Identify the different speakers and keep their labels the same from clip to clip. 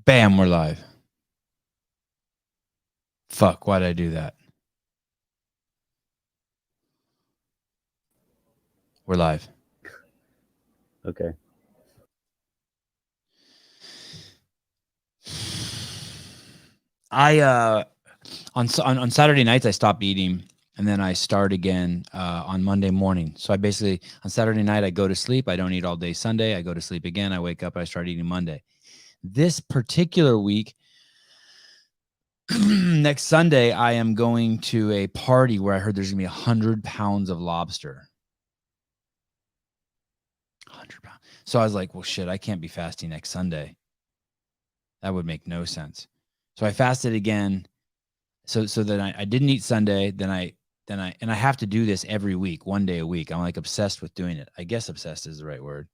Speaker 1: Bam, we're live. Fuck, why did I do that? We're live.
Speaker 2: Okay.
Speaker 1: I on Saturday nights I stop eating and then I start again on Monday morning. So I basically on Saturday night I go to sleep. I don't eat all day Sunday. I go to sleep again. I wake up. I start eating Monday. This particular week, next Sunday, I am going to a party where I heard there's gonna be 100 pounds of lobster. 100 pounds. So I was like, well, shit, I can't be fasting next Sunday. That would make no sense. So I fasted again. So then I didn't eat Sunday. Then I have to do this every week, 1 day a week. I'm like obsessed with doing it. I guess obsessed is the right word.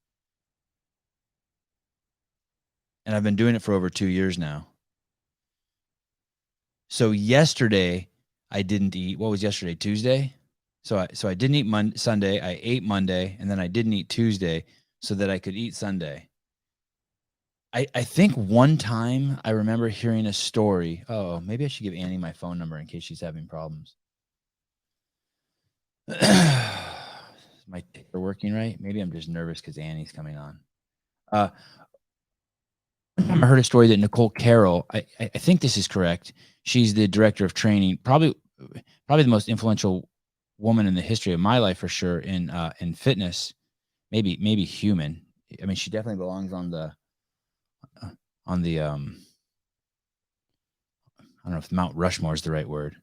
Speaker 1: And I've been doing it for over 2 years now. So yesterday I didn't eat. What was yesterday? Tuesday. So I didn't eat Sunday. I ate Monday, and then I didn't eat Tuesday so that I could eat Sunday. I think one time I remember hearing a story. Oh, maybe I should give Annie my phone number in case she's having problems. Is my ticker working right? Maybe I'm just nervous because Annie's coming on. One time I heard a story that Nicole Carroll, I think this is correct. She's the director of training, probably the most influential woman in the history of my life for sure in fitness, maybe human. I mean, she definitely belongs on the I don't know if Mount Rushmore is the right word,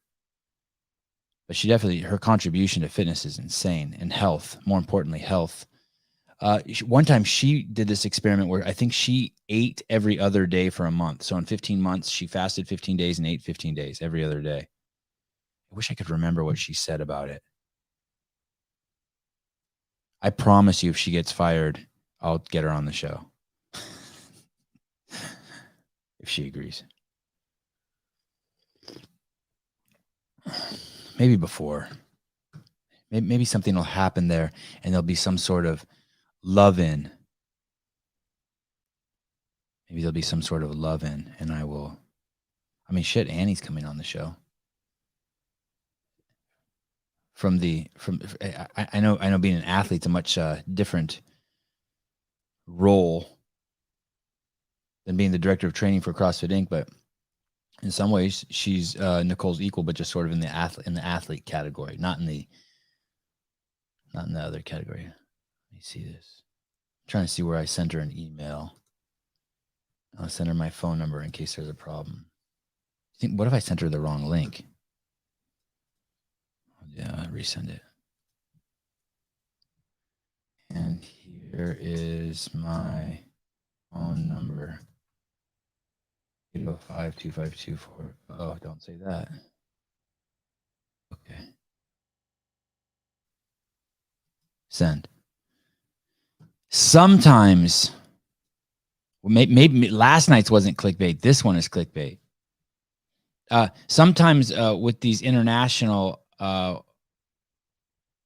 Speaker 1: but her contribution to fitness is insane, and health, more importantly, health. One time she did this experiment where I think she ate every other day for a month. So in 15 months, she fasted 15 days and ate 15 days every other day. I wish I could remember what she said about it. I promise you, if she gets fired, I'll get her on the show. If she agrees. Maybe before. Maybe something will happen there and there'll be some sort of love-in. Maybe there'll be some sort of love-in and shit, Annie's coming on the show. I know being an athlete's a much different role than being the director of training for CrossFit Inc., but in some ways she's Nicole's equal, but just sort of in the athlete category, not in the other category. Let me see this. I'm trying to see where I sent her an email. I'll send her my phone number in case there's a problem. What if I sent her the wrong link? Yeah, resend it. And here is my phone number. 805-2524. Oh, don't say that. Okay. Send. Sometimes, maybe last night's wasn't clickbait. This one is clickbait. Sometimes with these international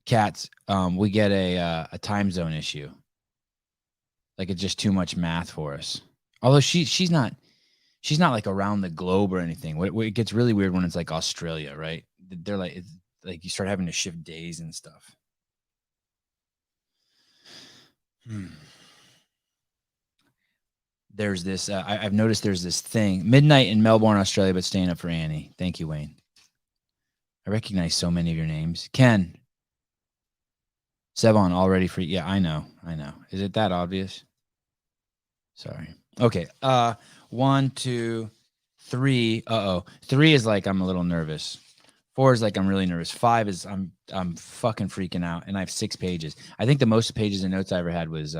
Speaker 1: cats, we get a time zone issue. Like it's just too much math for us. Although she's not like around the globe or anything. It gets really weird when it's like Australia, right? They're like, it's like you start having to shift days and stuff. There's this, I've noticed there's this thing, midnight in Melbourne, Australia, but staying up for Annie. Thank you, Wayne. I recognize so many of your names. Ken. Sevan, already free. Yeah, I know. Is it that obvious? Sorry. Okay. 1, 2, 3. 3 is like I'm a little nervous. 4 is like I'm really nervous. 5 is I'm fucking freaking out, and I have 6 pages. I think the most pages of notes I ever had was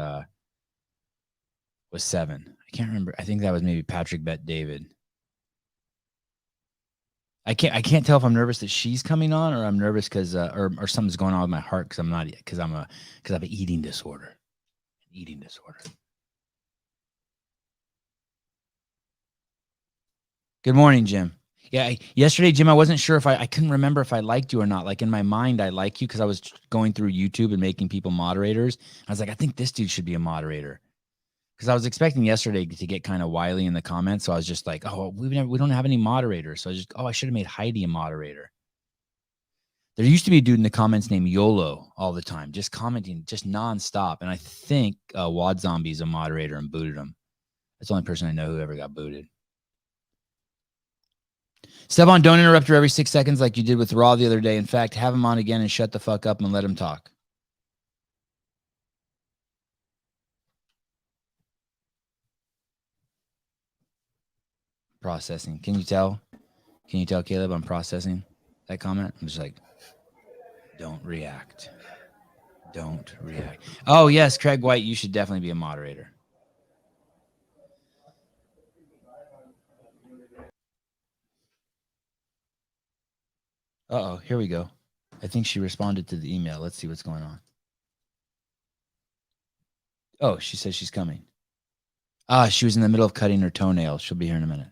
Speaker 1: 7. I can't remember. I think that was maybe Patrick Bet David. I can't tell if I'm nervous that she's coming on or I'm nervous because or something's going on with my heart because I have an eating disorder. Good morning, Jim. Yeah, yesterday, Jim, I wasn't sure if I couldn't remember if I liked you or not. Like in my mind, I like you because I was going through YouTube and making people moderators. I was like, I think this dude should be a moderator. because I was expecting yesterday to get kind of wily in the comments. So I was just like, oh, we don't have any moderators. So I should have made Heidi a moderator. There used to be a dude in the comments named YOLO all the time, just commenting, just nonstop. And I think Wad Zombie's a moderator and booted him. That's the only person I know who ever got booted. Sevan, don't interrupt her every 6 seconds like you did with Raw the other day. In fact, have him on again and shut the fuck up and let him talk. Processing. Can you tell? Can you tell, Caleb, I'm processing that comment? I'm just like, don't react. Don't react. Oh, yes, Craig White, you should definitely be a moderator. Uh-oh, here we go. I think she responded to the email. Let's see what's going on. Oh, she says she's coming. She was in the middle of cutting her toenails. She'll be here in a minute.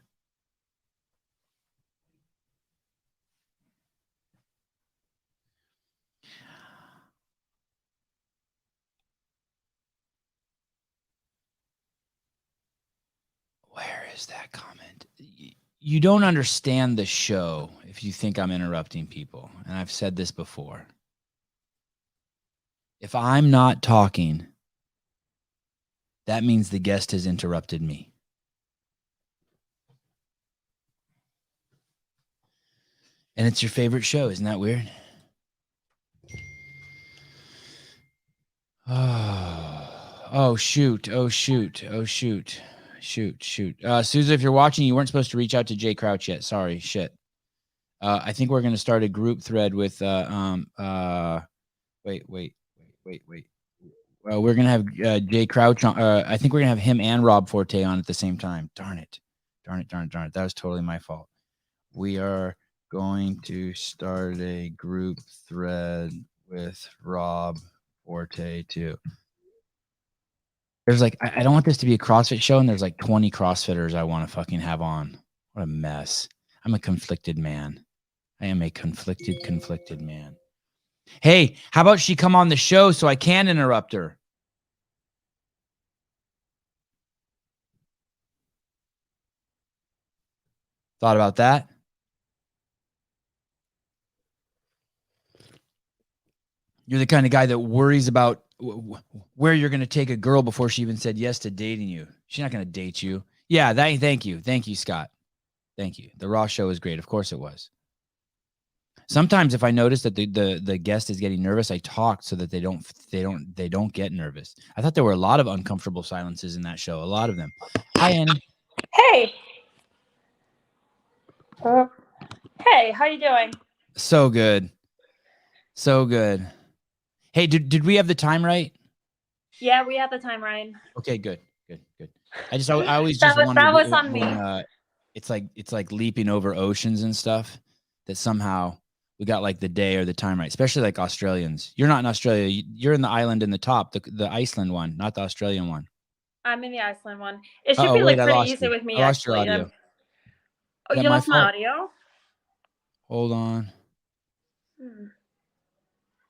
Speaker 1: Where is that comment? You don't understand the show if you think I'm interrupting people. And I've said this before. If I'm not talking, that means the guest has interrupted me. And it's your favorite show. Isn't that weird? Oh, shoot. Oh, shoot. Oh, shoot. Shoot. Susan, if you're watching, you weren't supposed to reach out to Jay Crouch yet. Sorry. Shit. I think we're going to start a group thread with, wait. We're going to have Jay Crouch on. I think we're going to have him and Rob Forte on at the same time. Darn it. That was totally my fault. We are going to start a group thread with Rob Forte too. There's like, I don't want this to be a CrossFit show, and there's like 20 CrossFitters I want to fucking have on. What a mess. I'm a conflicted man. I am a conflicted man. Hey, how about she come on the show so I can interrupt her? Thought about that? You're the kind of guy that worries about where you're going to take a girl before she even said yes to dating you. She's not going to date you. Yeah, thank you. Thank you, Scott. Thank you. The Raw show was great. Of course it was. Sometimes if I notice that the guest is getting nervous, I talk so that they don't get nervous. I thought there were a lot of uncomfortable silences in that show. A lot of them. Hi, Annie.
Speaker 3: Hey. Hey, how you doing?
Speaker 1: So good. Hey, did we have the time right?
Speaker 3: Yeah, we had the time right.
Speaker 1: Okay, good. I always just wonder
Speaker 3: that was on me.
Speaker 1: It's like leaping over oceans and stuff, that somehow we got like the day or the time right, especially like Australians. You're not in Australia. You're in the island in the top, the Iceland one, not the Australian one.
Speaker 3: I'm in the Iceland one. It should be like pretty easy with me.
Speaker 1: I lost your audio.
Speaker 3: Oh, you lost my audio?
Speaker 1: Hold on.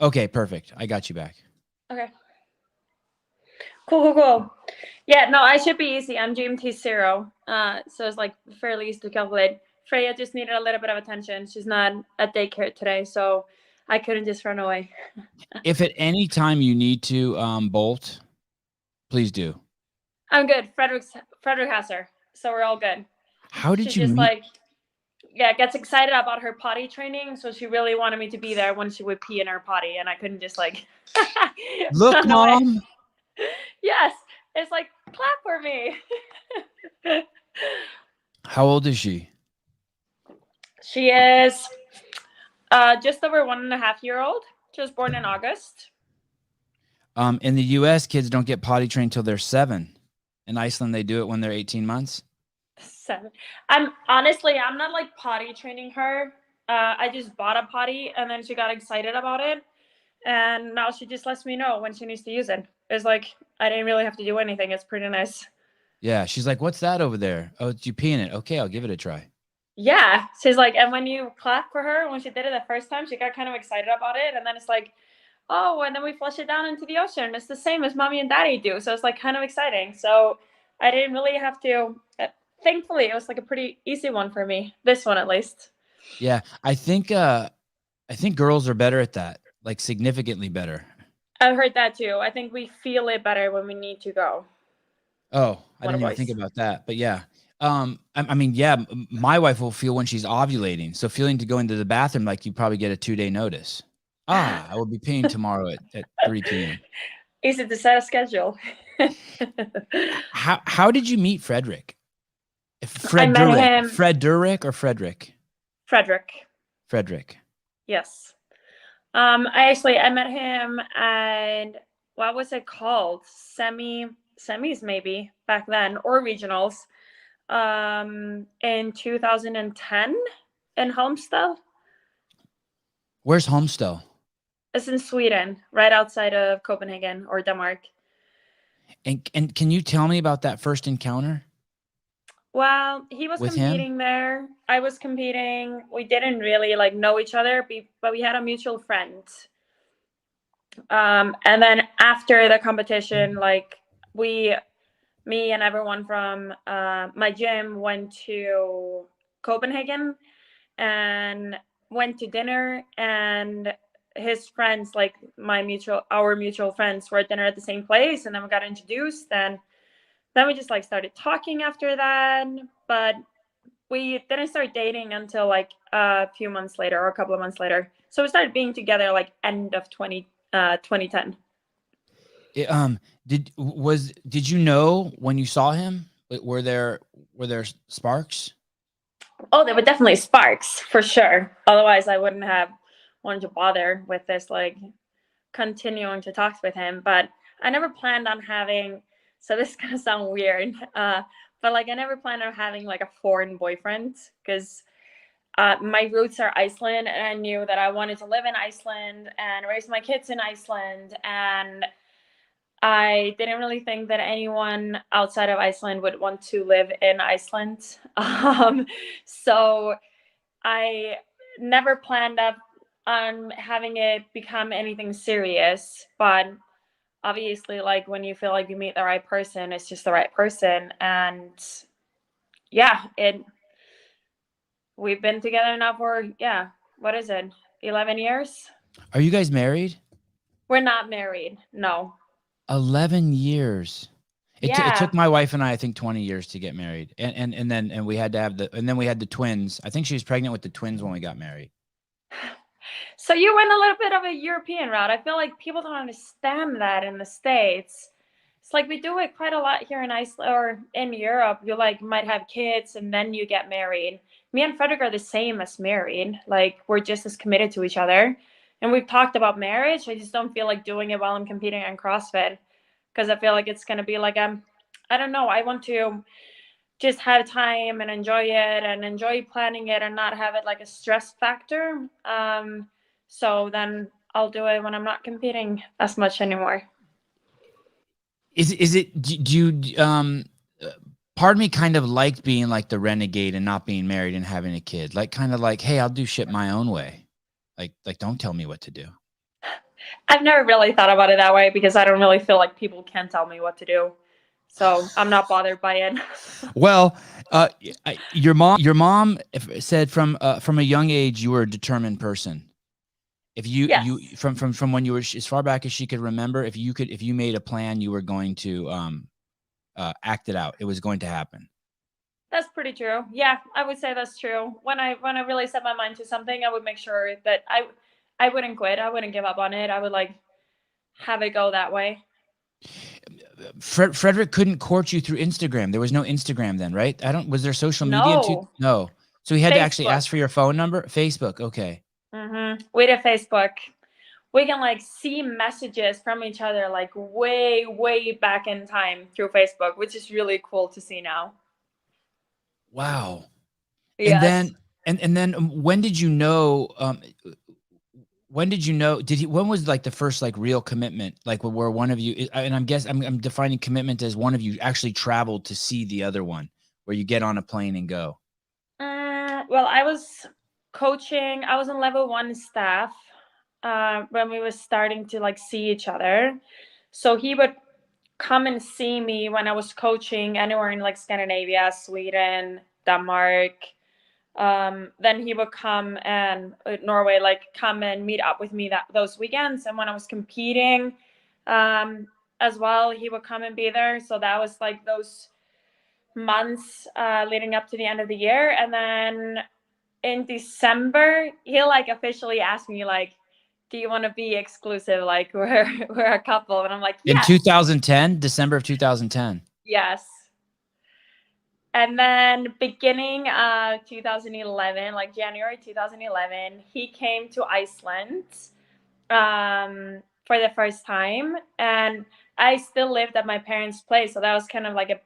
Speaker 1: Okay, perfect. I got you back.
Speaker 3: Okay. Cool. Yeah, no, I should be easy. I'm GMT 0. So it's like fairly easy to calculate. Freya just needed a little bit of attention. She's not at daycare today, so I couldn't just run away.
Speaker 1: If at any time you need to bolt, please do.
Speaker 3: I'm good. Frederick has her, so we're all good.
Speaker 1: How did you
Speaker 3: just
Speaker 1: meet?
Speaker 3: Gets excited about her potty training, so she really wanted me to be there when she would pee in her potty, and I couldn't just like
Speaker 1: look, Mom.
Speaker 3: Yes, it's like clap for me.
Speaker 1: How old is she?
Speaker 3: She is just over 1.5-year-old. She was born in August.
Speaker 1: In the U.S., kids don't get potty trained until they're 7. In Iceland, they do it when they're 18 months.
Speaker 3: 7. I'm not like potty training her. I just bought a potty, and then she got excited about it, and now she just lets me know when she needs to use it. It's like I didn't really have to do anything. It's pretty nice.
Speaker 1: Yeah, she's like, "What's that over there? Oh, you pee in it? Okay, I'll give it a try."
Speaker 3: Yeah, she's like, and when you clap for her, when she did it the first time, she got kind of excited about it, and then it's like, oh, and then we flush it down into the ocean. It's the same as mommy and daddy do. So it's like kind of exciting. So I didn't really have to, thankfully, it was like a pretty easy one for me. This one, at least.
Speaker 1: Yeah. I think girls are better at that, like significantly better.
Speaker 3: I've heard that too. I think we feel it better when we need to go.
Speaker 1: Oh, I
Speaker 3: What a
Speaker 1: didn't even think
Speaker 3: voice.
Speaker 1: about that, but yeah. I mean, yeah, my wife will feel when she's ovulating. So feeling to go into the bathroom, like you probably get a 2-day notice. I will be peeing tomorrow at 3 p.m.
Speaker 3: Easy to set a schedule.
Speaker 1: How did you meet Frederick?
Speaker 3: I met him.
Speaker 1: Fred Durrick or Frederick?
Speaker 3: Frederick. Yes. I met him at, what was it called? Semis maybe back then, or regionals. In 2010 in Halmstad.
Speaker 1: Where's Halmstad?
Speaker 3: It's in Sweden, right outside of Copenhagen or Denmark.
Speaker 1: And can you tell me about that first encounter?
Speaker 3: Well, he was
Speaker 1: with
Speaker 3: competing
Speaker 1: him?
Speaker 3: there. I was competing. We didn't really like know each other, but we had a mutual friend. And then after the competition, like me and everyone from my gym went to Copenhagen and went to dinner, and his friends, like our mutual friends, were at dinner at the same place, and then we got introduced, and then we just like started talking after that, but we didn't start dating until like a few months later, or a couple of months later. So we started being together like end of 2010.
Speaker 1: Did you know when you saw him? Were there sparks?
Speaker 3: Oh, there were definitely sparks for sure. Otherwise, I wouldn't have wanted to bother with this, like continuing to talk with him. But I never planned on having. So this is gonna sound weird, but like I never planned on having like a foreign boyfriend, because my roots are Iceland, and I knew that I wanted to live in Iceland and raise my kids in Iceland, and I didn't really think that anyone outside of Iceland would want to live in Iceland. So I never planned on having it become anything serious. But obviously, like when you feel like you meet the right person, it's just the right person. And yeah, we've been together now for, what is it, 11 years?
Speaker 1: Are you guys married?
Speaker 3: We're not married. No.
Speaker 1: 11 years. It
Speaker 3: Yeah.
Speaker 1: took my wife and I think 20 years to get married. And then we had to have then we had the twins. I think she was pregnant with the twins when we got married.
Speaker 3: So you went a little bit of a European route. I feel like people don't understand that in the States. It's like we do it quite a lot here in Iceland or in Europe. You like might have kids and then you get married. Me and Frederick are the same as married. Like we're just as committed to each other. And we've talked about marriage. I just don't feel like doing it while I'm competing on CrossFit, because I feel like it's going to be like, I don't know. I want to just have time and enjoy it and enjoy planning it and not have it like a stress factor. So then I'll do it when I'm not competing as much anymore.
Speaker 1: Is it, do you, part of me kind of liked being like the renegade and not being married and having a kid, like kind of like, hey, I'll do shit my own way. Like, don't tell me what to do.
Speaker 3: I've never really thought about it that way, because I don't really feel like people can tell me what to do. So I'm not bothered by it.
Speaker 1: Well, your mom said from a young age you were a determined person. If you from when you were as far back as she could remember, if you made a plan, you were going to act it out. It was going to happen.
Speaker 3: That's pretty true. Yeah, I would say that's true. When I really set my mind to something, I would make sure that I wouldn't quit. I wouldn't give up on it. I would like have it go that way.
Speaker 1: Frederick couldn't court you through Instagram. There was no Instagram then, right? Was there social media too? No. So he had to actually ask for your phone number? Facebook. Okay.
Speaker 3: We did Facebook. We can like see messages from each other like way, way back in time through Facebook, which is really cool to see now.
Speaker 1: Wow.
Speaker 3: Yes.
Speaker 1: And then when did you know? When was like the first like real commitment? Like where one of you, and I'm defining commitment as one of you actually traveled to see the other one, where you get on a plane and go.
Speaker 3: Well, I was coaching. I was on level 1 staff when we were starting to like see each other. So he would come and see me when I was coaching anywhere in like Scandinavia, Sweden, Denmark. Then he would come and Norway, like come and meet up with me those weekends. And when I was competing as well, he would come and be there. So that was like those months leading up to the end of the year. And then in December, he like officially asked me like, do you want to be exclusive? Like we're a couple. And I'm like,
Speaker 1: In
Speaker 3: yes.
Speaker 1: 2010, December of 2010.
Speaker 3: Yes. And then beginning 2011, like January 2011, he came to Iceland for the first time. And I still lived at my parents' place. So that was kind of like a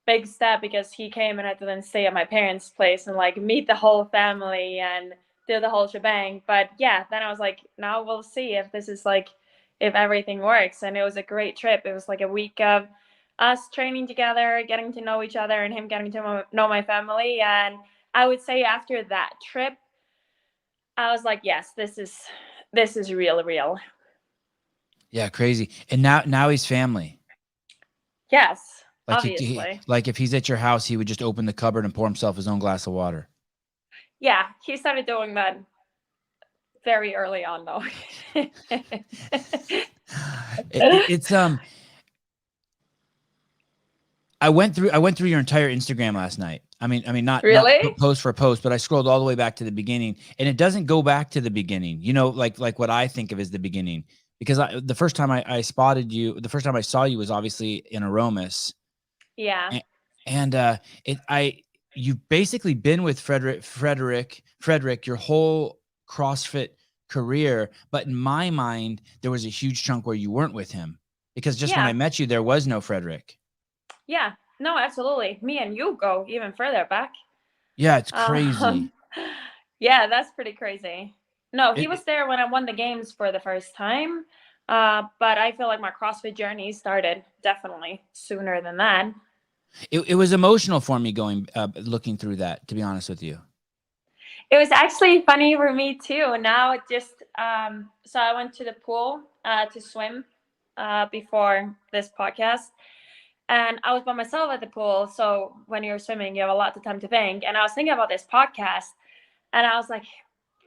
Speaker 3: big step because he came and I had to then stay at my parents' place and like meet the whole family and do the whole shebang. But yeah, then I was like, now we'll see if this is like, if everything works. And it was a great trip. It was like a week of us training together, getting to know each other, and him getting to know my family. And I would say after that trip, I was like, yes, this is real.
Speaker 1: Yeah, crazy. And now he's family.
Speaker 3: Yes,
Speaker 1: Like
Speaker 3: obviously.
Speaker 1: like if he's at your house, he would just open the cupboard and pour himself his own glass of water.
Speaker 3: Yeah, he started doing that very early on, though.
Speaker 1: It's I went through your entire Instagram last night. I mean, not
Speaker 3: Really?
Speaker 1: post for post, but I scrolled all the way back to the beginning, and it doesn't go back to the beginning. You know, like what I think of as the beginning, because the first time I spotted you, the first time I saw you was obviously in Aromas.
Speaker 3: Yeah.
Speaker 1: And you've basically been with Frederick your whole CrossFit career, but in my mind, there was a huge chunk where you weren't with him because just when I met you, there was no Frederick.
Speaker 3: Yeah. No, absolutely. Me and you go even further back.
Speaker 1: Yeah, it's crazy.
Speaker 3: Yeah, that's pretty crazy. No, he was there when I won the games for the first time. But I feel like my CrossFit journey started definitely sooner than that.
Speaker 1: It was emotional for me going looking through that, to be honest with you.
Speaker 3: It was actually funny for me too. Now it just so I went to the pool to swim before this podcast. And I was by myself at the pool. So when you're swimming, you have a lot of time to think. And I was thinking about this podcast. And I was like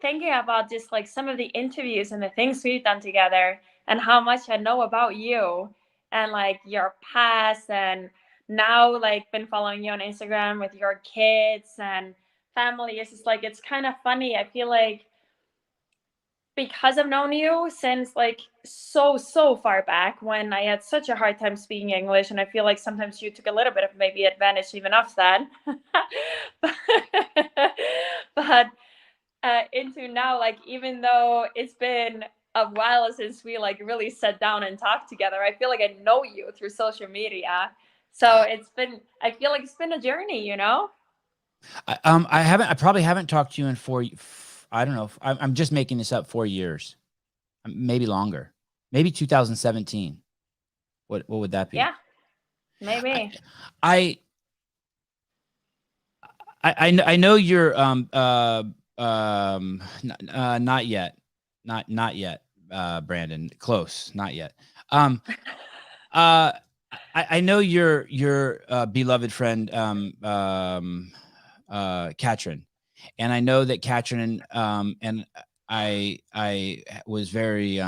Speaker 3: thinking about just like some of the interviews and the things we've done together and how much I know about you and like your past. And now like been following you on Instagram with your kids and family. It's just like, it's kind of funny. I feel like because I've known you since like so far back when I had such a hard time speaking English, and I feel like sometimes you took a little bit of maybe advantage even of that. but into now, like even though it's been a while since we like really sat down and talked together, I feel like I know you through social media. So I feel like it's been a journey, you know?
Speaker 1: I probably haven't talked to you in I don't know. I'm just making this up, 4 years, maybe longer, maybe 2017. What would that be?
Speaker 3: Yeah, maybe.
Speaker 1: I know you're not yet, not yet, Brandon, close, not yet. I know your beloved friend Katrin. And I know that Katrin and I was very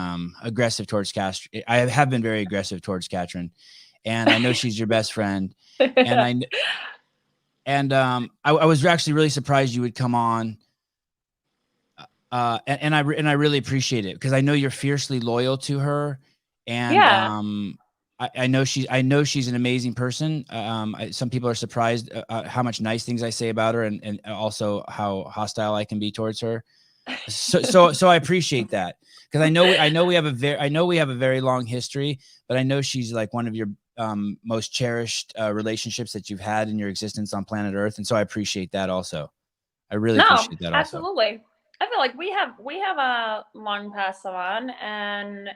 Speaker 1: aggressive towards Katrin. I have been very aggressive towards Katrin, and I know she's your best friend. And I was actually really surprised you would come on. And I really appreciate it because I know you're fiercely loyal to her, and I know she's an amazing person. Some people are surprised how much nice things I say about her, and also how hostile I can be towards her. So I appreciate that because I know we have a very long history, but I know she's like one of your most cherished relationships that you've had in your existence on planet Earth, and so I appreciate that also. I really appreciate that also.
Speaker 3: Absolutely. I feel like we have a long past, Sevan, and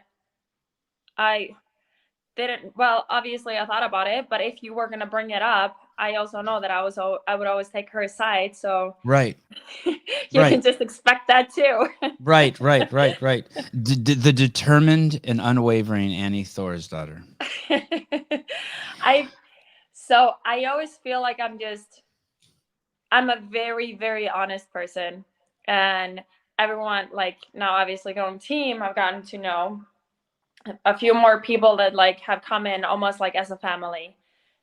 Speaker 3: didn't. Well, obviously I thought about it, but if you were gonna bring it up, I also know that I would always take her side. So
Speaker 1: Right.
Speaker 3: you
Speaker 1: Right.
Speaker 3: can just expect that too.
Speaker 1: Right. The determined and unwavering Annie Thorisdottir.
Speaker 3: I always feel like I'm a very, very honest person. And everyone, like, now obviously going team, I've gotten to know a few more people that like have come in almost like as a family.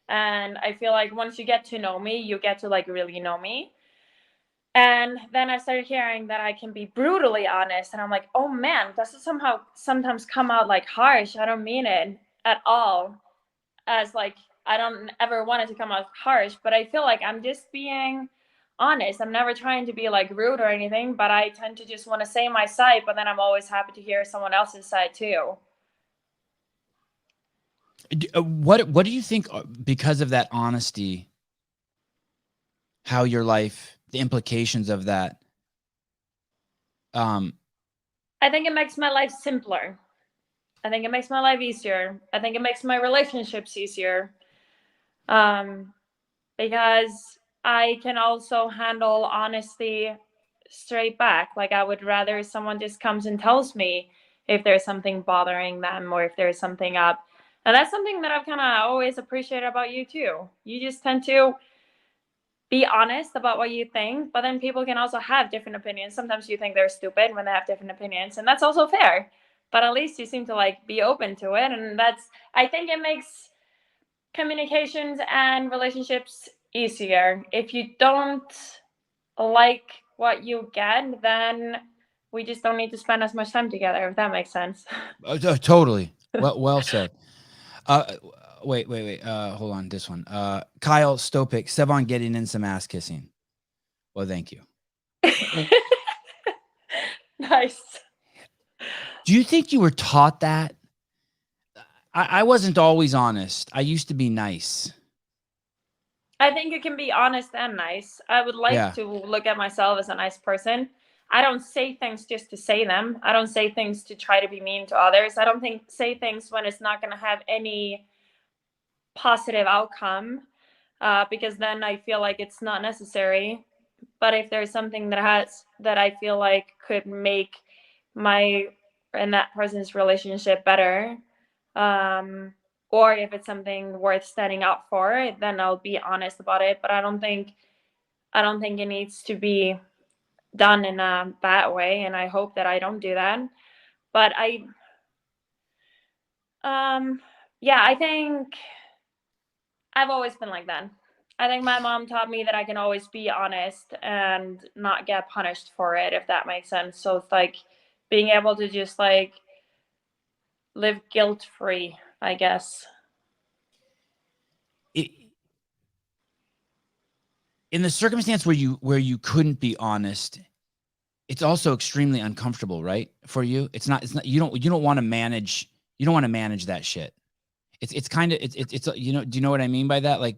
Speaker 3: And I feel like once you get to know me, you get to like really know me. And then I started hearing that I can be brutally honest. And I'm like, oh man, does it somehow sometimes come out like harsh? I don't mean it at all. As like, I don't ever want it to come out harsh, but I feel like I'm just being honest. I'm never trying to be like rude or anything, but I tend to just want to say my side, but then I'm always happy to hear someone else's side too.
Speaker 1: What do you think, because of that honesty, how your life, the implications of that?
Speaker 3: I think it makes my life simpler. I think it makes my life easier. I think it makes my relationships easier. Because I can also handle honesty straight back. Like I would rather someone just comes and tells me if there's something bothering them or if there's something up. And that's something that I've kind of always appreciated about you too. You just tend to be honest about what you think, but then people can also have different opinions. Sometimes you think they're stupid when they have different opinions, and that's also fair. But at least you seem to like be open to it, and I think it makes communications and relationships easier. If you don't like what you get, then we just don't need to spend as much time together, if that makes sense.
Speaker 1: Totally. Well said. Wait. Hold on. This one. Kyle Stopik, Sevan getting in some ass kissing. Well, thank you.
Speaker 3: Nice.
Speaker 1: Do you think you were taught that? I wasn't always honest. I used to be nice.
Speaker 3: I think you can be honest and nice. I would like to look at myself as a nice person. I don't say things just to say them. I don't say things to try to be mean to others. I don't say things when it's not going to have any positive outcome, because then I feel like it's not necessary. But if there's something that I feel like could make my and that person's relationship better, or if it's something worth standing up for, then I'll be honest about it. But I don't think it needs to be done in a bad way, and I hope that I don't do that. But I think I've always been like that. I think my mom taught me that I can always be honest and not get punished for it, if that makes sense. So it's like being able to just like live guilt-free, I guess.
Speaker 1: In the circumstance where you couldn't be honest, it's also extremely uncomfortable, right? For you, it's not. You don't want to manage. You don't want to manage that shit. It's kind of it's do you know what I mean by that? Like,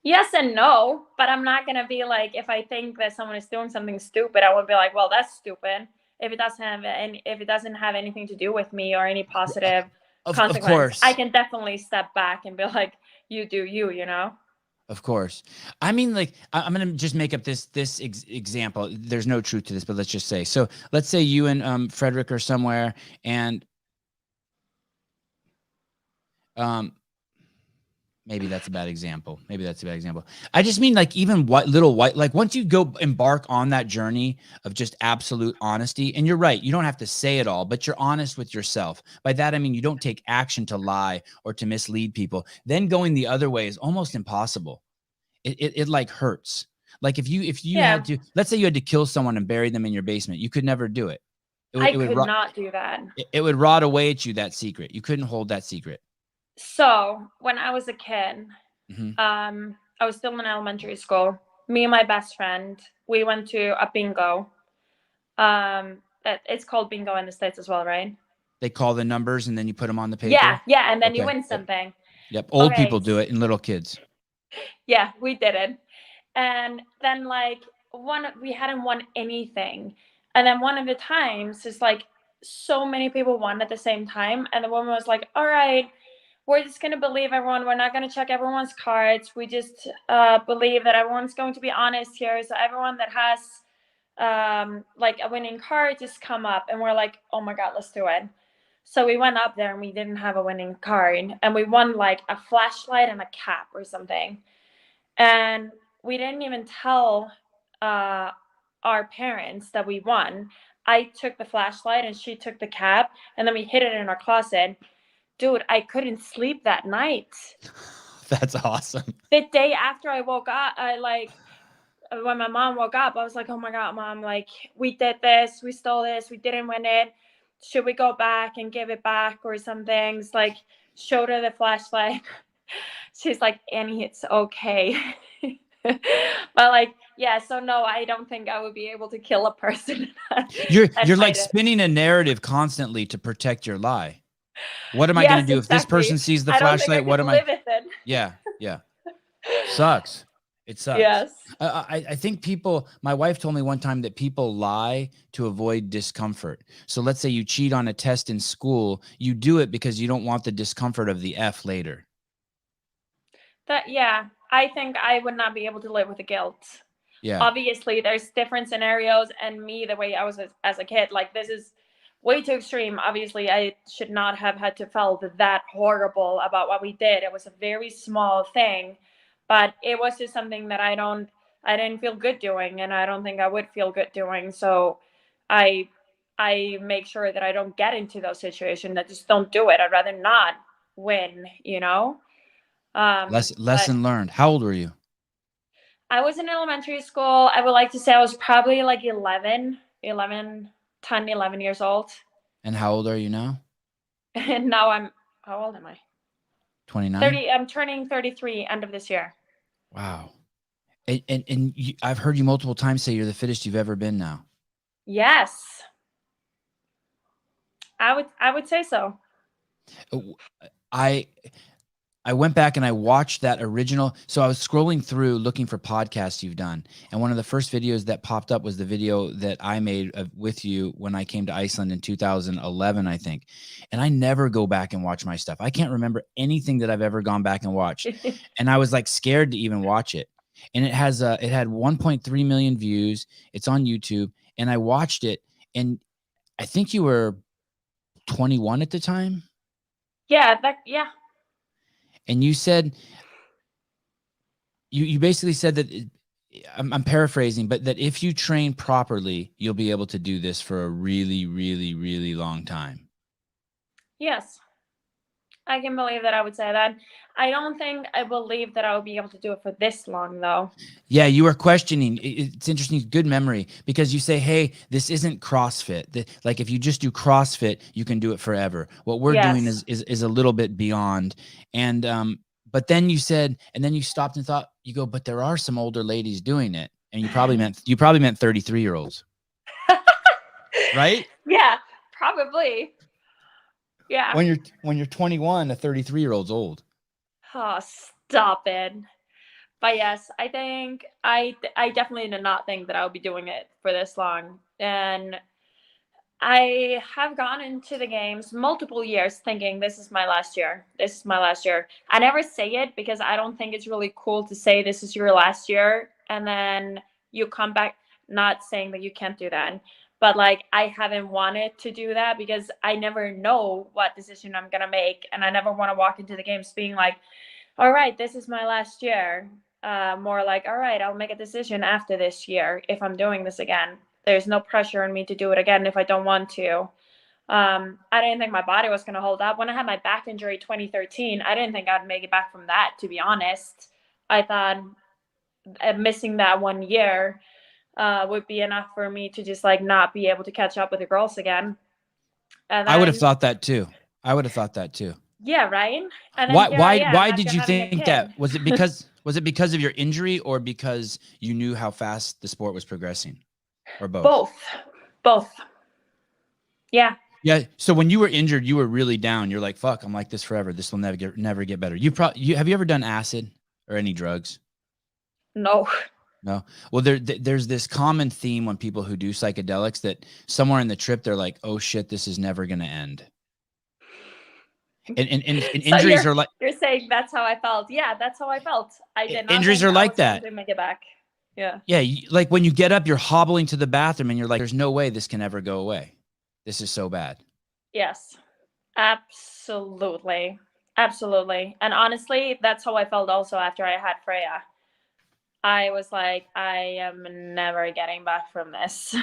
Speaker 3: yes and no, but I'm not gonna be like, if I think that someone is doing something stupid, I would be like, well, that's stupid. If it doesn't have anything to do with me or any positive consequence,
Speaker 1: of course,
Speaker 3: I can definitely step back and be like, you do you, you know.
Speaker 1: Of course. I mean, like, I'm going to just make up this example. There's no truth to this, but let's just say. So let's say you and Frederick are somewhere, and maybe that's a bad example. I just mean, like, even like once you go embark on that journey of just absolute honesty, and you're right, you don't have to say it all, but you're honest with yourself. By that, I mean, you don't take action to lie or to mislead people. Then going the other way is almost impossible. It like hurts. Like if you had to, let's say you had to kill someone and bury them in your basement, you could never do it.
Speaker 3: I could not do that.
Speaker 1: It would rot away at you, that secret. You couldn't hold that secret.
Speaker 3: So when I was a kid,
Speaker 1: Mm-hmm.
Speaker 3: I was still in elementary school. Me and my best friend, we went to a bingo. It's called bingo in the States as well, right?
Speaker 1: They call the numbers and then you put them on the paper.
Speaker 3: Yeah, and then you win something.
Speaker 1: Yep. Old people do it and little kids.
Speaker 3: Yeah, we did it. And then like we hadn't won anything. And then one of the times is like so many people won at the same time, and the woman was like, all right, we're just going to believe everyone. We're not going to check everyone's cards. We just believe that everyone's going to be honest here. So everyone that has like a winning card, just come up. And we're like, oh my God, let's do it. So we went up there and we didn't have a winning card, and we won like a flashlight and a cap or something. And we didn't even tell our parents that we won. I took the flashlight and she took the cap, and then we hid it in our closet. Dude, I couldn't sleep that night.
Speaker 1: That's awesome.
Speaker 3: The day after I woke up, when my mom woke up, I was like, oh my God, Mom, like, we did this, we stole this, we didn't win it. Should we go back and give it back or some things? Like, showed her the flashlight. She's like, Annie, it's okay. But like, yeah, so no, I don't think I would be able to kill a person.
Speaker 1: You're like spinning a narrative constantly to protect your lie. What am I going to do if this person sees the flashlight? What am I? Yeah. Sucks. It sucks.
Speaker 3: Yes.
Speaker 1: I think my wife told me one time that people lie to avoid discomfort. So let's say you cheat on a test in school, you do it because you don't want the discomfort of the F later.
Speaker 3: Yeah, I think I would not be able to live with the guilt.
Speaker 1: Yeah.
Speaker 3: Obviously, there's different scenarios, and me, the way I was as a kid, like, this is way too extreme. Obviously, I should not have had to feel that horrible about what we did. It was a very small thing, but it was just something that I didn't feel good doing, and I don't think I would feel good doing. So I make sure that I don't get into those situations. I just don't do it. I'd rather not win, you know?
Speaker 1: Lesson learned. How old were you?
Speaker 3: I was in elementary school. I would like to say I was probably like 10, 11 years old.
Speaker 1: And how old are you now?
Speaker 3: And now how old am I?
Speaker 1: 29?
Speaker 3: 30. I'm turning 33 end of this year.
Speaker 1: Wow. And I've heard you multiple times say you're the fittest you've ever been now.
Speaker 3: Yes. I would say so.
Speaker 1: I went back and I watched that original. So I was scrolling through looking for podcasts you've done. And one of the first videos that popped up was the video that I made with you when I came to Iceland in 2011, I think. And I never go back and watch my stuff. I can't remember anything that I've ever gone back and watched. And I was like scared to even watch it. And it had 1.3 million views. It's on YouTube. And I watched it. And I think you were 21 at the time.
Speaker 3: Yeah.
Speaker 1: And you said, you basically said that, I'm paraphrasing, but that if you train properly, you'll be able to do this for a really, really, really long time.
Speaker 3: Yes. I can believe that I would say that. I don't think I believe that I would be able to do it for this long, though.
Speaker 1: Yeah, you were questioning. It's interesting. Good memory, because you say, hey, this isn't CrossFit. Like, if you just do CrossFit, you can do it forever. What we're doing is a little bit beyond. And but then you said, and then you stopped and thought, you go, but there are some older ladies doing it. And you probably meant 33-year-olds. Right?
Speaker 3: Yeah, probably. Yeah.
Speaker 1: When you're 21, a 33-year-old's old.
Speaker 3: Oh, stop it. But yes, I think I definitely did not think that I would be doing it for this long. And I have gone into the games multiple years thinking this is my last year. This is my last year. I never say it because I don't think it's really cool to say this is your last year and then you come back, not saying that you can't do that. But like, I haven't wanted to do that because I never know what decision I'm going to make. And I never want to walk into the games being like, all right, this is my last year. More like, all right, I'll make a decision after this year if I'm doing this again. There's no pressure on me to do it again if I don't want to. I didn't think my body was going to hold up. When I had my back injury 2013, I didn't think I'd make it back from that, to be honest. I thought missing that 1 year would be enough for me to just like not be able to catch up with the girls again. And then,
Speaker 1: I would have thought that too.
Speaker 3: Yeah, right. And
Speaker 1: why did you think that? Was it because of your injury or because you knew how fast the sport was progressing, or both?
Speaker 3: Both. Yeah.
Speaker 1: Yeah. So when you were injured, you were really down. You're like, "Fuck, I'm like this forever. This will never get better." Have you ever done acid or any drugs?
Speaker 3: No.
Speaker 1: No. Well, there's this common theme on people who do psychedelics that somewhere in the trip they're like, "Oh shit, this is never going to end." And
Speaker 3: So
Speaker 1: injuries are like
Speaker 3: you're saying that's how I felt. Yeah, that's how I felt. I did not
Speaker 1: injuries
Speaker 3: think
Speaker 1: are
Speaker 3: I
Speaker 1: like
Speaker 3: was going
Speaker 1: that.
Speaker 3: to make it back. Yeah.
Speaker 1: Yeah, like when you get up, you're hobbling to the bathroom and you're like, "There's no way this can ever go away. This is so bad."
Speaker 3: Yes. Absolutely. Absolutely. And honestly, that's how I felt also after I had Freya. I was like, I am never getting back from this.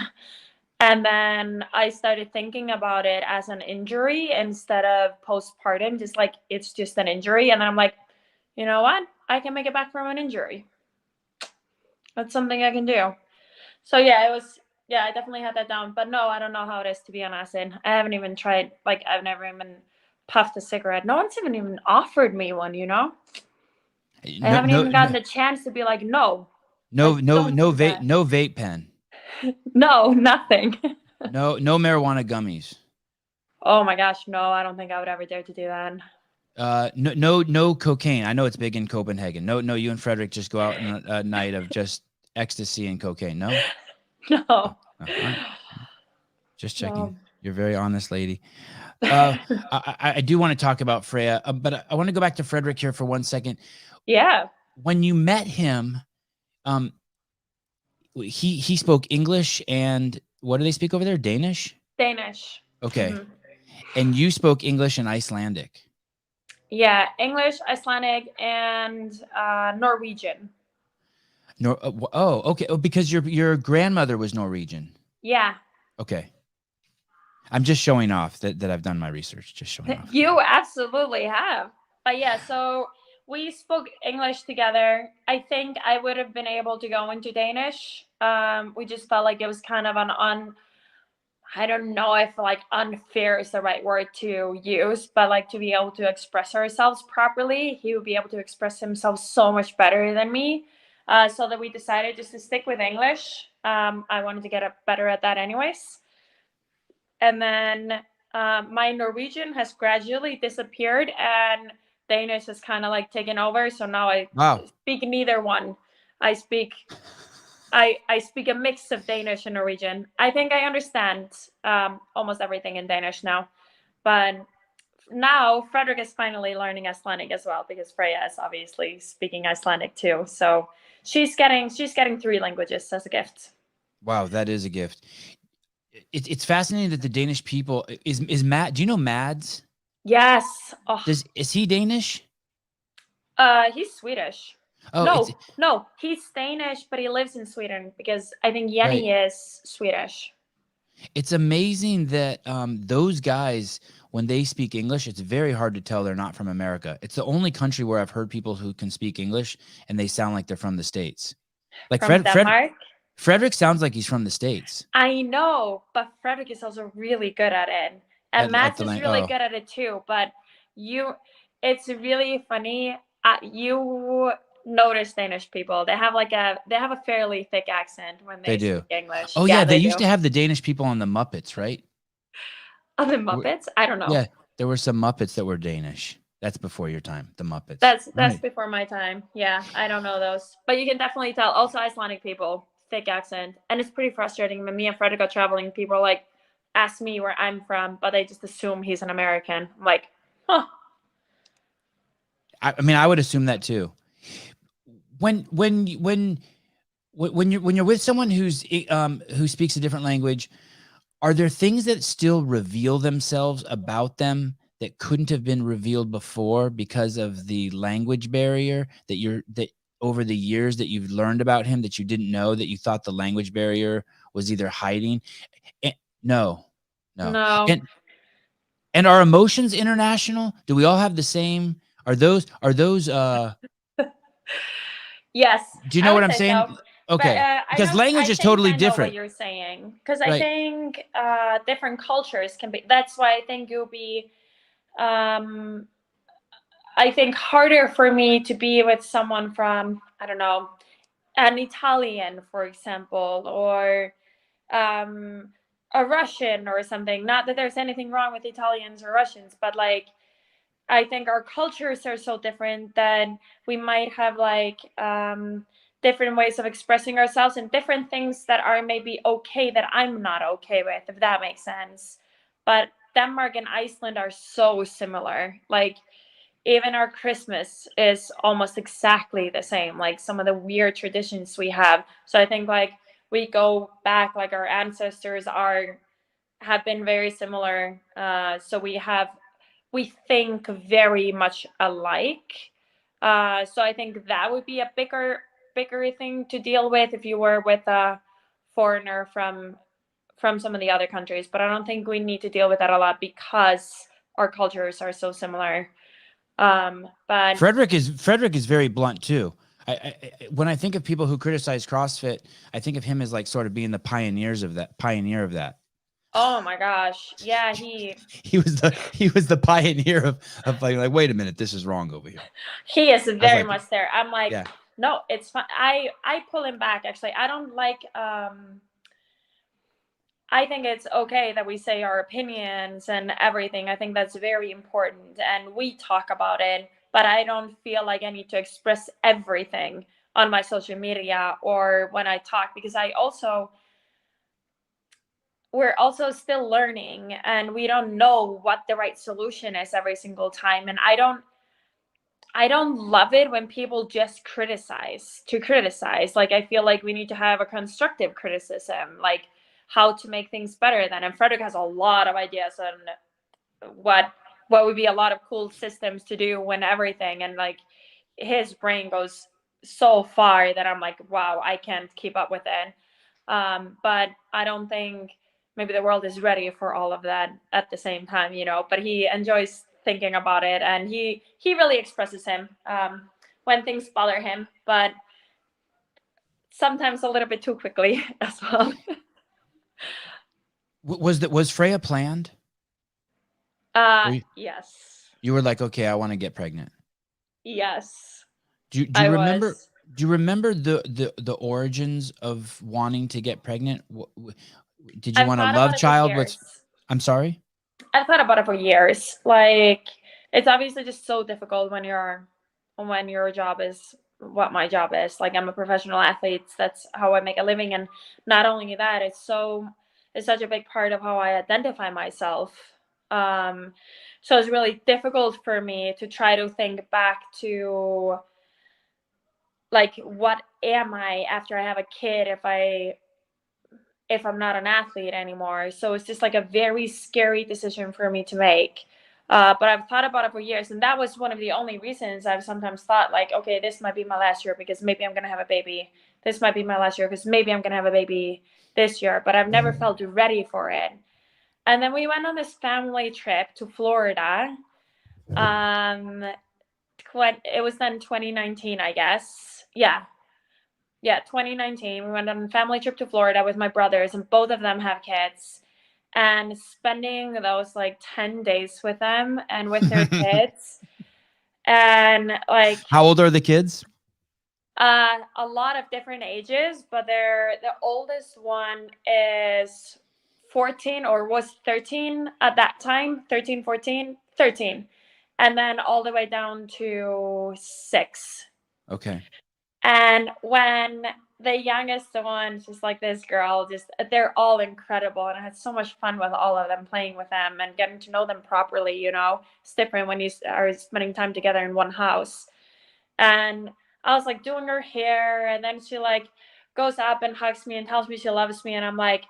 Speaker 3: And then I started thinking about it as an injury instead of postpartum, just like it's just an injury. And then I'm like, you know what? I can make it back from an injury. That's something I can do. So yeah, I definitely had that down. But no, I don't know how it is to be on acid. I haven't even tried, like, I've never even puffed a cigarette. No one's even offered me one, you know? I
Speaker 1: No,
Speaker 3: haven't
Speaker 1: no,
Speaker 3: even gotten
Speaker 1: no,
Speaker 3: the chance to be like, no,
Speaker 1: no,
Speaker 3: like,
Speaker 1: no,
Speaker 3: don't
Speaker 1: no
Speaker 3: do
Speaker 1: vape,
Speaker 3: that.
Speaker 1: no vape pen,
Speaker 3: No, nothing.
Speaker 1: no marijuana gummies.
Speaker 3: Oh my gosh, no, I don't think I would ever dare to do that.
Speaker 1: No cocaine. I know it's big in Copenhagen. No, you and Frederick just go out on a night of just ecstasy and cocaine. No,
Speaker 3: No.
Speaker 1: all right. Just checking.
Speaker 3: No.
Speaker 1: You're a very honest lady. I do want to talk about Freya, but I want to go back to Frederick here for 1 second.
Speaker 3: Yeah.
Speaker 1: When you met him, um, he spoke English and what do they speak over there? Danish.
Speaker 3: Danish.
Speaker 1: Okay,
Speaker 3: Mhm.
Speaker 1: and you spoke English and Icelandic.
Speaker 3: Yeah, English, Icelandic, and Norwegian.
Speaker 1: Oh, okay. Oh, because your grandmother was Norwegian.
Speaker 3: Yeah.
Speaker 1: Okay. I'm just showing off that I've done my research. Just showing off.
Speaker 3: You absolutely have. But yeah, so we spoke English together. I think I would have been able to go into Danish. We just felt like it was kind of I don't know if like unfair is the right word to use, but like to be able to express ourselves properly, he would be able to express himself so much better than me. So that we decided just to stick with English. I wanted to get better at that anyways. And then my Norwegian has gradually disappeared, and Danish has kind of like taken over. So now I
Speaker 1: Wow.
Speaker 3: speak neither one. I speak I speak a mix of Danish and Norwegian. I think I understand almost everything in Danish now, but now Frederick is finally learning Icelandic as well because Freya is obviously speaking Icelandic too. So she's getting 3 languages as a gift.
Speaker 1: Wow, that is a gift. It's fascinating that the Danish people is Matt. Do you know Mads?
Speaker 3: Yes. Oh,
Speaker 1: Is he Danish?
Speaker 3: he's Swedish.
Speaker 1: Oh, it's
Speaker 3: No, he's Danish, but he lives in Sweden because I think
Speaker 1: right.
Speaker 3: Jenny is Swedish.
Speaker 1: It's amazing that those guys, when they speak English, it's very hard to tell they're not from America. It's the only country where I've heard people who can speak English and they sound like they're from the States. Like
Speaker 3: From Denmark.
Speaker 1: Frederick sounds like he's from the States.
Speaker 3: I know, but Frederick is also really good at it. And
Speaker 1: At
Speaker 3: Max
Speaker 1: the
Speaker 3: is
Speaker 1: lang-
Speaker 3: really
Speaker 1: oh,
Speaker 3: good at it too. But it's really funny. You notice Danish people. They have a fairly thick accent when
Speaker 1: they
Speaker 3: they
Speaker 1: do.
Speaker 3: speak English.
Speaker 1: Oh
Speaker 3: Yeah,
Speaker 1: yeah, they
Speaker 3: they
Speaker 1: used
Speaker 3: do.
Speaker 1: to have the Danish people on the Muppets, right?
Speaker 3: Oh, the
Speaker 1: There were-
Speaker 3: Muppets? I don't know.
Speaker 1: Yeah, there were some Muppets that were Danish. That's before your time, the Muppets.
Speaker 3: That's
Speaker 1: Right.
Speaker 3: before my time. Yeah, I don't know those. But you can definitely tell. Also Icelandic people, thick accent. And it's pretty frustrating when me and Frederick are traveling, people like ask me where I'm from, but they just assume he's an American. I'm like, huh.
Speaker 1: I mean, I would assume that too. When you're with someone who speaks a different language, are there things that still reveal themselves about them that couldn't have been revealed before because of the language barrier that over the years that you've learned about him that you didn't know, that you thought the language barrier was either hiding? No.
Speaker 3: No.
Speaker 1: And are emotions international? Do we all have the same? Are those
Speaker 3: Yes.
Speaker 1: do you
Speaker 3: I
Speaker 1: know
Speaker 3: would
Speaker 1: what I'm
Speaker 3: say
Speaker 1: saying?
Speaker 3: so.
Speaker 1: Okay. Because language is totally
Speaker 3: I know what
Speaker 1: different.
Speaker 3: you're saying. Because I
Speaker 1: Right.
Speaker 3: think different cultures can be, that's why I think it would be I think harder for me to be with someone from, I don't know, an Italian, for example, or a Russian or something. Not that there's anything wrong with Italians or Russians, but like I think our cultures are so different that we might have like different ways of expressing ourselves and different things that are maybe okay that I'm not okay with, if that makes sense. But Denmark and Iceland are so similar. Like, even our Christmas is almost exactly the same, like some of the weird traditions we have. So I think like we go back, like our ancestors have been very similar. So we think very much alike. So I think that would be a bigger thing to deal with if you were with a foreigner from some of the other countries. But I don't think we need to deal with that a lot because our cultures are so similar. But
Speaker 1: Frederick is very blunt too. When I think of people who criticize CrossFit, I think of him as like sort of being the pioneer of that.
Speaker 3: oh my gosh, yeah,
Speaker 1: he was the pioneer of like wait a minute, this is wrong over here.
Speaker 3: he is very
Speaker 1: like,
Speaker 3: much there. I'm like,
Speaker 1: yeah.
Speaker 3: no, it's fine. I pull him back. Actually, I don't like. I think it's okay that we say our opinions and everything. I think that's very important, and we talk about it. But I don't feel like I need to express everything on my social media or when I talk, because we're also still learning, and we don't know what the right solution is every single time. And I don't love it when people just criticize to criticize. Like, I feel like we need to have a constructive criticism, like how to make things better then. And Frederick has a lot of ideas on what would be a lot of cool systems to do when everything, and like his brain goes so far that I'm like, wow, I can't keep up with it. But I don't think maybe the world is ready for all of that at the same time, but he enjoys thinking about it, and he really expresses him when things bother him, but sometimes a little bit too quickly as well.
Speaker 1: Was Freya planned?
Speaker 3: Yes.
Speaker 1: You were like, okay, I want to get pregnant.
Speaker 3: Yes.
Speaker 1: Do you remember? Was. Do you remember the origins of wanting to get pregnant? Did you want a love child? I'm sorry?
Speaker 3: I've thought about it for years. Like, it's obviously just so difficult when your job is what my job is. Like, I'm a professional athlete. That's how I make a living. And not only that, it's such a big part of how I identify myself. So it's really difficult for me to try to think back to, like, what am I after I have a kid if I'm not an athlete anymore. So it's just like a very scary decision for me to make. But I've thought about it for years, and that was one of the only reasons I've sometimes thought, like, okay, this might be my last year because maybe I'm going to have a baby. This might be my last year because maybe I'm going to have a baby this year, but I've never felt ready for it. And then we went on this family trip to Florida. It was then 2019, I guess. Yeah, 2019. We went on a family trip to Florida with my brothers, and both of them have kids. And spending those like 10 days with them and with their kids. And like,
Speaker 1: how old are the kids?
Speaker 3: A lot of different ages, but the oldest one is 14 or was 13 at that time, 13, 14, 13. And then all the way down to 6.
Speaker 1: Okay.
Speaker 3: And when the youngest one, just like this girl, they're all incredible. And I had so much fun with all of them, playing with them and getting to know them properly. It's different when you are spending time together in one house. And I was like doing her hair, and then she like goes up and hugs me and tells me she loves me. And I'm like,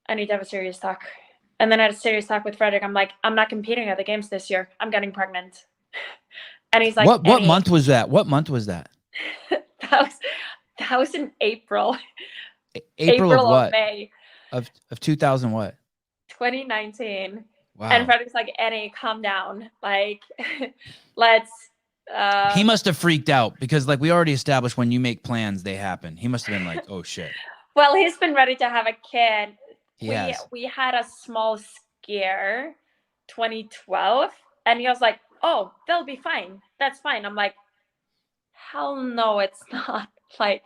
Speaker 3: I need to have a serious talk. And then I had a serious talk with Frederick. I'm like, I'm not competing at the games this year. I'm getting pregnant. And he's like,
Speaker 1: what month was that? What month was that?
Speaker 3: that was in April.
Speaker 1: April of what?
Speaker 3: Of May.
Speaker 1: Of 2000 what?
Speaker 3: 2019.
Speaker 1: Wow.
Speaker 3: And Frederick's like, Annie, calm down. Like, let's.
Speaker 1: He must have freaked out because, like, we already established when you make plans, they happen. He must have been like, oh shit.
Speaker 3: Well, he's been ready to have a kid.
Speaker 1: Yes.
Speaker 3: We had a small scare 2012, and he was like, oh, they'll be fine. That's fine. I'm like, hell no, it's not. Like,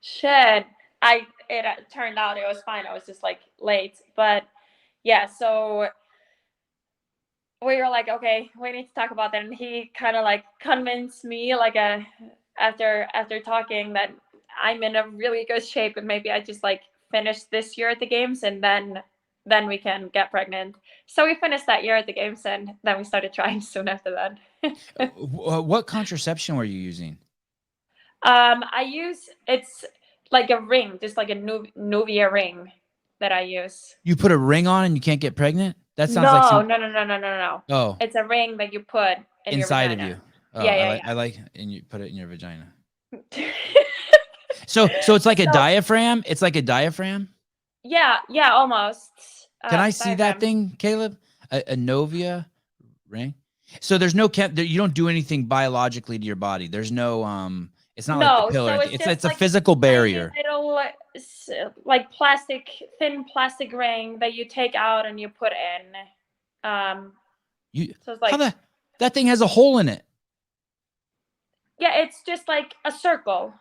Speaker 3: shit. It turned out it was fine. I was just like late. But yeah, so we were like, okay, we need to talk about that. And he kind of like convinced me like a after talking that I'm in a really good shape, and maybe I just like finish this year at the games, and then we can get pregnant. So we finished that year at the games, and then we started trying soon after that.
Speaker 1: What contraception were you using?
Speaker 3: It's like a ring, just like a Nuvia ring that I use.
Speaker 1: You put a ring on and you can't get pregnant? That sounds
Speaker 3: No,
Speaker 1: like some,
Speaker 3: no.
Speaker 1: oh,
Speaker 3: It's a ring that you put in
Speaker 1: inside
Speaker 3: your
Speaker 1: of
Speaker 3: vagina.
Speaker 1: you. Oh,
Speaker 3: Yeah.
Speaker 1: I like, and you put it in your vagina.
Speaker 3: Yeah.
Speaker 1: So it's like a
Speaker 3: So-
Speaker 1: diaphragm. It's like a diaphragm.
Speaker 3: Yeah, almost.
Speaker 1: Can I see that
Speaker 3: Diaphragm.
Speaker 1: thing, Caleb? A Novia ring. So there's no you don't do anything biologically to your body. There's no it's not like the pill or
Speaker 3: so
Speaker 1: anything.
Speaker 3: it's just
Speaker 1: It's a
Speaker 3: like
Speaker 1: physical
Speaker 3: tiny
Speaker 1: barrier.
Speaker 3: little like thin plastic ring that you take out and you put in.
Speaker 1: You
Speaker 3: So it's like,
Speaker 1: how that thing has a hole in it.
Speaker 3: yeah, it's just like a circle.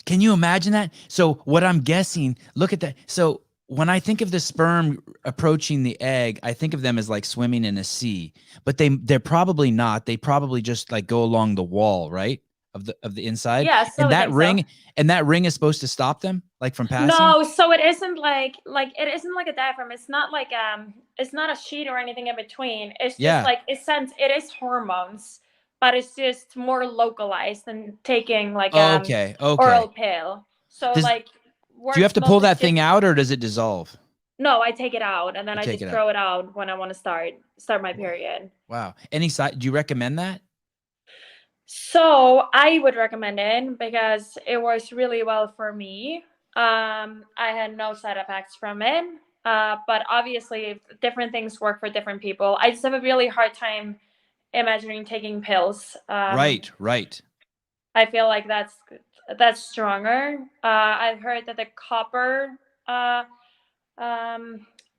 Speaker 1: Can you imagine that? So what I'm guessing, look at that. So when I think of the sperm approaching the egg, I think of them as like swimming in a sea, but they're probably not. They probably just like go along the wall, right? Of the inside.
Speaker 3: Yeah, so
Speaker 1: And
Speaker 3: I
Speaker 1: that
Speaker 3: think so.
Speaker 1: ring and that ring is supposed to stop them like from passing?
Speaker 3: No, so it isn't like it isn't like a diaphragm. It's not like it's not a sheet or anything in between. It's just
Speaker 1: Yeah.
Speaker 3: like it is hormones, but it's just more localized than taking like
Speaker 1: Okay.
Speaker 3: oral pill. So
Speaker 1: Does-
Speaker 3: like
Speaker 1: Do you have to pull that thing out or does it dissolve?
Speaker 3: No, I take it out and then
Speaker 1: You
Speaker 3: I
Speaker 1: take
Speaker 3: just
Speaker 1: it
Speaker 3: throw it out when I want to start my period.
Speaker 1: Wow. Any side? Do you recommend that?
Speaker 3: So I would recommend it because it works really well for me. I had no side effects from it. But obviously different things work for different people. I just have a really hard time imagining taking pills.
Speaker 1: Right.
Speaker 3: I feel like that's stronger. I've heard that the copper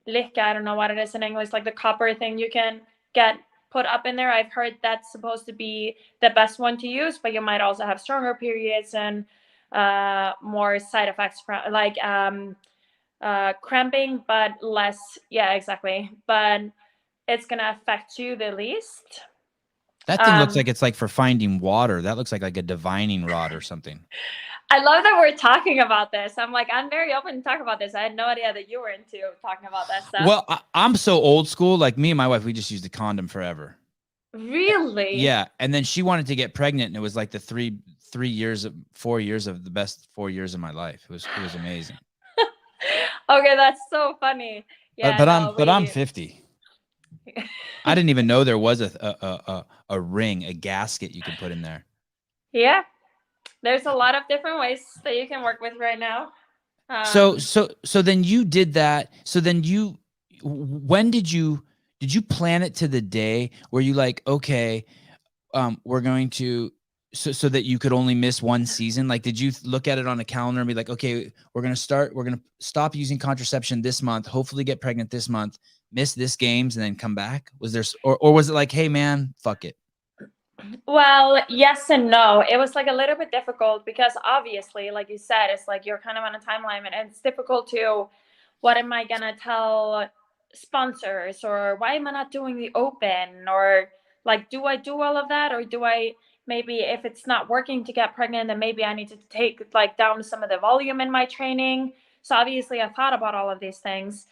Speaker 3: lick, I don't know what it is in English, like the copper thing you can get put up in there. I've heard that's supposed to be the best one to use, but you might also have stronger periods and more side effects from like cramping, but less. Yeah, exactly. But it's gonna affect you the least.
Speaker 1: That thing looks like it's like for finding water. That looks like a divining rod or something.
Speaker 3: I love that we're talking about this. I'm very open to talk about this. I had no idea that you were into talking about that stuff.
Speaker 1: Well, I'm so old school. Like me and my wife, we just used a condom forever.
Speaker 3: Really?
Speaker 1: Yeah. And then she wanted to get pregnant, and it was like the 4 years of the best 4 years of my life. It was amazing.
Speaker 3: Okay, that's so funny. Yeah,
Speaker 1: but I'm 50. I didn't even know there was a ring, a gasket you could put in there.
Speaker 3: Yeah. There's a lot of different ways that you can work with right now.
Speaker 1: So then you did that. So then when did you plan it to the day where you like, okay, we're going to, so that you could only miss one season? Like, did you look at it on a calendar and be like, okay, we're going to stop using contraception this month, hopefully get pregnant this month, miss this games and then come back? Was there, or was it like, hey man, fuck it?
Speaker 3: Well, yes and no. It was like a little bit difficult because obviously, like you said, it's like you're kind of on a timeline and it's difficult to, what am I going to tell sponsors, or why am I not doing the open, or like, do I do all of that, or do I maybe, if it's not working to get pregnant, then maybe I need to take like down some of the volume in my training. So obviously I thought about all of these things,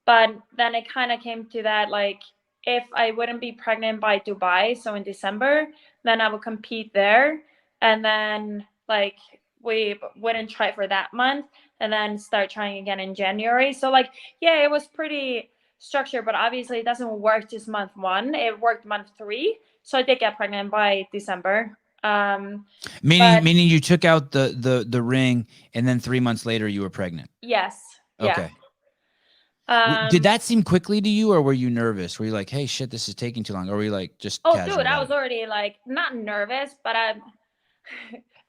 Speaker 3: but then it kind of came to that, like, if I wouldn't be pregnant by Dubai, so in December, then I would compete there. And then like we wouldn't try for that month and then start trying again in January. So like, yeah, it was pretty structured, but obviously it doesn't work just month 1. It worked month 3. So I did get pregnant by December.
Speaker 1: Meaning you took out the ring and then 3 months later you were pregnant.
Speaker 3: Yes.
Speaker 1: Okay.
Speaker 3: Yeah.
Speaker 1: Did that seem quickly to you, or were you nervous? Were you like, hey, shit, this is taking too long? Or were you like, just casual
Speaker 3: dude, I
Speaker 1: about
Speaker 3: was
Speaker 1: it?
Speaker 3: already like not nervous, but I'm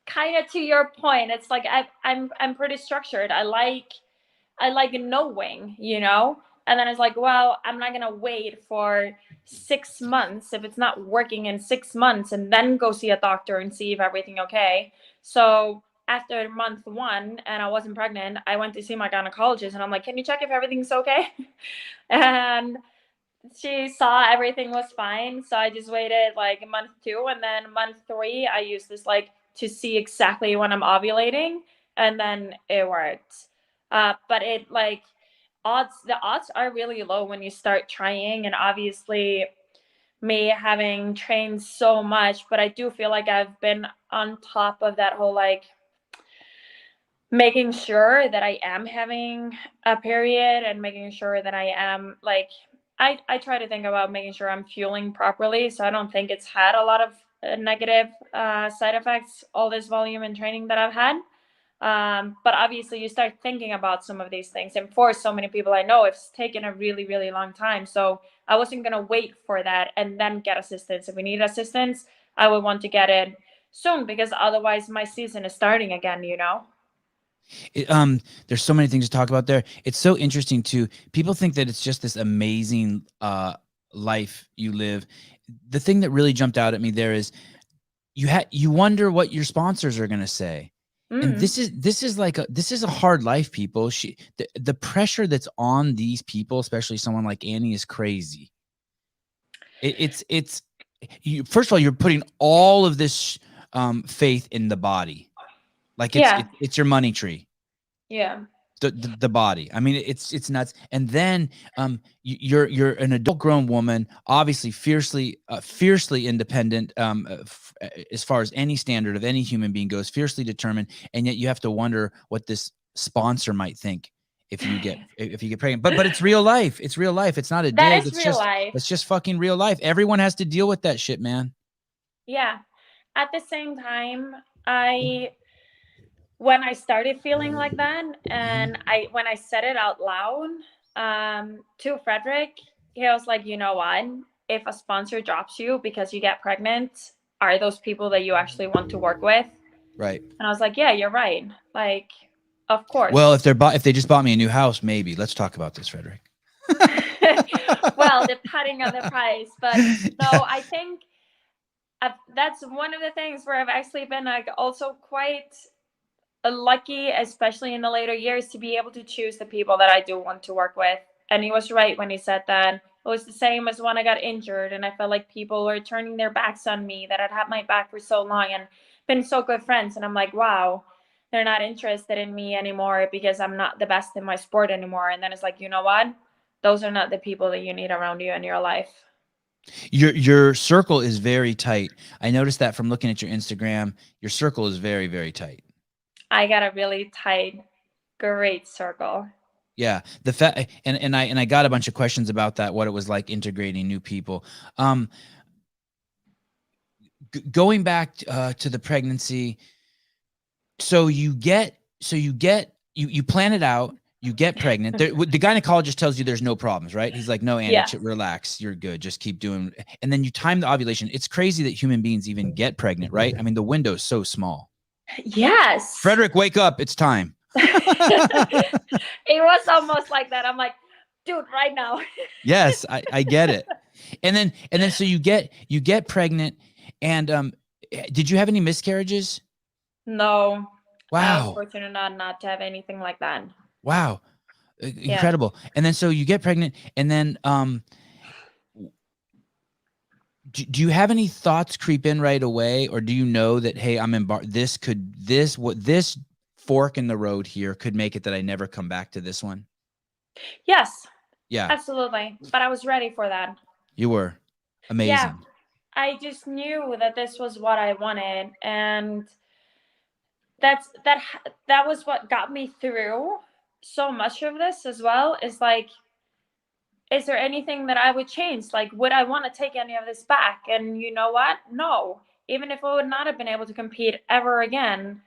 Speaker 3: kind of to your point. It's like I'm pretty structured. I like knowing, and then it's like, well, I'm not gonna wait for 6 months if it's not working in 6 months and then go see a doctor and see if everything okay. So after month 1 and I wasn't pregnant, I went to see my gynecologist and I'm like, can you check if everything's okay? And she saw everything was fine. So I just waited like month 2, and then month 3, I used this like to see exactly when I'm ovulating, and then it worked. But it like the odds are really low when you start trying, and obviously me having trained so much, but I do feel like I've been on top of that whole like making sure that I am having a period and making sure that I am like I try to think about making sure I'm fueling properly, so I don't think it's had a lot of negative side effects, all this volume and training that I've had. But obviously you start thinking about some of these things, and for so many people I know it's taken a really really long time, so I wasn't going to wait for that and then get assistance. If we need assistance, I would want to get it soon, because otherwise my season is starting again, you know.
Speaker 1: There's so many things to talk about there. It's so interesting too. People think that it's just this amazing life you live. The thing that really jumped out at me there is you wonder what your sponsors are going to say. And this is a hard life, people. The pressure that's on these people, especially someone like Annie, is crazy. It's first of all, you're putting all of this faith in the body. Like it's your money tree.
Speaker 3: Yeah.
Speaker 1: The body. I mean, it's nuts. And then you're an adult grown woman, obviously fiercely independent as far as any standard of any human being goes, fiercely determined, and yet you have to wonder what this sponsor might think if you get pregnant. But it's real life. It's real life. It's not a
Speaker 3: That
Speaker 1: dig.
Speaker 3: is
Speaker 1: It's
Speaker 3: real life.
Speaker 1: It's just fucking real life. Everyone has to deal with that shit, man.
Speaker 3: Yeah. At the same time, when I started feeling like that, and when I said it out loud to Frederick, he was like, you know what? If a sponsor drops you because you get pregnant, are those people that you actually want to work with?
Speaker 1: Right.
Speaker 3: And I was like, yeah, you're right. Like, of course.
Speaker 1: Well, if they just bought me a new house, maybe. Let's talk about this, Frederick.
Speaker 3: Well, depending on the price, but no, I think that's one of the things where I've actually been like also quite lucky, especially in the later years, to be able to choose the people that I do want to work with. And he was right when he said that. It was the same as when I got injured and I felt like people were turning their backs on me, that I'd had my back for so long and been so good friends. And I'm like, wow, they're not interested in me anymore because I'm not the best in my sport anymore. And then it's like, you know what? Those are not the people that you need around you in your life.
Speaker 1: Your circle is very tight. I noticed that from looking at your Instagram. Your circle is very, very tight.
Speaker 3: I got a really tight, great circle.
Speaker 1: Yeah, and I got a bunch of questions about that. What it was like integrating new people. Going back to the pregnancy. So you plan it out. You get pregnant. The gynecologist tells you there's no problems, right? He's like, no, Annie,
Speaker 3: Yes.
Speaker 1: relax. You're good. Just keep doing. And then you time the ovulation. It's crazy that human beings even get pregnant, right? I mean, the window is so small.
Speaker 3: Yes.
Speaker 1: Frederick, wake up. It's time.
Speaker 3: It was almost like that. I'm like, dude, right now.
Speaker 1: Yes, I get it. And then so you get pregnant, and did you have any miscarriages?
Speaker 3: No.
Speaker 1: Wow.
Speaker 3: I was fortunate not to have anything like that.
Speaker 1: Wow. Incredible. Yeah. And then so you get pregnant, and then do you have any thoughts creep in right away, or do you know that, hey, I'm embarked, this fork in the road here could make it that I never come back to this one?
Speaker 3: Yes.
Speaker 1: Yeah.
Speaker 3: Absolutely. But I was ready for that.
Speaker 1: You were. Amazing.
Speaker 3: Yeah. I just knew that this was what I wanted, and that was what got me through so much of this as well. Is like, is there anything that I would change? Like, would I want to take any of this back? And you know what? No. Even if I would not have been able to compete ever again,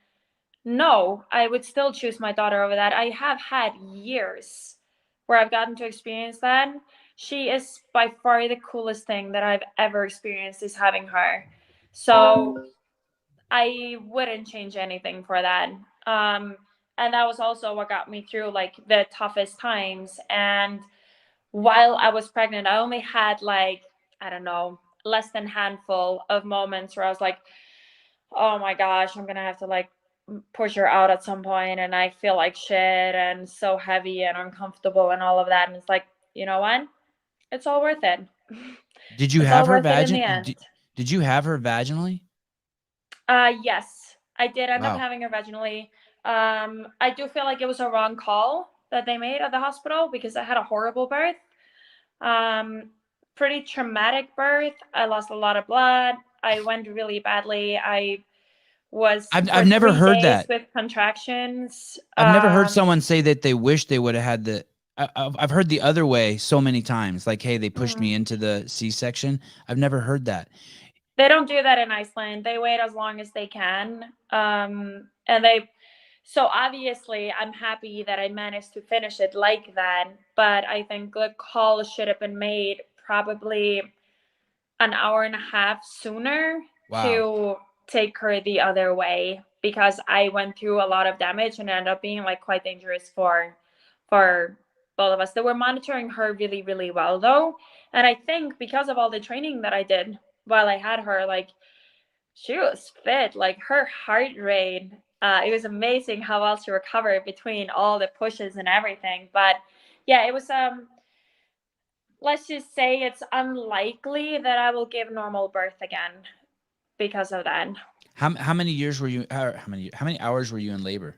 Speaker 3: no, I would still choose my daughter over that. I have had years where I've gotten to experience that. She is by far the coolest thing that I've ever experienced, is having her. So I wouldn't change anything for that. And that was also what got me through like the toughest times. And while I was pregnant, I only had like, I don't know, less than a handful of moments where I was like, oh my gosh, I'm going to have to like push her out at some point, and I feel like shit and so heavy and uncomfortable and all of that. And it's like, you know what? It's all worth it.
Speaker 1: Did you have her vaginally? Did you have her vaginally?
Speaker 3: Yes. I did end up
Speaker 1: Wow.
Speaker 3: having her vaginally. I do feel like it was a wrong call that they made at the hospital because I had a horrible birth. Pretty traumatic birth. I lost a lot of blood. I went really badly. I was
Speaker 1: I've
Speaker 3: for
Speaker 1: never
Speaker 3: 3
Speaker 1: heard
Speaker 3: days
Speaker 1: that.
Speaker 3: with contractions.
Speaker 1: I've never heard someone say that they wish they would have had the. I've heard the other way so many times. Like, hey, they pushed me into the C-section. I've never heard that.
Speaker 3: They don't do that in Iceland. They wait as long as they can. So obviously I'm happy that I managed to finish it like that. But I think the call should have been made probably an hour and a half sooner
Speaker 1: Wow.
Speaker 3: to take her the other way, because I went through a lot of damage and ended up being like quite dangerous for both of us. They were monitoring her really, really well though. And I think because of all the training that I did while I had her, like she was fit, like her heart rate, it was amazing how well she recovered between all the pushes and everything. But yeah, it was let's just say it's unlikely that I will give normal birth again because of that.
Speaker 1: How many years were you? How many hours were you in labor?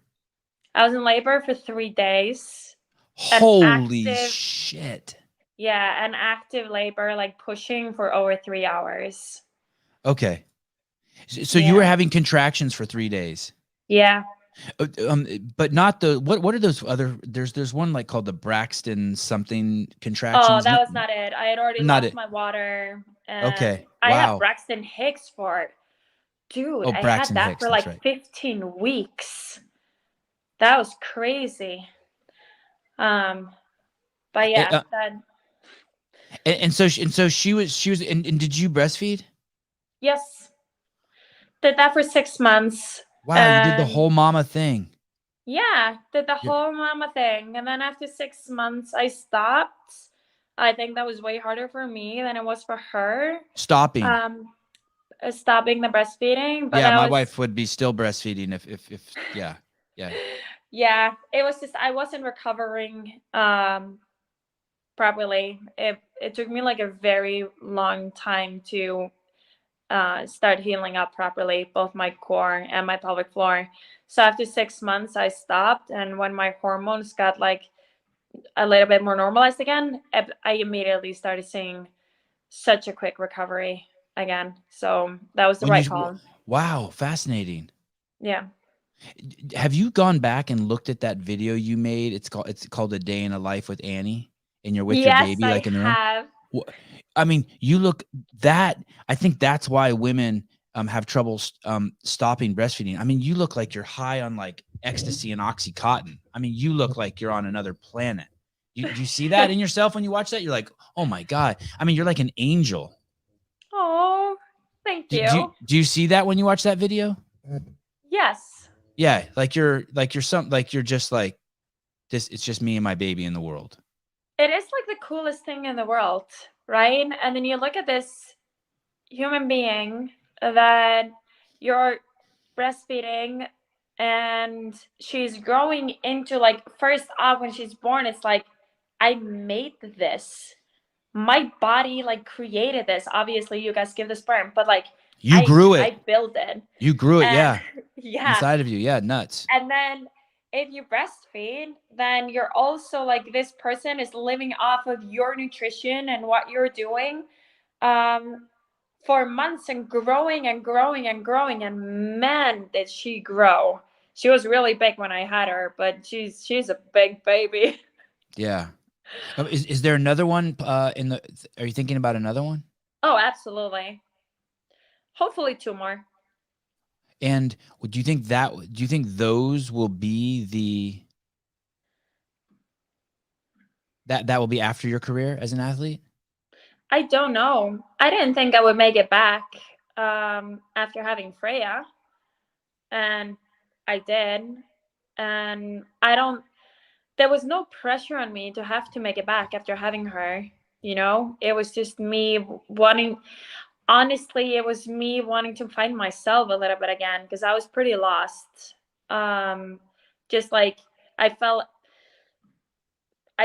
Speaker 3: I was in labor for 3 days.
Speaker 1: Holy shit!
Speaker 3: Yeah, an active labor, like pushing for over 3 hours.
Speaker 1: Okay, so you were having contractions for 3 days.
Speaker 3: Yeah.
Speaker 1: But not the what are those other? There's one like called the Braxton something
Speaker 3: Oh,
Speaker 1: contractions.
Speaker 3: that was not it. I had already
Speaker 1: Not
Speaker 3: lost
Speaker 1: it.
Speaker 3: my water, and
Speaker 1: Okay.
Speaker 3: I had
Speaker 1: Wow.
Speaker 3: Braxton Hicks for it. Dude,
Speaker 1: Oh,
Speaker 3: I had
Speaker 1: Braxton
Speaker 3: that
Speaker 1: Hicks.
Speaker 3: for
Speaker 1: That's
Speaker 3: like
Speaker 1: right.
Speaker 3: 15 weeks. That was crazy. But yeah, that.
Speaker 1: And so she was and did you breastfeed?
Speaker 3: Yes. Did that for 6 months.
Speaker 1: Wow, you did the whole mama thing.
Speaker 3: Yeah, did the whole mama thing. And then after 6 months, I stopped. I think that was way harder for me than it was for her.
Speaker 1: Stopping.
Speaker 3: Stopping the breastfeeding. But
Speaker 1: yeah, my wife would be still breastfeeding if yeah.
Speaker 3: Yeah, it was just I wasn't recovering properly. It took me like a very long time to start healing up properly, both my core and my pelvic floor. So after 6 months, I stopped, and when my hormones got like a little bit more normalized again, I immediately started seeing such a quick recovery again. So that was the right call.
Speaker 1: Wow, fascinating.
Speaker 3: Yeah.
Speaker 1: Have you gone back and looked at that video you made? It's called A Day in a Life with Annie, and you're with your baby like in the room.
Speaker 3: Yes, I have.
Speaker 1: I mean, you look that. I think that's why women have trouble stopping breastfeeding. I mean, you look like you're high on like ecstasy and OxyContin. I mean, you look like you're on another planet. Do you see that in yourself when you watch that? You're like, oh my God. I mean, you're like an angel.
Speaker 3: Oh, thank you.
Speaker 1: Do you see that when you watch that video?
Speaker 3: Yes.
Speaker 1: Yeah, like you're just like this. It's just me and my baby in the world.
Speaker 3: It is like the coolest thing in the world, right? And then you look at this human being that you're breastfeeding, and she's growing into, like, first off, when she's born, it's like, I made this. My body like created this. Obviously, you guys give the sperm, but like
Speaker 1: you grew it.
Speaker 3: I built it.
Speaker 1: You grew it, yeah.
Speaker 3: Yeah.
Speaker 1: Inside of you, yeah, nuts.
Speaker 3: And then if you breastfeed, then you're also like, this person is living off of your nutrition and what you're doing for months, and growing and growing and growing. And man, did she grow. She was really big when I had her, but she's a big baby.
Speaker 1: Yeah. Is there another one are you thinking about another one?
Speaker 3: Oh, absolutely. Hopefully 2 more.
Speaker 1: And do you think those will be that will be after your career as an athlete?
Speaker 3: I don't know. I didn't think I would make it back after having Freya, and I did. And there was no pressure on me to have to make it back after having her. It was just me wanting. Honestly, it was me wanting to find myself a little bit again, because I was pretty lost. Just like I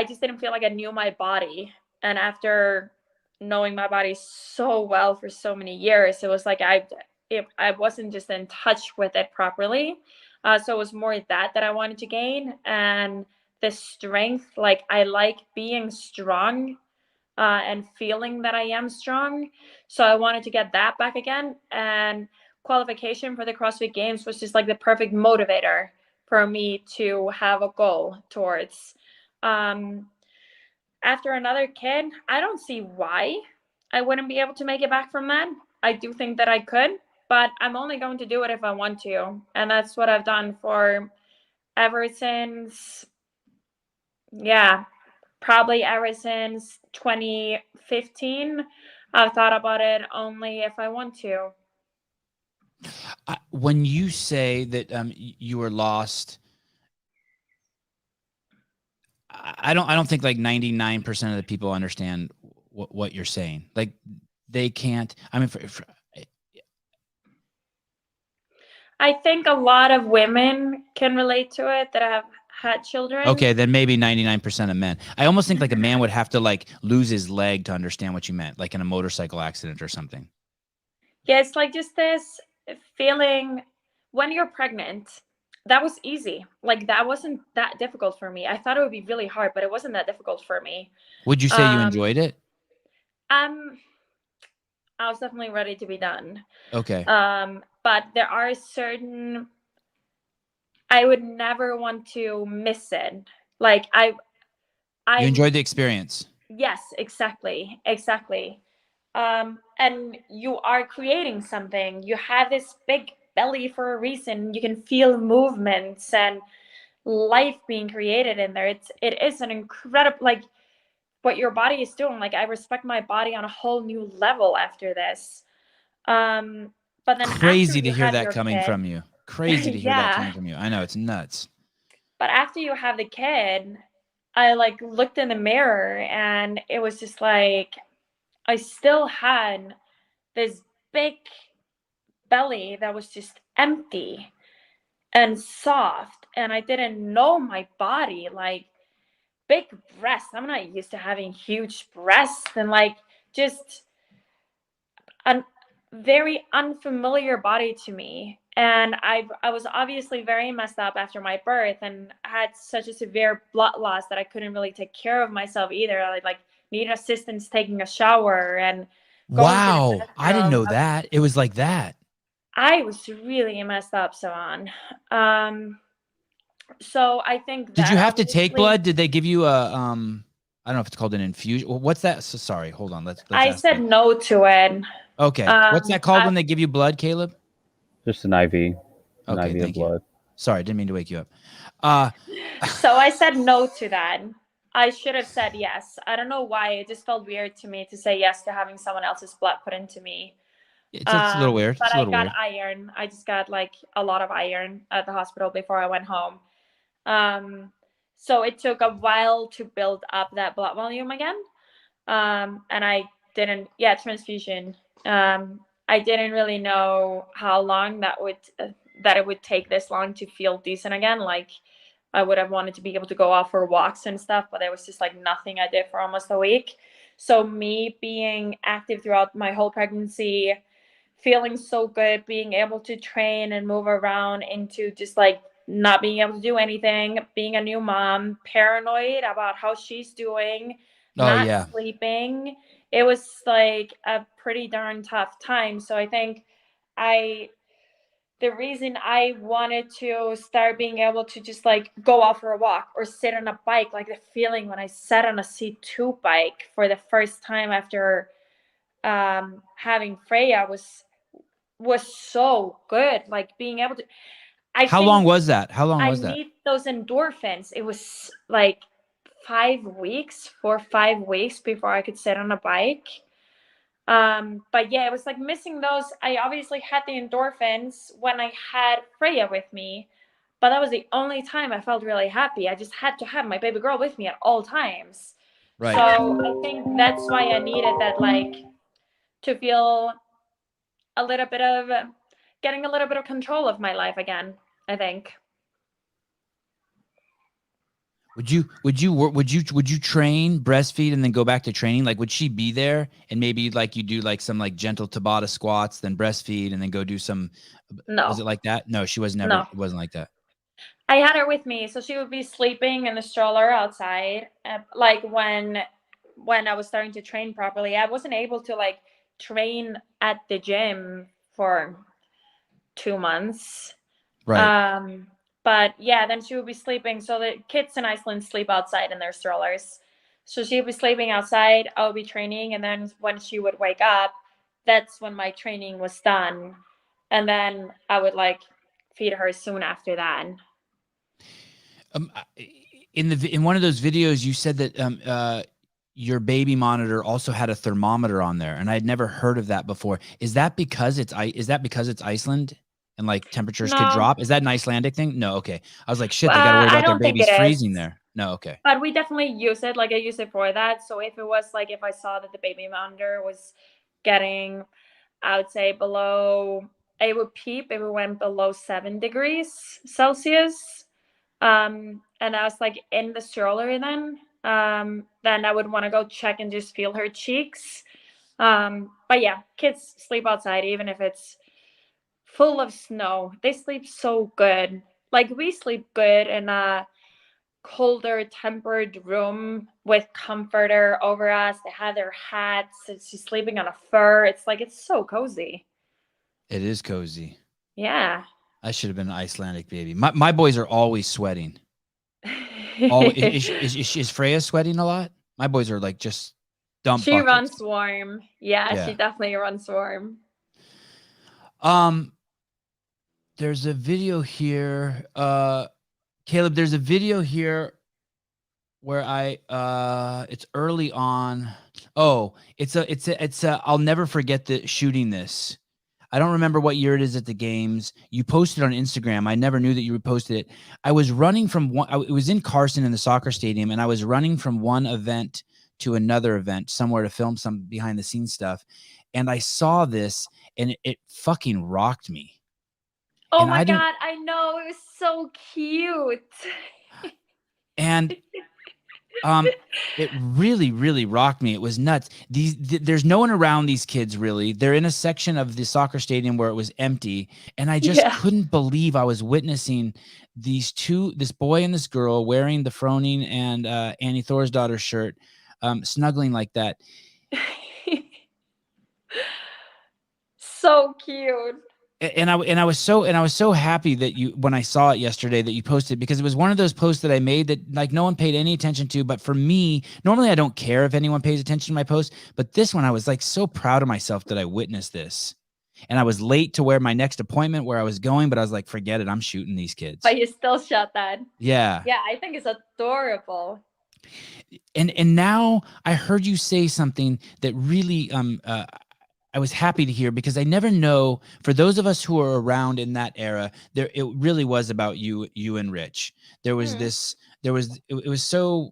Speaker 3: just didn't feel like I knew my body. And after knowing my body so well for so many years, it was like I I wasn't just in touch with it properly. So it was more that I wanted to gain, and the strength. Like I like being strong and feeling that I am strong. So I wanted to get that back again. And qualification for the CrossFit Games was just like the perfect motivator for me to have a goal towards. After another kid, I don't see why I wouldn't be able to make it back from that. I do think that I could, but I'm only going to do it if I want to. And that's what I've done for ever since, yeah, probably ever since 2015. I've thought about it only if I want to.
Speaker 1: When you say that you were lost, I don't think like 99% of the people understand what you're saying. Like they can't. I mean,
Speaker 3: I think a lot of women can relate to it that have had children.
Speaker 1: okay, then maybe 99% of men. I almost think like a man would have to like lose his leg to understand what you meant, like in a motorcycle accident or something.
Speaker 3: Yeah, it's like just this feeling when you're pregnant. That was easy. Like that wasn't that difficult for me. I thought it would be really hard, but it wasn't that difficult for me.
Speaker 1: Would you say you enjoyed it?
Speaker 3: I was definitely ready to be done.
Speaker 1: Okay.
Speaker 3: But there are certain, I would never want to miss it. Like I
Speaker 1: You enjoyed the experience.
Speaker 3: Yes, exactly. And you are creating something. You have this big belly for a reason. You can feel movements and life being created in there. It is an incredible, like what your body is doing. Like I respect my body on a whole new level after this. But then
Speaker 1: Crazy
Speaker 3: after
Speaker 1: to
Speaker 3: you
Speaker 1: hear
Speaker 3: have
Speaker 1: that
Speaker 3: your
Speaker 1: coming
Speaker 3: kid,
Speaker 1: from you. Crazy to hear that
Speaker 3: yeah.
Speaker 1: coming from you. I know, it's nuts.
Speaker 3: But after you have the kid, I like looked in the mirror and it was just like I still had this big belly that was just empty and soft, and I didn't know my body. Like big breasts, I'm not used to having huge breasts, and like just a very unfamiliar body to me. And I was obviously very messed up after my birth and had such a severe blood loss that I couldn't really take care of myself either. I like needed assistance taking a shower and going to the
Speaker 1: Wow. I didn't
Speaker 3: bathroom.
Speaker 1: know that. It was like that.
Speaker 3: I was really messed up, Sevan. So I think
Speaker 1: Did
Speaker 3: that
Speaker 1: you have to take
Speaker 3: obviously
Speaker 1: blood? Did they give you a I don't know if it's called an infusion. What's that? So, sorry, hold on. Let's
Speaker 3: I
Speaker 1: ask
Speaker 3: said
Speaker 1: that.
Speaker 3: no to it.
Speaker 1: Okay. What's that called when they give you blood, Caleb?
Speaker 2: Just an IV. An
Speaker 1: Okay,
Speaker 2: IV
Speaker 1: thank
Speaker 2: of
Speaker 1: you.
Speaker 2: blood.
Speaker 1: Sorry, didn't mean to wake you up.
Speaker 3: So I said no to that. I should have said yes. I don't know why. It just felt weird to me to say yes to having someone else's blood put into me.
Speaker 1: It's a little weird.
Speaker 3: But
Speaker 1: It's a
Speaker 3: I
Speaker 1: little
Speaker 3: got
Speaker 1: weird.
Speaker 3: iron. I just got like a lot of iron at the hospital before I went home. So it took a while to build up that blood volume again. And I didn't, yeah, transfusion. I didn't really know how long that it would take this long to feel decent again. Like I would have wanted to be able to go out for walks and stuff, but there was just like nothing I did for almost a week. So me being active throughout my whole pregnancy, feeling so good, being able to train and move around into just like not being able to do anything, being a new mom, paranoid about how she's doing,
Speaker 1: Oh
Speaker 3: not
Speaker 1: yeah.
Speaker 3: sleeping. It was like a pretty darn tough time. So I think the reason I wanted to start being able to just like go out for a walk or sit on a bike, like the feeling when I sat on a C2 bike for the first time after having Freya was so good. Like being able to,
Speaker 1: How long was that? How long
Speaker 3: I
Speaker 1: was that?
Speaker 3: need those endorphins. It was like 5 weeks, 4 or 5 weeks before I could sit on a bike. But yeah, it was like missing those. I obviously had the endorphins when I had Freya with me, but that was the only time I felt really happy. I just had to have my baby girl with me at all times.
Speaker 1: Right.
Speaker 3: So I think that's why I needed that, like, to feel a little bit of getting a little bit of control of my life again, I think.
Speaker 1: Would you train, breastfeed, and then go back to training? Like, would she be there and maybe like you do like some like gentle Tabata squats, then breastfeed, and then go do some? Was
Speaker 3: No,
Speaker 1: it like that? No, she was never.
Speaker 3: no.
Speaker 1: It wasn't like that.
Speaker 3: I had her with me, so she would be sleeping in the stroller outside. Like when I was starting to train properly, I wasn't able to like train at the gym for 2 months.
Speaker 1: Right.
Speaker 3: But yeah, then she would be sleeping. So the kids in Iceland sleep outside in their strollers. So she would be sleeping outside. I would be training, and then when she would wake up, that's when my training was done, and then I would like feed her soon after that.
Speaker 1: In one of those videos, you said that your baby monitor also had a thermometer on there, and I had never heard of that before. Is that because it's Iceland and like temperatures could
Speaker 3: No,
Speaker 1: drop? Is that an Icelandic thing? No, okay. I was like, shit, they got to worry
Speaker 3: I
Speaker 1: about their
Speaker 3: don't think
Speaker 1: babies
Speaker 3: it
Speaker 1: freezing
Speaker 3: is.
Speaker 1: there. No, okay.
Speaker 3: But we definitely use it. Like I use it for that. So if it was like if I saw that the baby monitor was getting, I would say below, it would peep if it went below 7 degrees Celsius. And I was like in the stroller then I would want to go check and just feel her cheeks. But yeah, kids sleep outside even if it's full of snow. They sleep so good. Like we sleep good in a colder tempered room with comforter over us. They have their hats. She's sleeping on a fur. It's like it's so cozy.
Speaker 1: It is cozy.
Speaker 3: Yeah.
Speaker 1: I should have been an Icelandic baby. My boys are always sweating. Oh, is Freya sweating a lot? My boys are like just dump
Speaker 3: She
Speaker 1: buckets.
Speaker 3: runs warm. Yeah, she
Speaker 1: Yeah.
Speaker 3: definitely runs warm.
Speaker 1: There's a video here. Caleb, there's a video here where it's early on. Oh, it's a I'll never forget the shooting this. I don't remember what year it is at the games. You posted on Instagram. I never knew that you reposted it. I was running from one. It was in Carson in the soccer stadium, and I was running from one event to another event somewhere to film some behind the scenes stuff. And I saw this, and it fucking rocked me.
Speaker 3: Oh
Speaker 1: And
Speaker 3: my
Speaker 1: I didn't.
Speaker 3: God, I know. It was so cute.
Speaker 1: And it really, really rocked me. It was nuts. There's no one around these kids really. They're in a section of the soccer stadium where it was empty, and I just
Speaker 3: Yeah.
Speaker 1: couldn't believe I was witnessing this boy and this girl wearing the Froning and Annie Thorisdottir shirt, snuggling like that.
Speaker 3: So cute.
Speaker 1: And I was so happy that when I saw it yesterday that you posted, because it was one of those posts that I made that like no one paid any attention to. But for me, normally I don't care if anyone pays attention to my post, but this one I was like so proud of myself that I witnessed this. And I was late to my next appointment where I was going, but I was like, forget it, I'm shooting these kids.
Speaker 3: But you still shot that.
Speaker 1: Yeah.
Speaker 3: Yeah, I think it's adorable.
Speaker 1: And now I heard you say something that really I was happy to hear, because I never know, for those of us who are around in that era, it really was about you and Rich. There was it was so,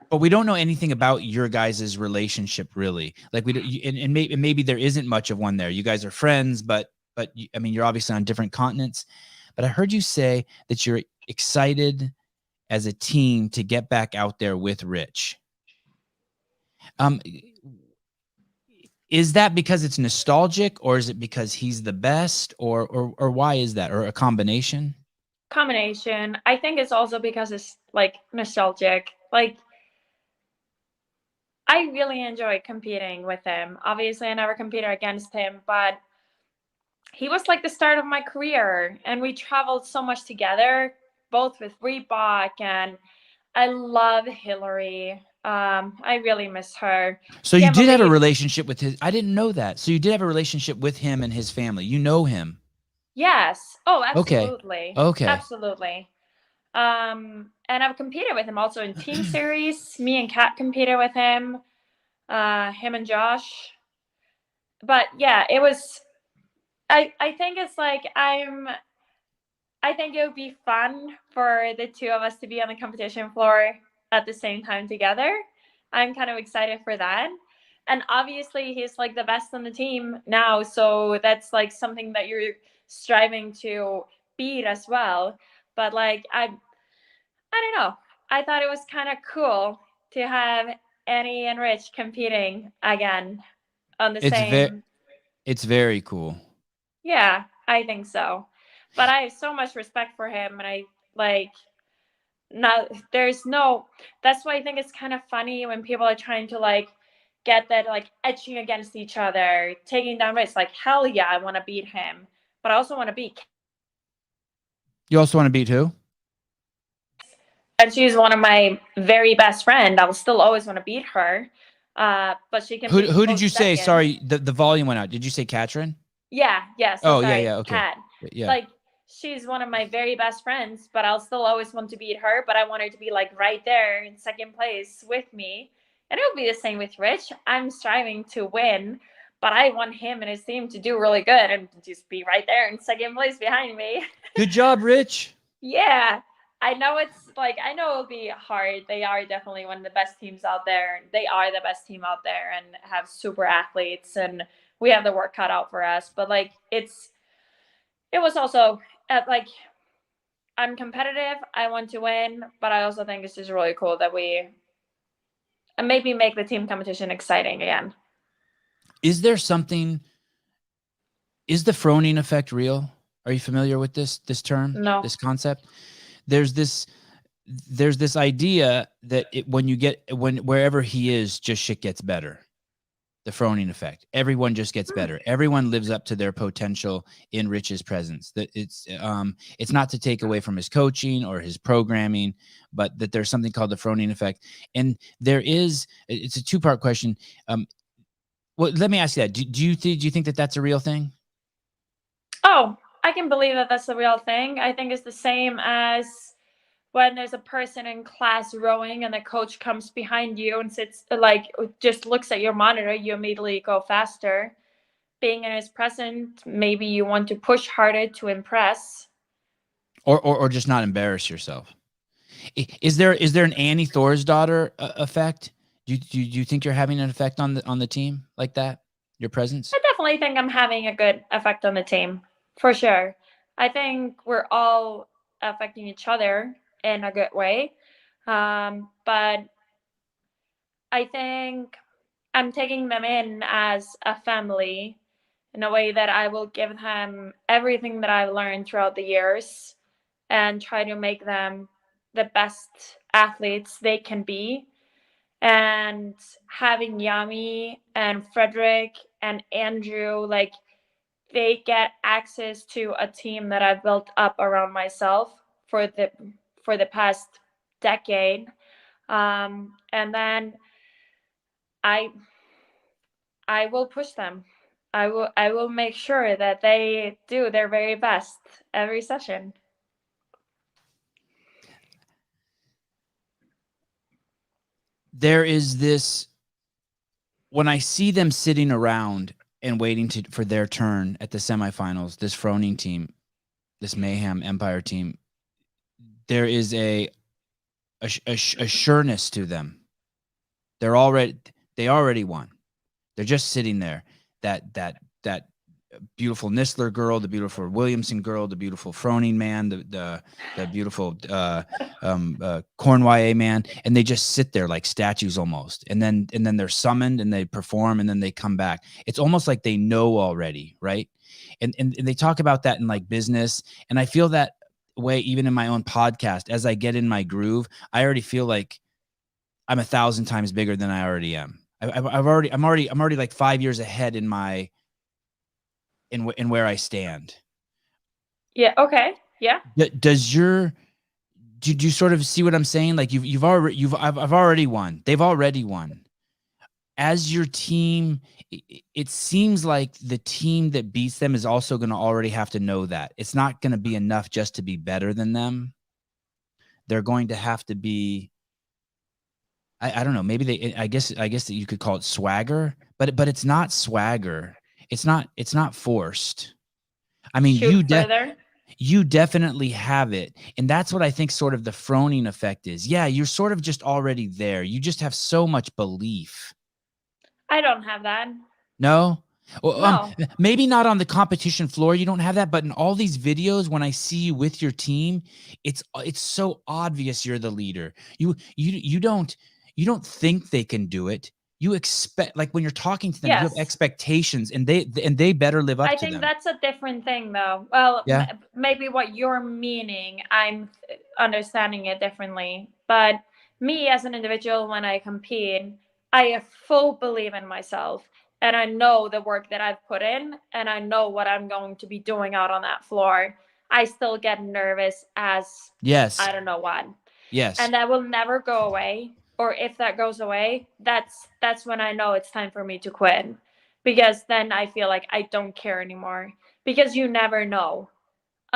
Speaker 1: but we don't know anything about your guys' relationship really. Like and maybe there isn't much of one there. You guys are friends, but I mean, you're obviously on different continents. But I heard you say that you're excited as a team to get back out there with Rich. Is that because it's nostalgic, or is it because he's the best, or why is that, or a combination?
Speaker 3: Combination. I think it's also because it's like nostalgic. Like I really enjoy competing with him. Obviously, I never competed against him, but he was like the start of my career, and we traveled so much together, both with Reebok, and I love Hillary. I really miss her.
Speaker 1: So you did have a relationship with his. I didn't know that. So you did have a relationship with him and his family. You know him.
Speaker 3: Yes. Oh, absolutely.
Speaker 1: Okay.
Speaker 3: Absolutely. And I've competed with him also in team series. Me and Kat competed with him. Him and Josh. But yeah, it was. I think it's like I think it would be fun for the two of us to be on the competition floor at the same time together. I'm kind of excited for that. And obviously he's like the best on the team now, so that's like something that you're striving to beat as well. But like I don't know. I thought it was kind of cool to have Annie and Rich competing again on the same.
Speaker 1: It's very cool.
Speaker 3: Yeah, I think so. But I have so much respect for him, and I like not. There's no. That's why I think it's kind of funny when people are trying to like get that like etching against each other, taking down Rich. Like hell yeah, I want to beat him, but I also want to beat.
Speaker 1: You also want to beat who?
Speaker 3: And she's one of my very best friend. I'll still always want to beat her. But she can beat
Speaker 1: Who did
Speaker 3: close
Speaker 1: you say?
Speaker 3: second.
Speaker 1: Sorry, the volume went out. Did you say Katrin?
Speaker 3: Yeah, so
Speaker 1: Oh, yeah,
Speaker 3: sorry,
Speaker 1: yeah, okay.
Speaker 3: Kat.
Speaker 1: Yeah.
Speaker 3: Like she's one of my very best friends, but I'll still always want to beat her. But I want her to be like right there in second place with me. And it will be the same with Rich. I'm striving to win, but I want him and his team to do really good and just be right there in second place behind me.
Speaker 1: Good job, Rich.
Speaker 3: Yeah. I know it'll be hard. They are definitely one of the best teams out there. They are the best team out there and have super athletes, and we have the work cut out for us. But like it was also like I'm competitive. I want to win, but I also think it's just really cool that we maybe make the team competition exciting again.
Speaker 1: Is there something? Is the Froning effect real? Are you familiar with this term?
Speaker 3: No.
Speaker 1: This concept? There's this idea that wherever he is, just shit gets better. The Froning effect. Everyone just gets better. Everyone lives up to their potential in Rich's presence. That it's not to take away from his coaching or his programming, but that there's something called the Froning effect. And it's a two-part question. Well, let me ask you that. Do you think that that's a real thing?
Speaker 3: Oh, I can believe that that's the real thing. I think it's the same as when there's a person in class rowing and the coach comes behind you and sits like just looks at your monitor, you immediately go faster. Being in his presence, maybe you want to push harder to impress.
Speaker 1: Or just not embarrass yourself. Is there an Annie Thorisdottir effect? Do you think you're having an effect on the team like that? Your presence?
Speaker 3: I definitely think I'm having a good effect on the team, for sure. I think we're all affecting each other in a good way. But I think I'm taking them in as a family in a way that I will give them everything that I've learned throughout the years and try to make them the best athletes they can be. And having Yami and Frederick and Andrew, like they get access to a team that I've built up around myself for the past decade. And then I will push them. I will make sure that they do their very best every session.
Speaker 1: There is this, when I see them sitting around and waiting for their turn at the semifinals, this Froning team, this Mayhem Empire team, there is a sureness to them. They already won. They're just sitting there. That beautiful Nistler girl, the beautiful Williamson girl, the beautiful Froning man, the beautiful Cornwall man, and they just sit there like statues almost. And then they're summoned and they perform and then they come back. It's almost like they know already, right? And they talk about that in like business, and I feel that way even in my own podcast. As I get in my groove, I already feel like I'm 1,000 times bigger than I already am. I'm already like 5 years ahead in where I stand.
Speaker 3: Yeah. Okay. Yeah.
Speaker 1: Do you sort of see what I'm saying? Like I've already won. They've already won. As your team, it seems like the team that beats them is also going to already have to know that it's not going to be enough just to be better than them. They're going to have to be, I don't know, maybe I guess that you could call it swagger, but it's not swagger. It's not forced. I mean, you definitely have it. And that's what I think sort of the Froning effect is. Yeah, you're sort of just already there. You just have so much belief.
Speaker 3: I don't have that.
Speaker 1: No? Well,
Speaker 3: No.
Speaker 1: maybe not on the competition floor. You don't have that, but in all these videos, when I see you with your team, it's so obvious you're the leader. You don't think they can do it. You expect, like, when you're talking to them, you have
Speaker 3: Yes.
Speaker 1: expectations, and they better live up
Speaker 3: I
Speaker 1: to
Speaker 3: think
Speaker 1: them.
Speaker 3: that's a different thing, though. Well,
Speaker 1: Yeah.
Speaker 3: maybe what you're meaning, I'm understanding it differently. But me as an individual, when I compete, I have full belief in myself, and I know the work that I've put in, and I know what I'm going to be doing out on that floor. I still get nervous as
Speaker 1: Yes.
Speaker 3: I don't know what.
Speaker 1: Yes.
Speaker 3: And that will never go away. Or if that goes away, that's when I know it's time for me to quit, because then I feel like I don't care anymore, because you never know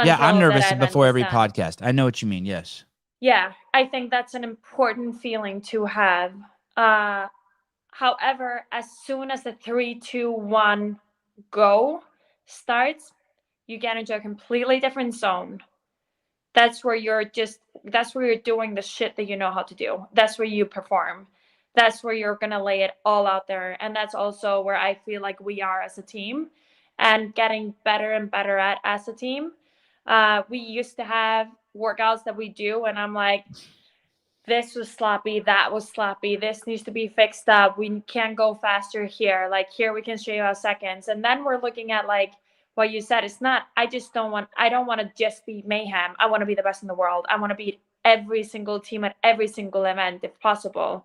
Speaker 1: Yeah, I'm
Speaker 3: until that
Speaker 1: nervous
Speaker 3: event
Speaker 1: before
Speaker 3: is
Speaker 1: every
Speaker 3: done.
Speaker 1: podcast. I know what you mean. Yes.
Speaker 3: Yeah, I think that's an important feeling to have. However, as soon as the 3, 2, 1 go starts, you get into a completely different zone. That's where you're doing the shit that you know how to do. That's where you perform. That's where you're going to lay it all out there. And that's also where I feel like we are as a team, and getting better and better at as a team. We used to have workouts that we do, and I'm like, this was sloppy, that was sloppy, this needs to be fixed up, we can't go faster here, like here we can show you our seconds. And then we're looking at, like what you said, it's not, I don't want to just be mayhem. I want to be the best in the world. I want to beat every single team at every single event if possible.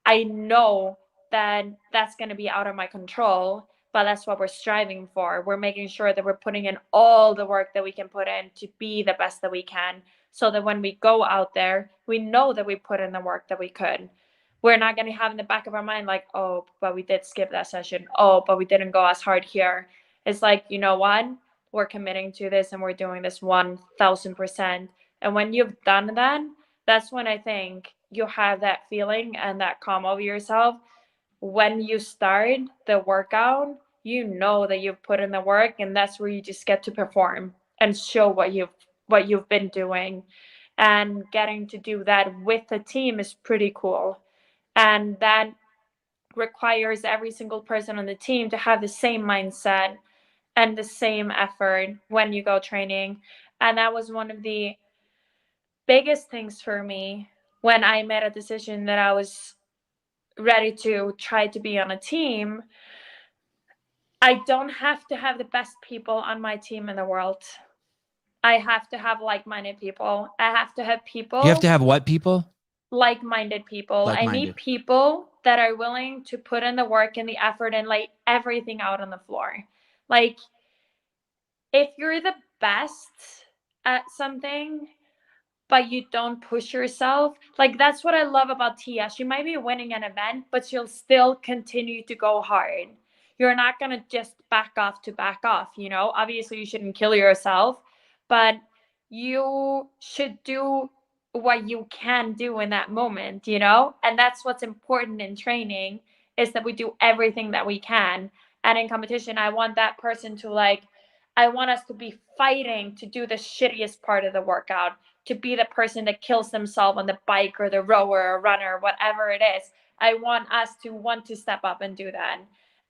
Speaker 3: I know that that's going to be out of my control, but that's what we're striving for. We're making sure that we're putting in all the work that we can put in to be the best that we can, so that when we go out there, we know that we put in the work that we could. We're not going to have in the back of our mind, like, oh, but we did skip that session. Oh, but we didn't go as hard here. It's like, you know what? We're committing to this, and we're doing this 1000%. And when you've done that, that's when I think you have that feeling and that calm over yourself. When you start the workout, you know that you've put in the work, and that's where you just get to perform and show what you've been doing. And getting to do that with the team is pretty cool. And that requires every single person on the team to have the same mindset and the same effort when you go training. And that was one of the biggest things for me when I made a decision that I was ready to try to be on a team. I don't have to have the best people on my team in the world. I have to have like-minded people. I have to have people.
Speaker 1: You have to have what people?
Speaker 3: Like-minded people. I need people that are willing to put in the work and the effort and lay everything out on the floor. Like, if you're the best at something, but you don't push yourself, like, that's what I love about Tia. She might be winning an event, but she'll still continue to go hard. You're not going to just back off to back off, you know? Obviously, you shouldn't kill yourself, but you should do what you can do in that moment, you know? And that's what's important in training, is that we do everything that we can. And in competition, I want that person to, like, I want us to be fighting to do the shittiest part of the workout, to be the person that kills themselves on the bike or the rower or runner, whatever it is. I want us to want to step up and do that.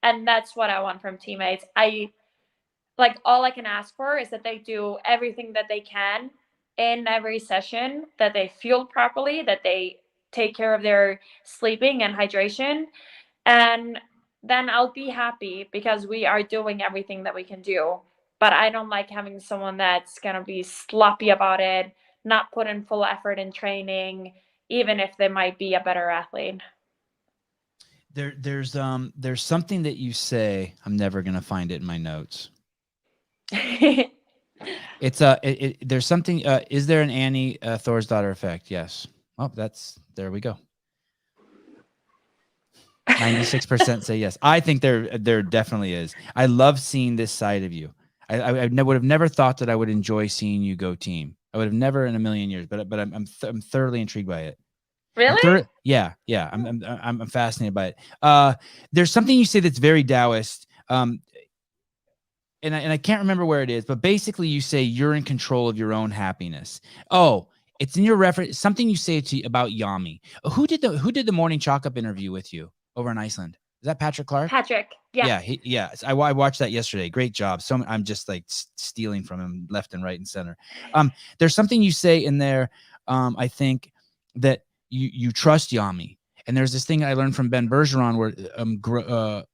Speaker 3: And that's what I want from teammates. All I can ask for is that they do everything that they can in every session, that they fuel properly, that they take care of their sleeping and hydration. And then I'll be happy, because we are doing everything that we can do. But I don't like having someone that's going to be sloppy about it, not put in full effort in training, even if they might be a better athlete.
Speaker 1: There's something that you say, I'm never going to find it in my notes. It's there's something, is there an Annie Thorisdottir effect? Yes. Oh, there we go. 96% say yes. I think there definitely is. I love seeing this side of you. I would have never thought that I would enjoy seeing you go team. I would have never in a million years, but I'm thoroughly intrigued by it.
Speaker 3: Really?
Speaker 1: Yeah. I'm fascinated by it. There's something you say that's very Taoist. And I can't remember where it is, but basically you say you're in control of your own happiness. Oh, it's in your reference, something you say about Yami. Who did the morning chalk up interview with you over in Iceland? Is that Patrick Clark?
Speaker 3: Patrick. Yeah.
Speaker 1: I watched that yesterday. Great job. So I'm just like stealing from him left and right and center. There's something you say in there. I think that you trust Yami, and there's this thing I learned from Ben Bergeron where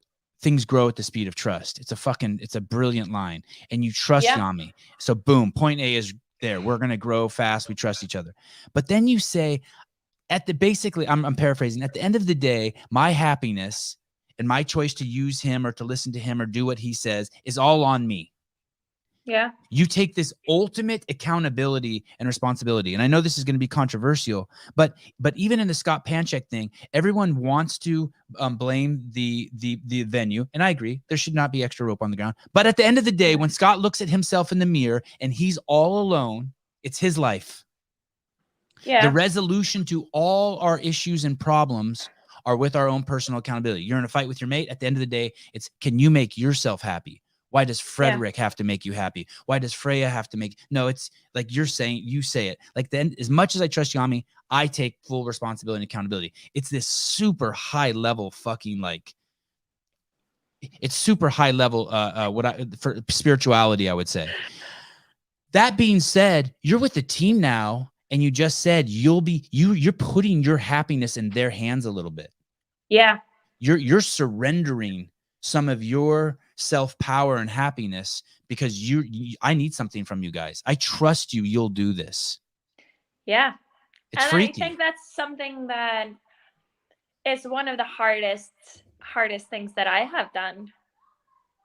Speaker 1: things grow at the speed of trust. It's a brilliant line, and you trust Yami. So boom, point A is there. We're gonna grow fast. We trust each other. But then you say basically, I'm paraphrasing. At the end of the day, my happiness and my choice to use him or to listen to him or do what he says is all on me.
Speaker 3: Yeah.
Speaker 1: You take this ultimate accountability and responsibility. And I know this is going to be controversial, but even in the Scott Panchek thing, everyone wants to blame the venue. And I agree, there should not be extra rope on the ground. But at the end of the day, when Scott looks at himself in the mirror and he's all alone, it's his life.
Speaker 3: Yeah.
Speaker 1: The resolution to all our issues and problems are with our own personal accountability. You're in a fight with your mate. At the end of the day, it's, can you make yourself happy? Why does Frederick have to make you happy? Why does Freya have to make? No, it's like you say it. Like then, as much as I trust Yami, I take full responsibility and accountability. It's this super high level fucking like. It's super high level. For spirituality, I would say. That being said, you're with the team now, and you just said you're putting your happiness in their hands a little bit.
Speaker 3: Yeah.
Speaker 1: You're surrendering some of your self-power and happiness because I need something from you guys. I trust you. You'll do this.
Speaker 3: Yeah.
Speaker 1: It's
Speaker 3: and
Speaker 1: freaky.
Speaker 3: I think that's something that is one of the hardest things that I have done.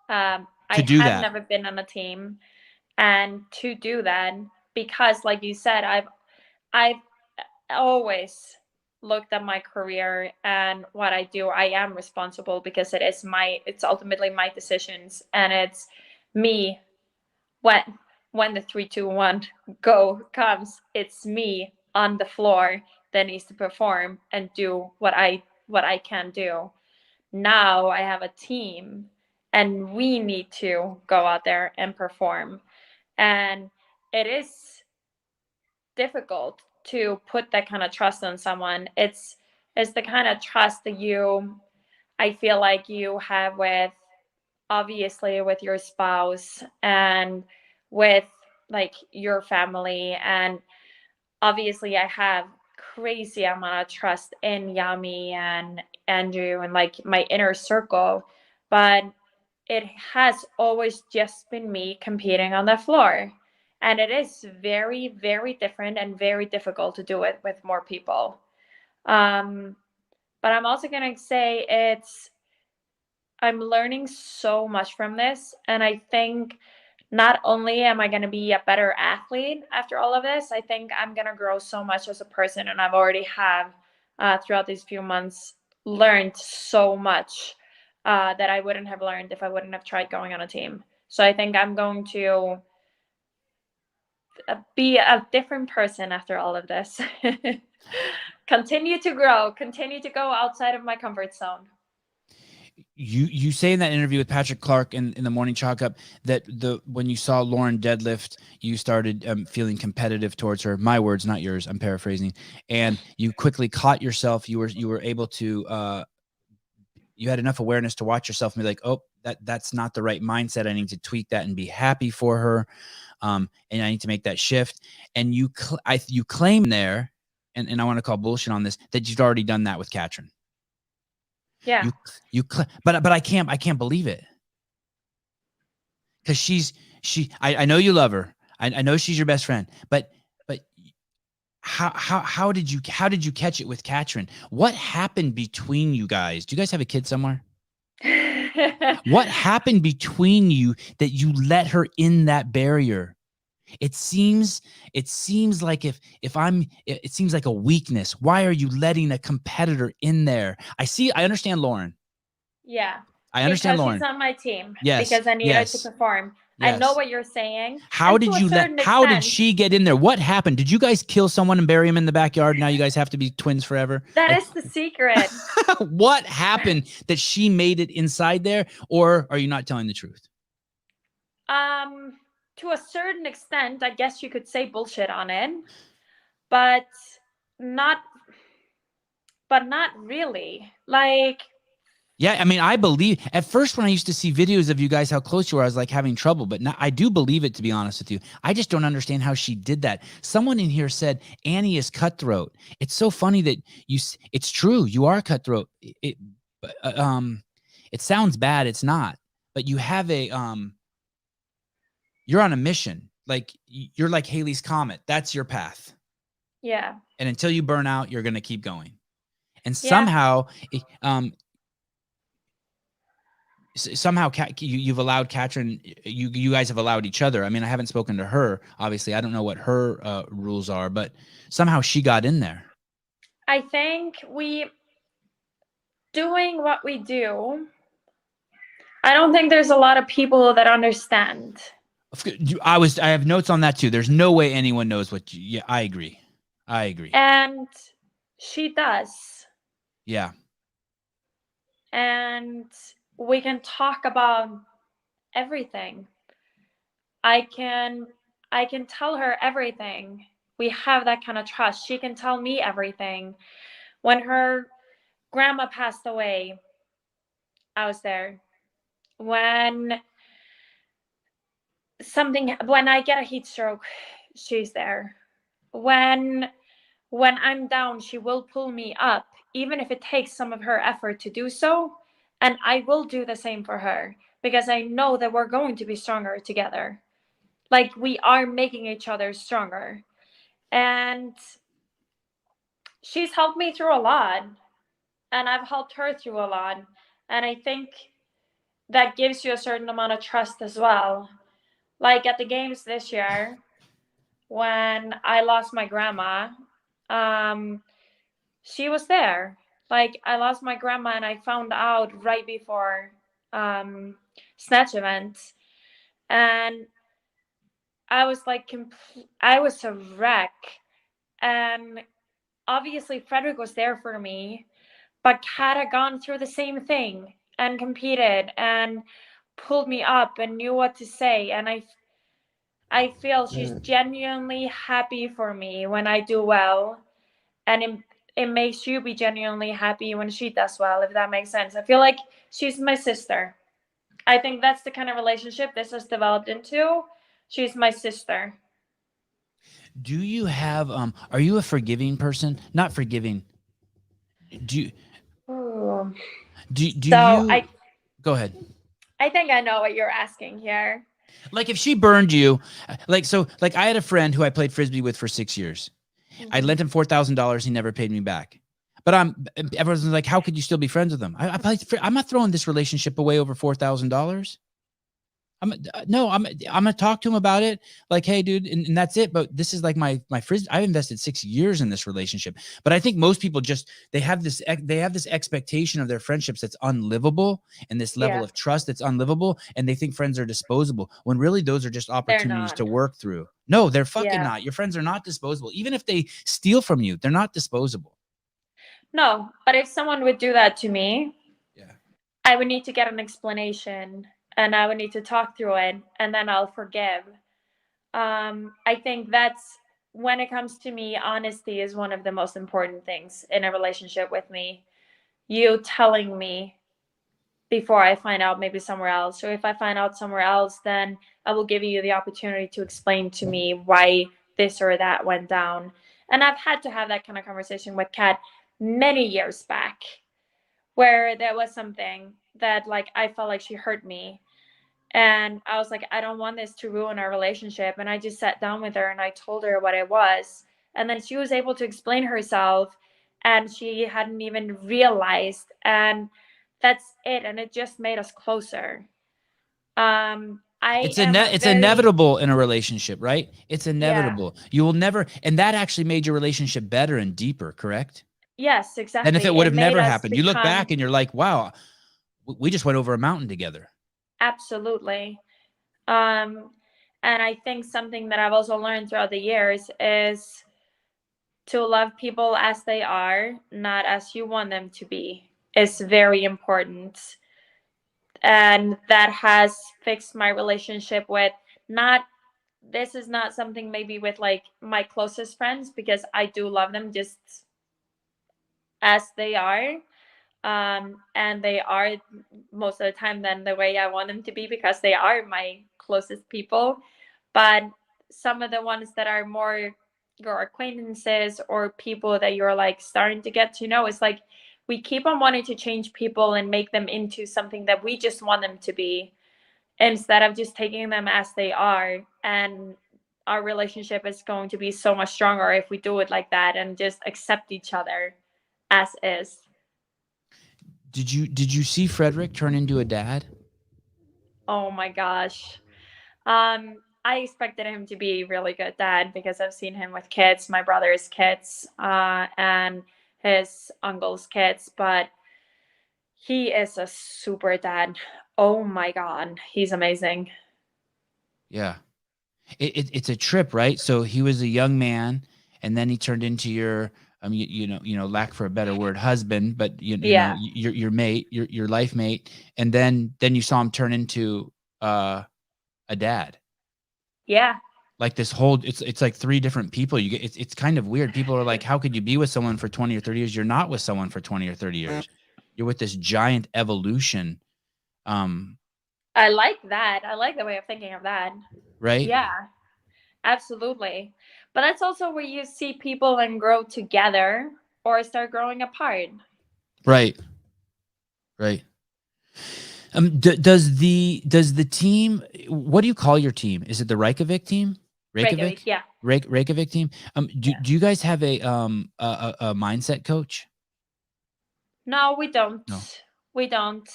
Speaker 3: I have never been on a team, and to do that, because like you said, I've always looked at my career and what I do. I am responsible because it's ultimately my decisions, and it's me. When the 3, 2, 1 go comes, it's me on the floor that needs to perform and do what I can do. Now I have a team, and we need to go out there and perform, and it is difficult to put that kind of trust on someone. It's the kind of trust that I feel like you have with, obviously, with your spouse and with like your family. And obviously I have crazy amount of trust in Yami and Andrew and like my inner circle, but it has always just been me competing on the floor. And it is very, very different and very difficult to do it with more people. But I'm also going to say I'm learning so much from this. And I think not only am I going to be a better athlete after all of this, I think I'm going to grow so much as a person. And I've already throughout these few months, learned so much that I wouldn't have learned if I wouldn't have tried going on a team. So I think I'm going to be a different person after all of this. Continue to grow, continue to go outside of my comfort zone.
Speaker 1: You say in that interview with Patrick Clark in the Morning Chalk Up that when you saw Lauren deadlift, you started feeling competitive towards her. My words, not yours. I'm paraphrasing. And you quickly caught yourself. You were able to. You had enough awareness to watch yourself and be like, oh, that's not the right mindset. I need to tweak that and be happy for her. And I need to make that shift. And you claim there, and I want to call bullshit on this, that you'd already done that with Katrin.
Speaker 3: Yeah.
Speaker 1: But I can't believe it. Because I know you love her. I know she's your best friend, but how did you catch it with Katrin? What happened between you guys? Do you guys have a kid somewhere? What happened between you that you let her in that barrier? It seems like it seems like a weakness. Why are you letting a competitor in there? I understand Lauren.
Speaker 3: Yeah.
Speaker 1: I understand
Speaker 3: because
Speaker 1: Lauren.
Speaker 3: She's on my team.
Speaker 1: Yes.
Speaker 3: Because I need her to perform. Yes. I know what you're saying.
Speaker 1: How did she get in there? What happened? Did you guys kill someone and bury him in the backyard? Now you guys have to be twins forever?
Speaker 3: That is the secret.
Speaker 1: What happened that she made it inside there? Or are you not telling the truth?
Speaker 3: To a certain extent, I guess you could say bullshit on it, but not really. Like,
Speaker 1: Yeah, I mean, I believe at first when I used to see videos of you guys how close you were, I was like having trouble. But now I do believe it, to be honest with you. I just don't understand how she did that. Someone in here said Annie is cutthroat. It's so funny that it's true. You are cutthroat. It sounds bad. It's not. But you have you're on a mission. Like you're like Halley's Comet. That's your path.
Speaker 3: Yeah.
Speaker 1: And until you burn out, you're going to keep going. And
Speaker 3: Yeah.
Speaker 1: somehow you've allowed Katrin, you guys have allowed each other. I mean, I haven't spoken to her, obviously. I don't know what her rules are, but somehow she got in there.
Speaker 3: I think doing what we do, I don't think there's a lot of people that understand.
Speaker 1: I have notes on that too. There's no way anyone knows what yeah, I agree.
Speaker 3: And she does.
Speaker 1: Yeah.
Speaker 3: And we can talk about everything. I can tell her everything. We have that kind of trust. She can tell me everything. When her grandma passed away, I was there. When I get a heat stroke, she's there. When I'm down, she will pull me up, even if it takes some of her effort to do so. And I will do the same for her because I know that we're going to be stronger together. Like we are making each other stronger. And she's helped me through a lot. And I've helped her through a lot. And I think that gives you a certain amount of trust as well. Like at the games this year, when I lost my grandma, she was there. Like I lost my grandma and I found out right before snatch event. And I was like, I was a wreck. And obviously Frederick was there for me, but Kat had gone through the same thing and competed and pulled me up and knew what to say. And I feel she's genuinely happy for me when I do well. And it makes you be genuinely happy when she does well, if that makes sense. I feel like she's my sister. I think that's the kind of relationship this has developed into. She's my sister.
Speaker 1: Do you have are you a forgiving person? Not forgiving. Do you
Speaker 3: Ooh.
Speaker 1: do
Speaker 3: So
Speaker 1: you go ahead.
Speaker 3: I think I know what you're asking here.
Speaker 1: Like if she burned you, like I had a friend who I played Frisbee with for 6 years. I lent him $4,000. He never paid me back. But everyone's like, how could you still be friends with him? I'm not throwing this relationship away over $4,000. I'm gonna talk to him about it. Like, hey, dude, and that's it. But this is like my frisbee. I've invested 6 years in this relationship. But I think most people they have this expectation of their friendships that's unlivable, and this level of trust that's unlivable, and they think friends are disposable when really those are just opportunities to work through. No, they're fucking not. Your friends are not disposable. Even if they steal from you, they're not disposable.
Speaker 3: No, but if someone would do that to me,
Speaker 1: yeah,
Speaker 3: I would need to get an explanation. And I would need to talk through it, and then I'll forgive. I think that's when it comes to me, honesty is one of the most important things in a relationship with me. You telling me before I find out maybe somewhere else, or if I find out somewhere else, then I will give you the opportunity to explain to me why this or that went down. And I've had to have that kind of conversation with Kat many years back, where there was something that like I felt like she hurt me. And I was like, I don't want this to ruin our relationship. And I just sat down with her and I told her what it was. And then she was able to explain herself, and she hadn't even realized. And that's it. And it just made us closer.
Speaker 1: It's inevitable in a relationship, right? It's inevitable.
Speaker 3: Yeah.
Speaker 1: You will never, and that actually made your relationship better and deeper, correct?
Speaker 3: Yes, exactly.
Speaker 1: And if it would have never happened, you look back and you're like, wow, we just went over a mountain together.
Speaker 3: Absolutely. And I think something that I've also learned throughout the years is to love people as they are, not as you want them to be, is very important. And that has fixed my relationship with this is not something maybe with like my closest friends, because I do love them just as they are. And they are most of the time then the way I want them to be, because they are my closest people. But some of the ones that are more your acquaintances or people that you're like starting to get to know, it's like we keep on wanting to change people and make them into something that we just want them to be, instead of just taking them as they are. And our relationship is going to be so much stronger if we do it like that and just accept each other as is.
Speaker 1: Did you see Frederick turn into a dad?
Speaker 3: Oh my gosh. I expected him to be really good dad because I've seen him with kids, my brother's kids, and his uncle's kids, but he is a super dad. Oh my God. He's amazing.
Speaker 1: Yeah. It's a trip, right? So he was a young man, and then he turned into your, lack for a better word, husband, but
Speaker 3: Yeah.
Speaker 1: your mate, your life mate, and then you saw him turn into a dad.
Speaker 3: Yeah.
Speaker 1: Like this whole, it's like three different people. You get, it's kind of weird. People are like, how could you be with someone for 20 or 30 years? You're not with someone for 20 or 30 years. You're with this giant evolution.
Speaker 3: I like that. I like the way of thinking of that.
Speaker 1: Right?
Speaker 3: Yeah, absolutely. But that's also where you see people and grow together or start growing apart.
Speaker 1: Right. Right. Does the team, what do you call your team? Is it the Reykjavik team?
Speaker 3: Reykjavik, yeah.
Speaker 1: Reykjavik team. Do you guys have a mindset coach?
Speaker 3: No, we don't.
Speaker 1: No.
Speaker 3: We don't.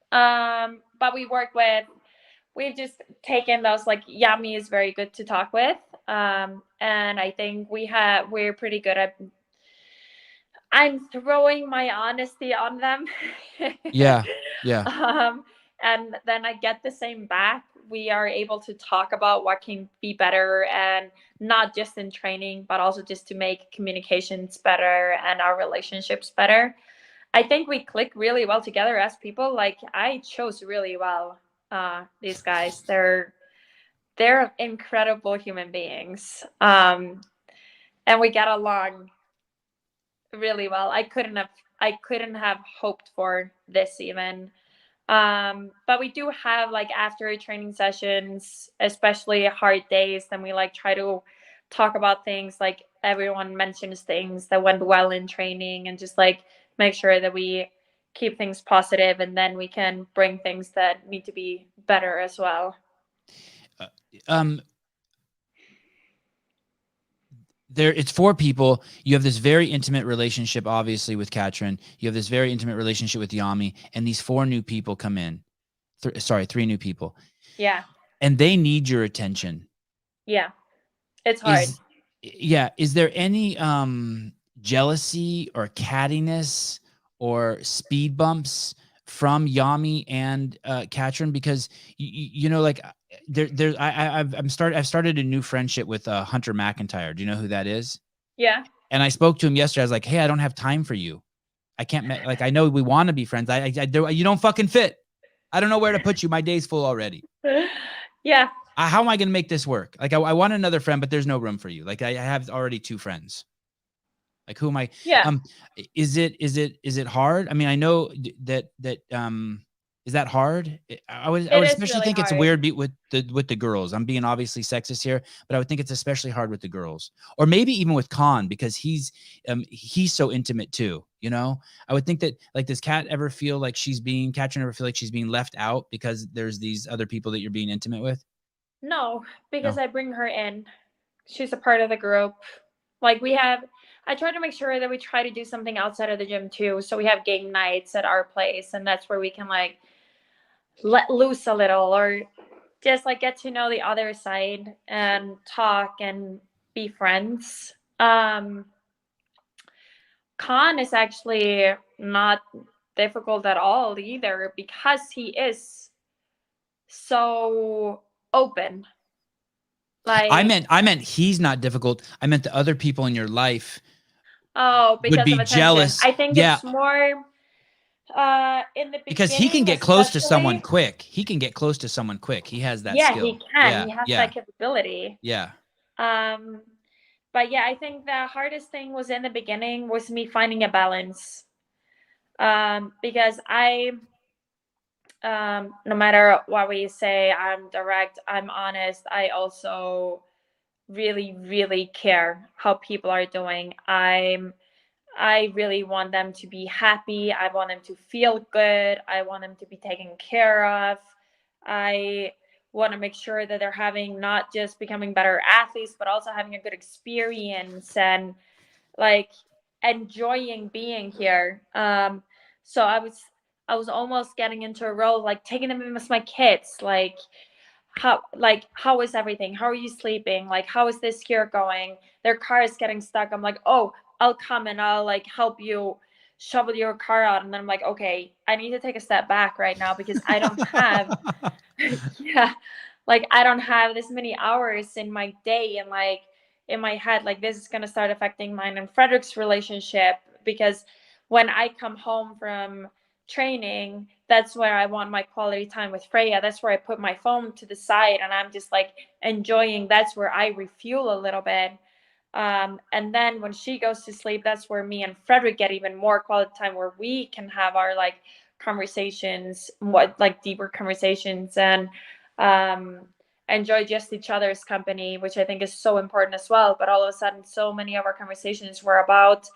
Speaker 3: But we've just taken those, like Yami is very good to talk with. And I think we're pretty good at, I'm throwing my honesty on them.
Speaker 1: Yeah. Yeah.
Speaker 3: And then I get the same back. We are able to talk about what can be better, and not just in training, but also just to make communications better and our relationships better. I think we click really well together as people. Like, I chose really well these guys. They're incredible human beings. And we get along really well. I couldn't have hoped for this even. But we do have, like, after training sessions, especially hard days, then we like try to talk about things, like everyone mentions things that went well in training, and just like make sure that we keep things positive, and then we can bring things that need to be better as well.
Speaker 1: It's four people. You have this very intimate relationship, obviously, with Katrin. You have this very intimate relationship with Yami, and these four new people come in. Three new people.
Speaker 3: Yeah.
Speaker 1: And they need your attention.
Speaker 3: Yeah. It's hard.
Speaker 1: Is there any jealousy or cattiness or speed bumps from Yami and Katrin? Because like I've started a new friendship with Hunter McIntyre. Do you know who that is?
Speaker 3: Yeah.
Speaker 1: And I spoke to him yesterday. I was like, hey, I don't have time for you. I can't, like, I know we want to be friends. You don't fucking fit. I don't know where to put you. My day's full already.
Speaker 3: Yeah.
Speaker 1: How am I going to make this work? Like, I want another friend, but there's no room for you. Like, I have already two friends. Like, who am I?
Speaker 3: Yeah.
Speaker 1: Is it hard? I mean, I know that is that hard? I would especially
Speaker 3: really
Speaker 1: think
Speaker 3: hard.
Speaker 1: it's weird with the girls. I'm being obviously sexist here, but I would think it's especially hard with the girls, or maybe even with Khan, because he's so intimate too. I would think that, like, does Katrin ever feel like she's being left out because there's these other people that you're being intimate with?
Speaker 3: No, because
Speaker 1: No.
Speaker 3: I bring her in. She's a part of the group. Like, I try to make sure that we try to do something outside of the gym too. So we have game nights at our place, and that's where we can like let loose a little, or just like get to know the other side and talk and be friends. Khan is actually not difficult at all either, because he is so open. Like,
Speaker 1: I meant he's not difficult. I meant the other people in your life
Speaker 3: because
Speaker 1: would be
Speaker 3: of attention.
Speaker 1: jealous.
Speaker 3: I think
Speaker 1: Yeah.
Speaker 3: it's more in the beginning,
Speaker 1: Because he can get close to someone
Speaker 3: especially.
Speaker 1: quick. He can get close to someone quick. He has that
Speaker 3: Yeah,
Speaker 1: skill.
Speaker 3: he can.
Speaker 1: Yeah,
Speaker 3: He has
Speaker 1: yeah,
Speaker 3: that capability.
Speaker 1: yeah.
Speaker 3: But yeah, I think the hardest thing was in the beginning was me finding a balance. Because no matter what we say, I'm direct, I'm honest. I also really, really care how people are doing. I really want them to be happy. I want them to feel good. I want them to be taken care of. I want to make sure that they're having not just becoming better athletes, but also having a good experience and like enjoying being here. So I was almost getting into a role like taking them in with my kids, how is everything, how are you sleeping, like how is this year going, their car is getting stuck, I'm like, oh, I'll come and I'll like help you shovel your car out, and then I'm like, okay, I need to take a step back right now because I don't have yeah, like I don't have this many hours in my day, and like in my head, like this is going to start affecting mine and Frederick's relationship, because when I come home from training, that's where I want my quality time with Freya. That's where I put my phone to the side and I'm just like enjoying. That's where I refuel a little bit. And then when she goes to sleep, that's where me and Frederick get even more quality time, where we can have our like conversations, what like deeper conversations, and enjoy just each other's company, which I think is so important as well. But all of a sudden, so many of our conversations were about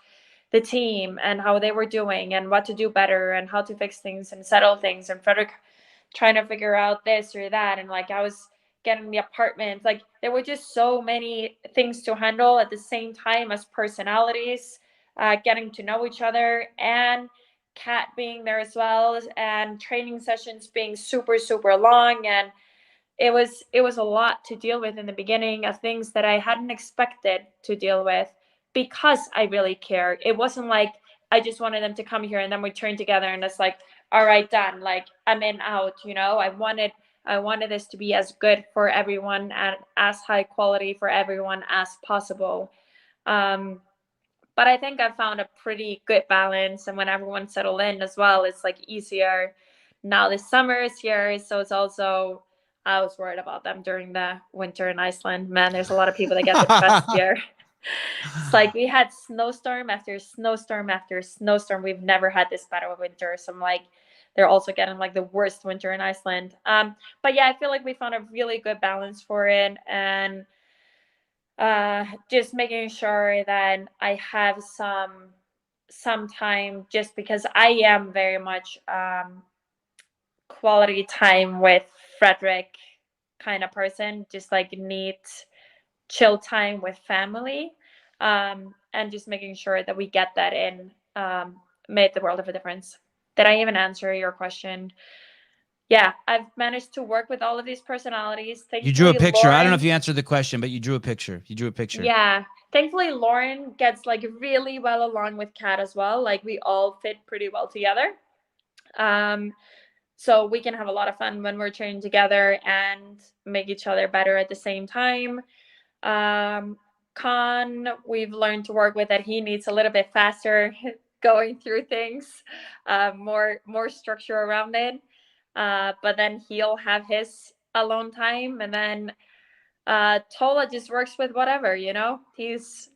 Speaker 3: the team and how they were doing and what to do better and how to fix things and settle things. And Frederick trying to figure out this or that. And like I was getting the apartment. Like there were just so many things to handle at the same time as personalities, getting to know each other, and Kat being there as well, and training sessions being super, super long. And it was a lot to deal with in the beginning, of things that I hadn't expected to deal with, because I really cared. It wasn't like I just wanted them to come here and then we turn together and it's like, all right, done. Like I'm in, out, you know. I wanted this to be as good for everyone and as high quality for everyone as possible. But I think I found a pretty good balance, and when everyone settled in as well, it's like easier. Now the summer is here, so it's also, I was worried about them during the winter in Iceland. Man, there's a lot of people that get depressed here. It's like we had snowstorm after snowstorm after snowstorm. We've never had this bad of a winter. So I'm like, they're also getting like the worst winter in Iceland. But yeah, I feel like we found a really good balance for it, and just making sure that I have some time, just because I am very much quality time with Frederick kind of person, just like need chill time with family, and just making sure that we get that in, made the world of a difference. Did I even answer your question? Yeah, I've managed to work with all of these personalities.
Speaker 1: You drew a
Speaker 3: Thankfully,
Speaker 1: picture. I don't know
Speaker 3: Lauren,
Speaker 1: if you answered the question, but you drew a picture.
Speaker 3: yeah, thankfully Lauren gets like really well along with Kat as well. Like we all fit pretty well together. So we can have a lot of fun when we're training together and make each other better at the same time. Khan, we've learned to work with that. He needs a little bit faster going through things, more structure around it. But then he'll have his alone time, and then Tola just works with whatever, you know. He's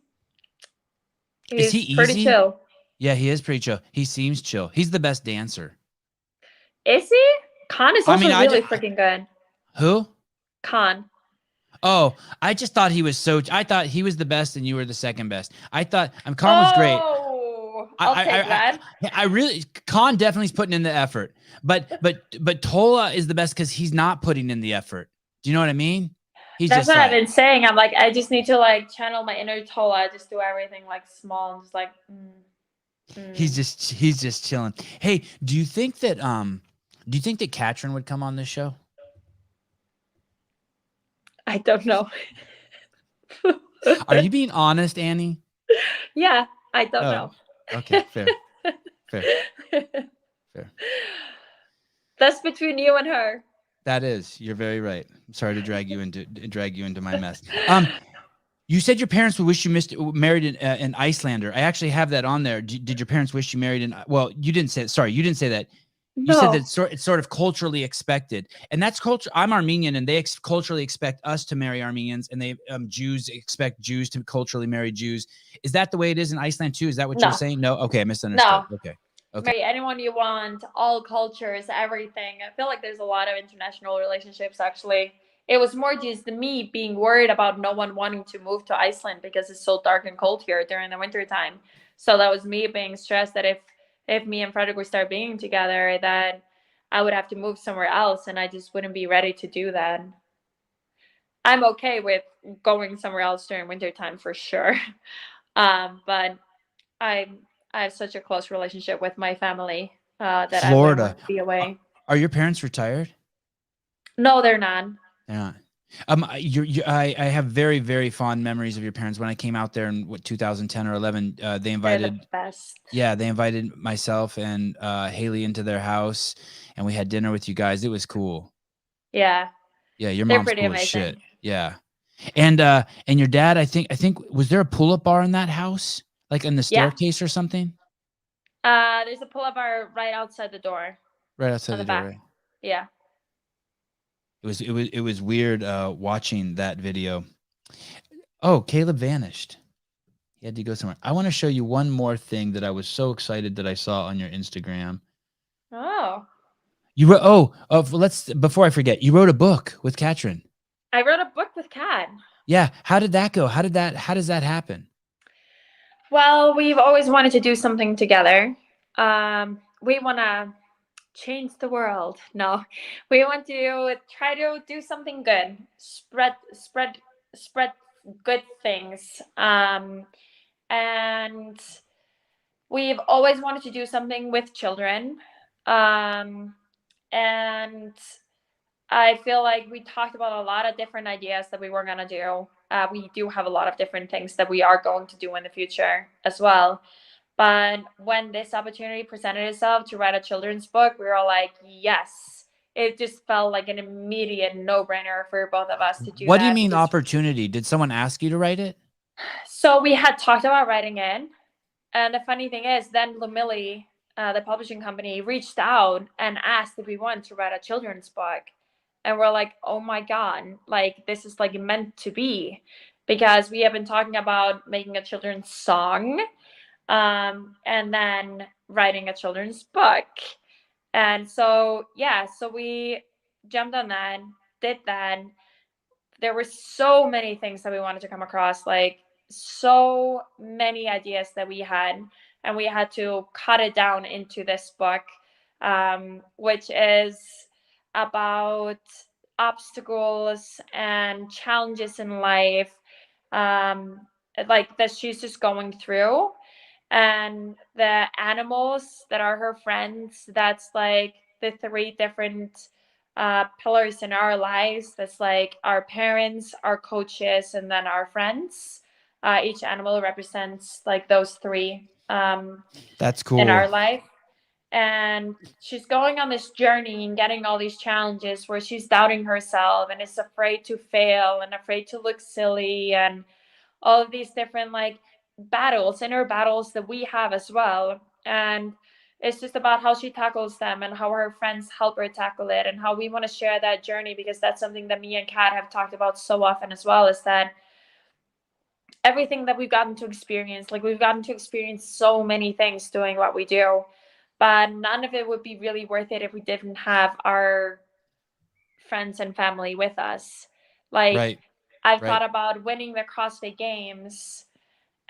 Speaker 1: Is he
Speaker 3: pretty
Speaker 1: easy?
Speaker 3: chill.
Speaker 1: Yeah, he is pretty chill. He seems chill. He's the best dancer.
Speaker 3: Is he? Khan is also really freaking good.
Speaker 1: Who?
Speaker 3: Khan.
Speaker 1: Oh, I just thought he was I thought he was the best and you were the second best. I thought Khan was great.
Speaker 3: Oh, I'll take that.
Speaker 1: I really, Khan definitely is putting in the effort, but Tola is the best because he's not putting in the effort. Do you know what I mean?
Speaker 3: That's what I've been saying. I'm like, I just need to like channel my inner Tola, just do everything like small and just like.
Speaker 1: He's just chilling. Hey, do you think that Katrin would come on this show?
Speaker 3: I don't know.
Speaker 1: Are you being honest, Annie?
Speaker 3: Yeah, I don't know.
Speaker 1: Okay, fair.
Speaker 3: That's between you and her.
Speaker 1: That is. You're very right. I'm sorry to drag you into my mess. You said your parents would wish you married an Icelander. I actually have that on there. Did your parents wish you married well, you didn't say it. Sorry, you didn't say that. You said that it's sort of culturally expected, and that's culture. I'm Armenian, and they culturally expect us to marry Armenians, and they Jews expect Jews to culturally marry Jews. Is that the way it is in Iceland too? Is that what you're saying? No. Okay, I misunderstood.
Speaker 3: No.
Speaker 1: Okay. Okay.
Speaker 3: marry anyone you want, all cultures, everything. I feel like there's a lot of international relationships actually. It was more just me being worried about no one wanting to move to Iceland because it's so dark and cold here during the winter time. So that was me being stressed that if me and Frederick would start being together, that I would have to move somewhere else, and I just wouldn't be ready to do that. I'm okay with going somewhere else during winter time for sure. But I I have such a close relationship with my family that I wouldn't
Speaker 1: Florida.
Speaker 3: want to be away.
Speaker 1: Are your parents retired?
Speaker 3: No, they're not.
Speaker 1: They're not. I have very, very fond memories of your parents. When I came out there in 2010 or 11, they
Speaker 3: They're the
Speaker 1: invited,
Speaker 3: best.
Speaker 1: yeah, they invited myself and Haley into their house, and we had dinner with you guys. It was cool.
Speaker 3: Yeah,
Speaker 1: Yeah, your
Speaker 3: they're
Speaker 1: mom's
Speaker 3: pretty
Speaker 1: cool as
Speaker 3: amazing.
Speaker 1: shit. Yeah, and your dad, I think was there a pull-up bar in that house, like in the
Speaker 3: Yeah.
Speaker 1: staircase or something,
Speaker 3: There's a pull-up bar right outside the door
Speaker 1: right outside
Speaker 3: on
Speaker 1: the
Speaker 3: the
Speaker 1: door,
Speaker 3: back.
Speaker 1: right?
Speaker 3: Yeah.
Speaker 1: It was weird watching that video. Oh, Caleb vanished. He had to go somewhere. I want to show you one more thing that I was so excited that I saw on your Instagram.
Speaker 3: Oh.
Speaker 1: You wrote let's before I forget, you wrote a book with Katrin.
Speaker 3: I wrote a book with Kat.
Speaker 1: Yeah. How did that go? How does that happen?
Speaker 3: Well, we've always wanted to do something together. We want to change the world. No, we want to try to do something good, spread good things. And we've always wanted to do something with children. And I feel like we talked about a lot of different ideas that we were going to do. We do have a lot of different things that we are going to do in the future as well. But when this opportunity presented itself to write a children's book, we were all like, yes. It just felt like an immediate no-brainer for both of us to do that.
Speaker 1: What do you mean opportunity? Did someone ask you to write it?
Speaker 3: So we had talked about writing it. And the funny thing is, then Lumilly, the publishing company, reached out and asked if we wanted to write a children's book. And we're like, oh my God, like this is like meant to be. Because we have been talking about making a children's song, and then writing a children's book. And so, yeah, so we jumped on that, did that. There were so many things that we wanted to come across, like so many ideas that we had, and we had to cut it down into this book, which is about obstacles and challenges in life, like that she's just going through, and the animals that are her friends. That's like the three different pillars in our lives. That's like our parents, our coaches, and then our friends. Each animal represents like those three
Speaker 1: That's cool.
Speaker 3: in our life. And she's going on this journey and getting all these challenges where she's doubting herself and is afraid to fail and afraid to look silly, and all of these different like battles, inner battles that we have as well. And it's just about how she tackles them and how her friends help her tackle it, and how we want to share that journey, because that's something that me and Kat have talked about so often as well, is that everything that we've gotten to experience, like we've gotten to experience so many things doing what we do, but none of it would be really worth it if we didn't have our friends and family with us. Like,
Speaker 1: Right.
Speaker 3: I've
Speaker 1: Right.
Speaker 3: thought about winning the CrossFit Games,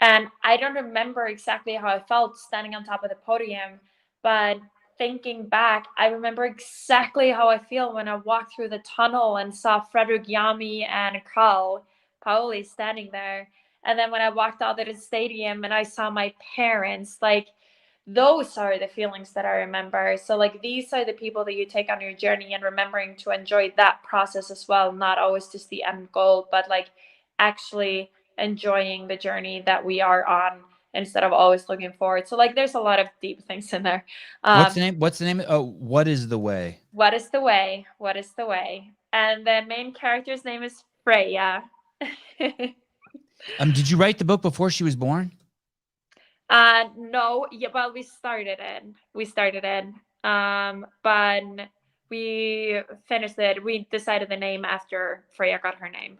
Speaker 3: and I don't remember exactly how I felt standing on top of the podium, but thinking back, I remember exactly how I feel when I walked through the tunnel and saw Frederick, Yami, and Carl Paoli standing there. And then when I walked out of the stadium and I saw my parents, like those are the feelings that I remember. So like these are the people that you take on your journey, and remembering to enjoy that process as well, not always just the end goal, but like actually enjoying the journey that we are on instead of always looking forward. So like there's a lot of deep things in there.
Speaker 1: What's the name? What's the name? Oh, What is the Way?
Speaker 3: What is the way? What is the way? And the main character's name is Freya.
Speaker 1: Did you write the book before she was born?
Speaker 3: No, yeah, well, we started it. But we finished it. We decided the name after Freya got her name.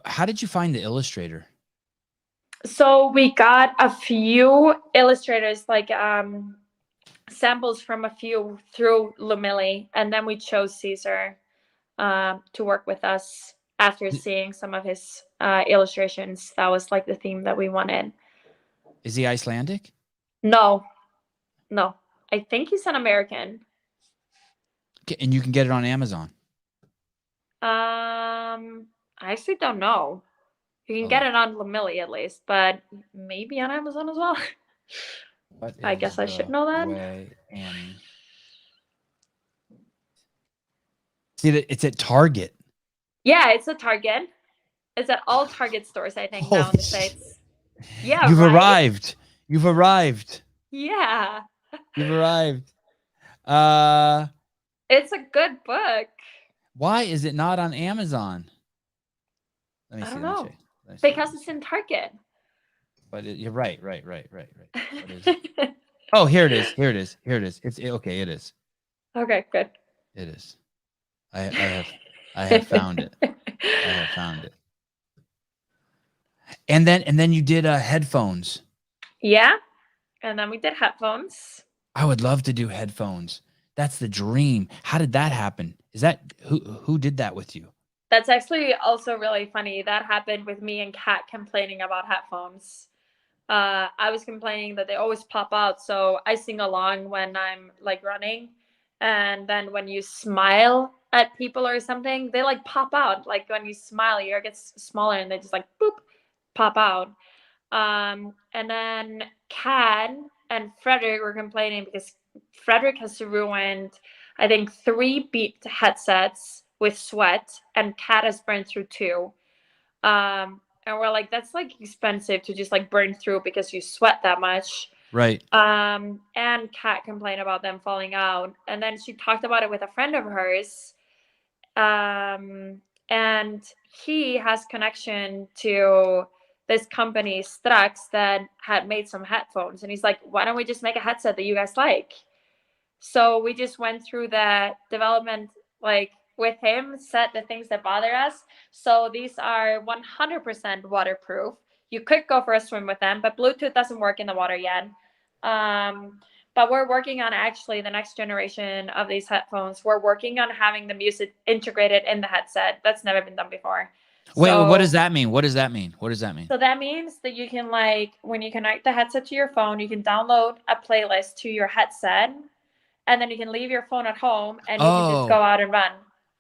Speaker 1: How did you find the illustrator?
Speaker 3: So we got a few illustrators, like samples from a few through Lumilly, and then we chose Caesar to work with us after seeing some of his illustrations. That was like the theme that we wanted.
Speaker 1: Is he Icelandic?
Speaker 3: No, no. I think he's an American.
Speaker 1: And you can get it on Amazon.
Speaker 3: I actually don't know. You can get it on Lumilly at least, but maybe on Amazon as well. I guess I should know that.
Speaker 1: Way, Annie. See, it's at Target.
Speaker 3: Yeah, it's a Target. It's at all Target stores, I think, now in the States. Yeah,
Speaker 1: You've
Speaker 3: right?
Speaker 1: arrived. You've arrived.
Speaker 3: Yeah.
Speaker 1: You've arrived.
Speaker 3: It's a good book.
Speaker 1: Why is it not on Amazon? Let me see.
Speaker 3: I don't know.
Speaker 1: Let me see.
Speaker 3: Because it's in Target.
Speaker 1: But you're right. What is it? Oh, here it is. Here it is. It's okay. It is.
Speaker 3: Okay, good.
Speaker 1: It is. I have found it. I have found it. And then you did headphones.
Speaker 3: Yeah. And then we did headphones.
Speaker 1: I would love to do headphones. That's the dream. How did that happen? Is that who did that with you?
Speaker 3: That's actually also really funny. That happened with me and Kat complaining about headphones. I was complaining that they always pop out. So I sing along when I'm like running. And then when you smile at people or something, they like pop out. Like when you smile, your ear gets smaller and they just like boop, pop out. And then Kat and Frederick were complaining because Frederick has ruined, I think, 3 Beat headsets with sweat, and Kat has burned through 2. And we're like, that's like expensive to just like burn through because you sweat that much.
Speaker 1: Right.
Speaker 3: And Kat complained about them falling out. And then she talked about it with a friend of hers. And he has connection to this company, Strax, that had made some headphones. And he's like, why don't we just make a headset that you guys like? So we just went through the development, like with him, set the things that bother us. So these are 100% waterproof. You could go for a swim with them, but Bluetooth doesn't work in the water yet. But we're working on actually the next generation of these headphones. We're working on having the music integrated in the headset. That's never been done before.
Speaker 1: Wait, what does that mean? What does that mean?
Speaker 3: So that means that you can, like, when you connect the headset to your phone, you can download a playlist to your headset, and then you can leave your phone at home and you can just go out and run.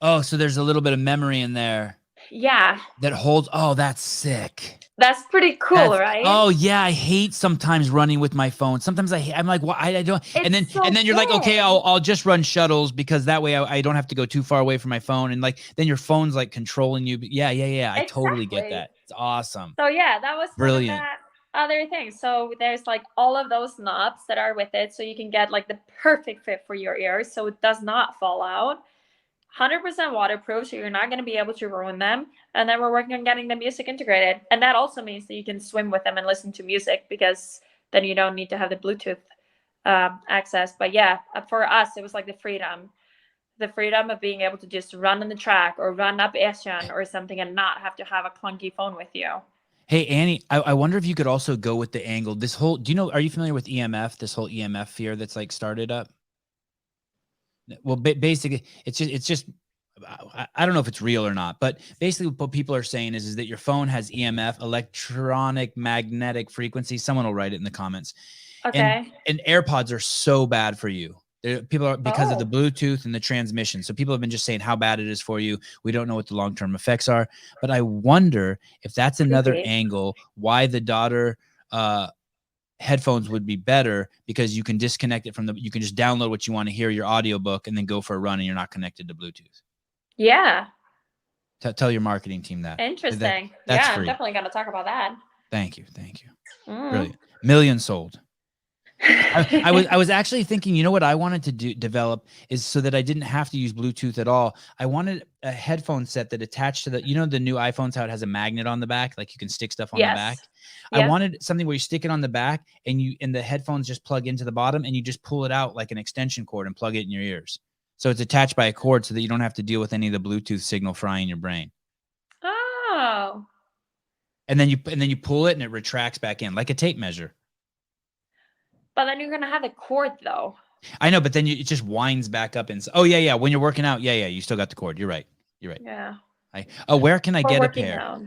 Speaker 1: Oh, so there's a little bit of memory in there.
Speaker 3: Yeah.
Speaker 1: That holds. Oh, that's sick.
Speaker 3: That's pretty cool, right?
Speaker 1: Oh yeah, I hate sometimes running with my phone. Sometimes I'm like, why I don't. And then you're like, okay, I'll just run shuttles because that way I don't have to go too far away from my phone. And like then your phone's like controlling you. But yeah. I totally get that. It's awesome.
Speaker 3: So yeah, that was
Speaker 1: brilliant.
Speaker 3: That other thing. So there's like all of those knobs that are with it, so you can get like the perfect fit for your ears, so it does not fall out. 100% waterproof, so you're not going to be able to ruin them. And then we're working on getting the music integrated. And that also means that you can swim with them and listen to music, because then you don't need to have the Bluetooth access. But yeah, for us, it was like the freedom of being able to just run on the track or run up Esjan or something and not have to have a clunky phone with you.
Speaker 1: Hey, Annie, I wonder if you could also go with the angle. Are you familiar with EMF, this whole EMF fear that's like started up? Well, basically, it's just I don't know if it's real or not, but basically what people are saying is that your phone has EMF, electronic magnetic frequency. Someone will write it in the comments.
Speaker 3: Okay.
Speaker 1: And AirPods are so bad for you. People are, because of the Bluetooth and the transmission. So people have been just saying how bad it is for you. We don't know what the long-term effects are, but I wonder if that's another angle why the daughter headphones would be better, because you can disconnect it you can just download what you want to hear, your audiobook, and then go for a run and you're not connected to Bluetooth.
Speaker 3: Yeah.
Speaker 1: Tell your marketing team that.
Speaker 3: Interesting.
Speaker 1: That's
Speaker 3: free.
Speaker 1: I'm
Speaker 3: definitely going to talk about that.
Speaker 1: Thank you. Brilliant. Million sold. I was actually thinking, you know what I wanted to develop is so that I didn't have to use Bluetooth at all. I wanted a headphone set that attached to the new iPhones, how it has a magnet on the back, like you can stick stuff on the back. I wanted something where you stick it on the back and the headphones just plug into the bottom and you just pull it out like an extension cord and plug it in your ears. So it's attached by a cord so that you don't have to deal with any of the Bluetooth signal frying your brain.
Speaker 3: Oh.
Speaker 1: And then you pull it and it retracts back in like a tape measure.
Speaker 3: But then you're gonna have the cord though.
Speaker 1: I know, but then it just winds back up. And oh yeah. When you're working out, yeah. You still got the cord. You're right.
Speaker 3: Yeah.
Speaker 1: Where can I
Speaker 3: For
Speaker 1: get a
Speaker 3: working
Speaker 1: pair?
Speaker 3: out.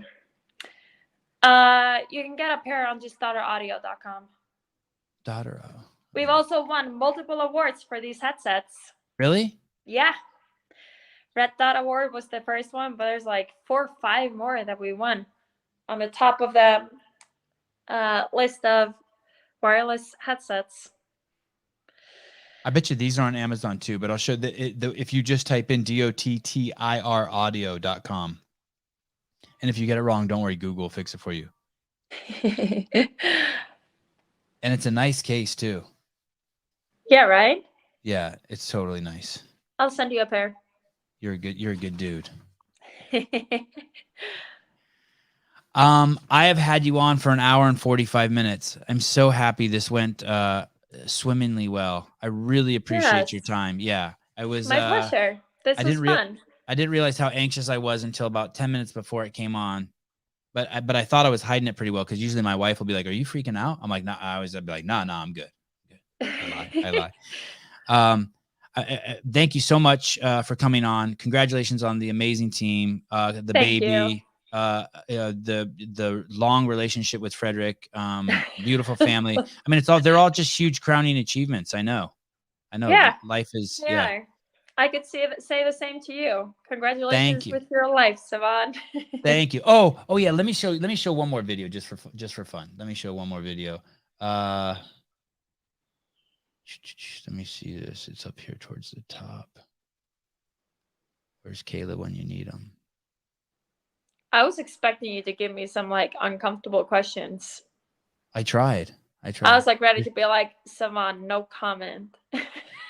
Speaker 3: You can get a pair on justdaughteraudio.com. We've also won multiple awards for these headsets.
Speaker 1: Really?
Speaker 3: Yeah. Red Dot Award was the first one, but there's like 4 or 5 more that we won on the top of the list of wireless headsets.
Speaker 1: I bet you these are on Amazon too, but I'll show if you just type in DOTTIR audio.com. And if you get it wrong, don't worry, Google will fix it for you. And it's a nice case too.
Speaker 3: Yeah, right?
Speaker 1: Yeah, it's totally nice.
Speaker 3: I'll send you a pair.
Speaker 1: You're a good dude. I have had you on for an hour and 45 minutes. I'm so happy this went swimmingly well. I really appreciate your time. Yeah, I was
Speaker 3: my pleasure. This was fun.
Speaker 1: I didn't realize how anxious I was until about 10 minutes before it came on. But I thought I was hiding it pretty well, because usually my wife will be like, "Are you freaking out?" I'm like, "No." I'd be like, "No, I'm good. I lie." Thank you so much for coming on. Congratulations on the amazing team, the baby, the long relationship with Frederick, beautiful family. I mean, they're all just huge crowning achievements. I know.
Speaker 3: Yeah.
Speaker 1: Life is.
Speaker 3: Yeah. I could say the same to you. Congratulations
Speaker 1: Thank you.
Speaker 3: with your life, Sevan.
Speaker 1: Thank you. Oh yeah. Let me show one more video just for fun. Let me show one more video. Let me see this. It's up here towards the top. Where's Kayla when you need them?
Speaker 3: I was expecting you to give me some like uncomfortable questions.
Speaker 1: I tried.
Speaker 3: I was like ready to be like, Sevan, no comment.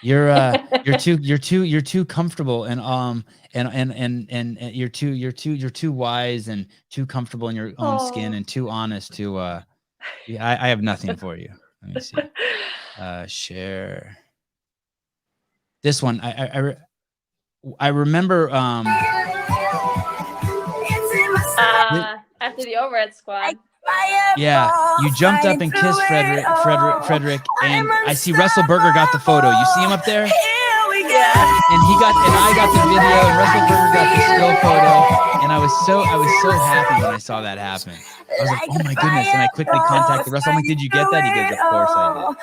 Speaker 1: You're too comfortable and you're too wise and too comfortable in your own skin and too honest to I have nothing for you. Let me see. Share this one. I remember
Speaker 3: after the overhead squad.
Speaker 1: Yeah, you jumped up and kissed Frederick, and I see Russell Berger got the photo. You see him up there?
Speaker 3: Yeah.
Speaker 1: And I got the video, and Russell Berger got the still photo, and I was so happy when I saw that happen. I was like, oh my goodness! And I quickly contacted Russell. I'm like, did you get that? He goes, of course I did.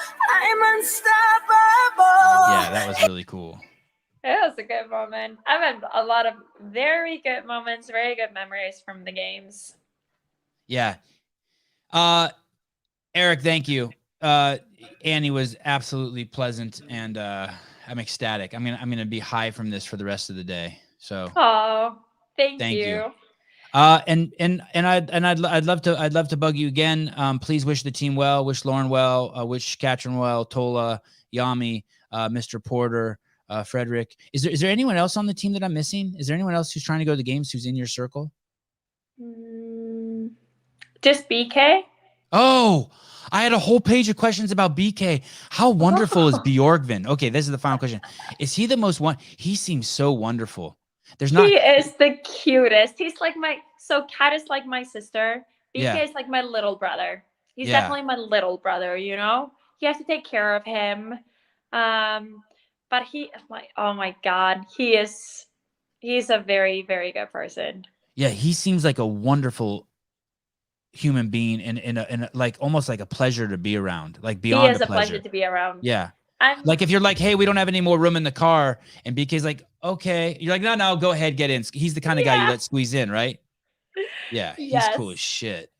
Speaker 1: Yeah, that was really cool.
Speaker 3: It was a good moment. I've had a lot of very good moments, very good memories from the games.
Speaker 1: Yeah. Eric, thank you. Annie was absolutely pleasant, and I'm ecstatic. I'm gonna be high from this for the rest of the day. So.
Speaker 3: Oh, thank you.
Speaker 1: And I'd love to bug you again. Please wish the team well. Wish Lauren well. Wish Katrin well. Tola, Yami, Mr. Porter, Frederick. Is there anyone else on the team that I'm missing? Is there anyone else who's trying to go to the games who's in your circle?
Speaker 3: Just BK.
Speaker 1: Oh, I had a whole page of questions about BK. How wonderful is Bjorgvin? Okay, this is the final question. Is he the most one? He seems so wonderful. He
Speaker 3: is the cutest. He's like Kat is like my sister. BK is like my little brother. He's definitely my little brother, you know? You have to take care of him. But oh my God, he's a very, very good person.
Speaker 1: Yeah, he seems like a wonderful human being and like almost like a pleasure to be around. Like beyond
Speaker 3: he is a pleasure to be around.
Speaker 1: Yeah. Like if you're like, hey, we don't have any more room in the car, and BK's like, okay, you're like, no, go ahead, get in. He's the kind of guy you let squeeze in, right? Yeah, he's cool as shit.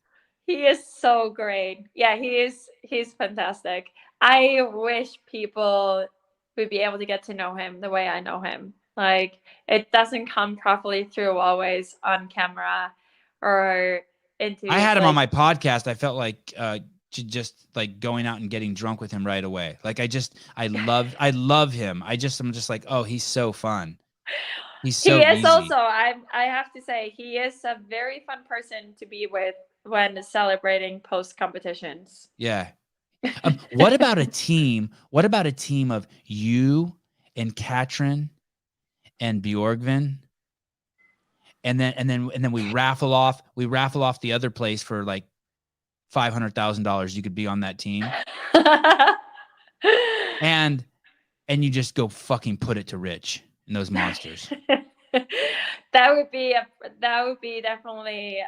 Speaker 3: He is so great. Yeah, he's fantastic. I wish people would be able to get to know him the way I know him. Like, it doesn't come properly through always on camera or into.
Speaker 1: I had him on my podcast. I felt like just like going out and getting drunk with him right away. Like I love him. I'm just like, oh, he's so fun. He's so
Speaker 3: He is
Speaker 1: easy.
Speaker 3: also, I have to say, he is a very fun person to be with when celebrating post competitions.
Speaker 1: Yeah. What about a team? What about a team of you and Katrin and Bjorgvin and then we raffle off the other place for like $500,000. You could be on that team, and you just go fucking put it to Rich and those monsters.
Speaker 3: That would be definitely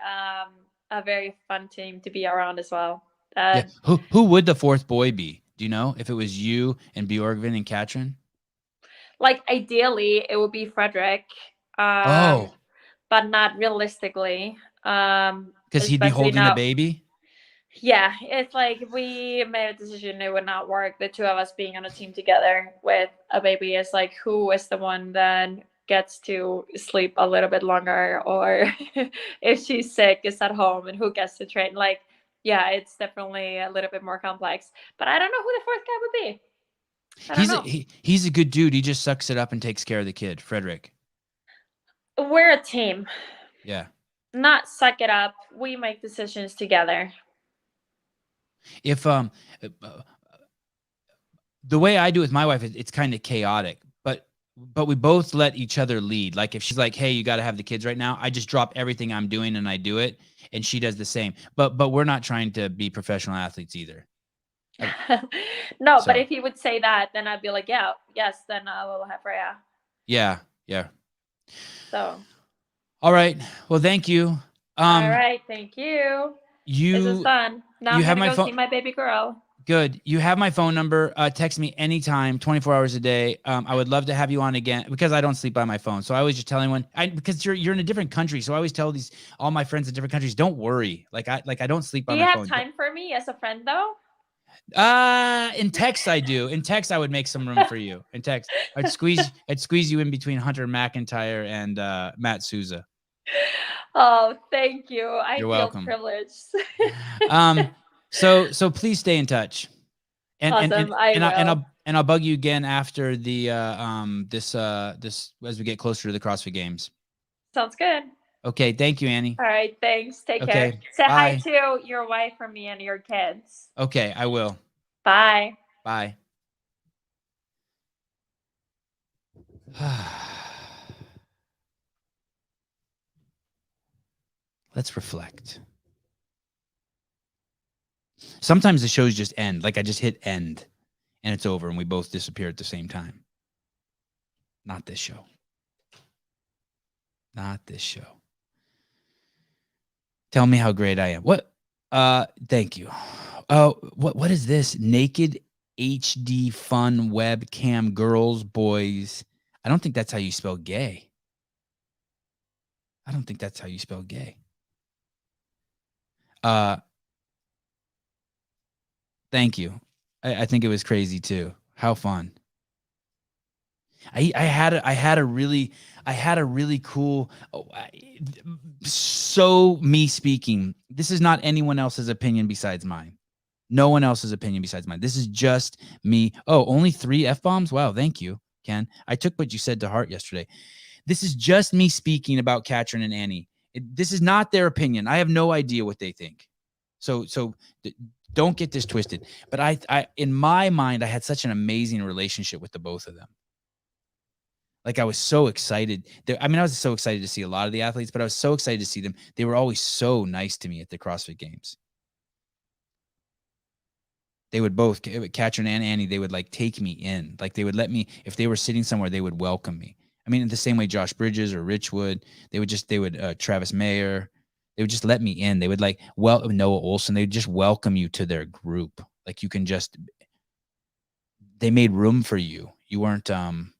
Speaker 3: a very fun team to be around as well.
Speaker 1: Yeah. Who would the fourth boy be? Do you know if it was you and Bjorgvin and Katrin?
Speaker 3: Like ideally, it would be Frederick.
Speaker 1: Oh,
Speaker 3: but not realistically.
Speaker 1: because he'd be
Speaker 3: Especially
Speaker 1: holding
Speaker 3: now.
Speaker 1: a baby.
Speaker 3: Yeah, it's like if we made a decision, it would not work. The two of us being on a team together with a baby is like, who is the one that gets to sleep a little bit longer, or if she's sick, is at home, and who gets to train? Like, yeah, it's definitely a little bit more complex. But I don't know who the fourth guy would be. I don't know.
Speaker 1: He's a good dude. He just sucks it up and takes care of the kid, Frederick.
Speaker 3: We're a team.
Speaker 1: Yeah.
Speaker 3: Not suck it up. We make decisions together.
Speaker 1: If the way I do it with my wife, it's kind of chaotic, but we both let each other lead. Like if she's like, "Hey, you got to have the kids right now," I just drop everything I'm doing and I do it, and she does the same. But we're not trying to be professional athletes either.
Speaker 3: No, but if he would say that, then I'd be like, yeah, yes, then I will have Freya.
Speaker 1: Yeah.
Speaker 3: So.
Speaker 1: All right. Well, thank you.
Speaker 3: All right. Thank you. This is fun. Now I'm going to go see my baby girl.
Speaker 1: Good. You have my phone number. Text me anytime, 24 hours a day. I would love to have you on again because I don't sleep by my phone. So I always just tell anyone because you're in a different country. So I always tell all my friends in different countries, don't worry. Like I don't sleep by my phone.
Speaker 3: Do you have time for me as a friend though?
Speaker 1: In text I do. In text I would make some room for you. In text I'd squeeze you in between Hunter McIntyre and Matt Souza.
Speaker 3: Oh, thank you. I
Speaker 1: You're
Speaker 3: feel
Speaker 1: welcome.
Speaker 3: Privileged.
Speaker 1: So please stay in touch. And
Speaker 3: awesome.
Speaker 1: I'll bug you again after the this as we get closer to the CrossFit Games.
Speaker 3: Sounds good.
Speaker 1: Okay, thank you, Annie.
Speaker 3: All right, thanks. Take care. Say hi to your wife from me and your kids.
Speaker 1: Okay, I will.
Speaker 3: Bye.
Speaker 1: Bye. Let's reflect. Sometimes the shows just end. Like I just hit end and it's over and we both disappear at the same time. Not this show. Not this show. Tell me how great I am. What? Thank you. Oh, what is this? Naked HD fun webcam girls, boys. I don't think that's how you spell gay. I don't think that's how you spell gay. Thank you. I think it was crazy too. How fun. I had a really cool, so me speaking. This is not anyone else's opinion besides mine. No one else's opinion besides mine. This is just me. Oh, only 3 F-bombs? Wow, thank you, Ken. I took what you said to heart yesterday. This is just me speaking about Katrin and Annie. This is not their opinion. I have no idea what they think. So don't get this twisted. But I in my mind, I had such an amazing relationship with the both of them. Like I was so excited. I was so excited to see a lot of the athletes, but I was so excited to see them. They were always so nice to me at the CrossFit Games. They would both, Katrin and Annie, they would like take me in. Like they would let me, if they were sitting somewhere, they would welcome me. I mean, in the same way Josh Bridges or Rich would, Travis Mayer, they would just let me in. They would like, Noah Olson, they would just welcome you to their group. Like you can just, they made room for you. You weren't, when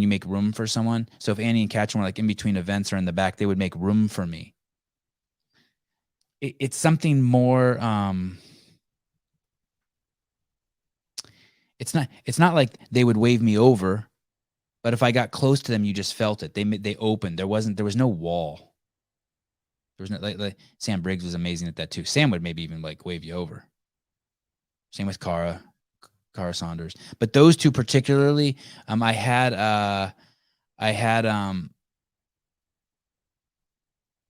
Speaker 1: you make room for someone. So if Annie and Katrin were like in between events or in the back, they would make room for me. It's something more. It's not like they would wave me over, but if I got close to them, you just felt it. They opened. There was no wall. There was no like Sam Briggs was amazing at that too. Sam would maybe even like wave you over. Same with Cara Saunders. But those two particularly, I had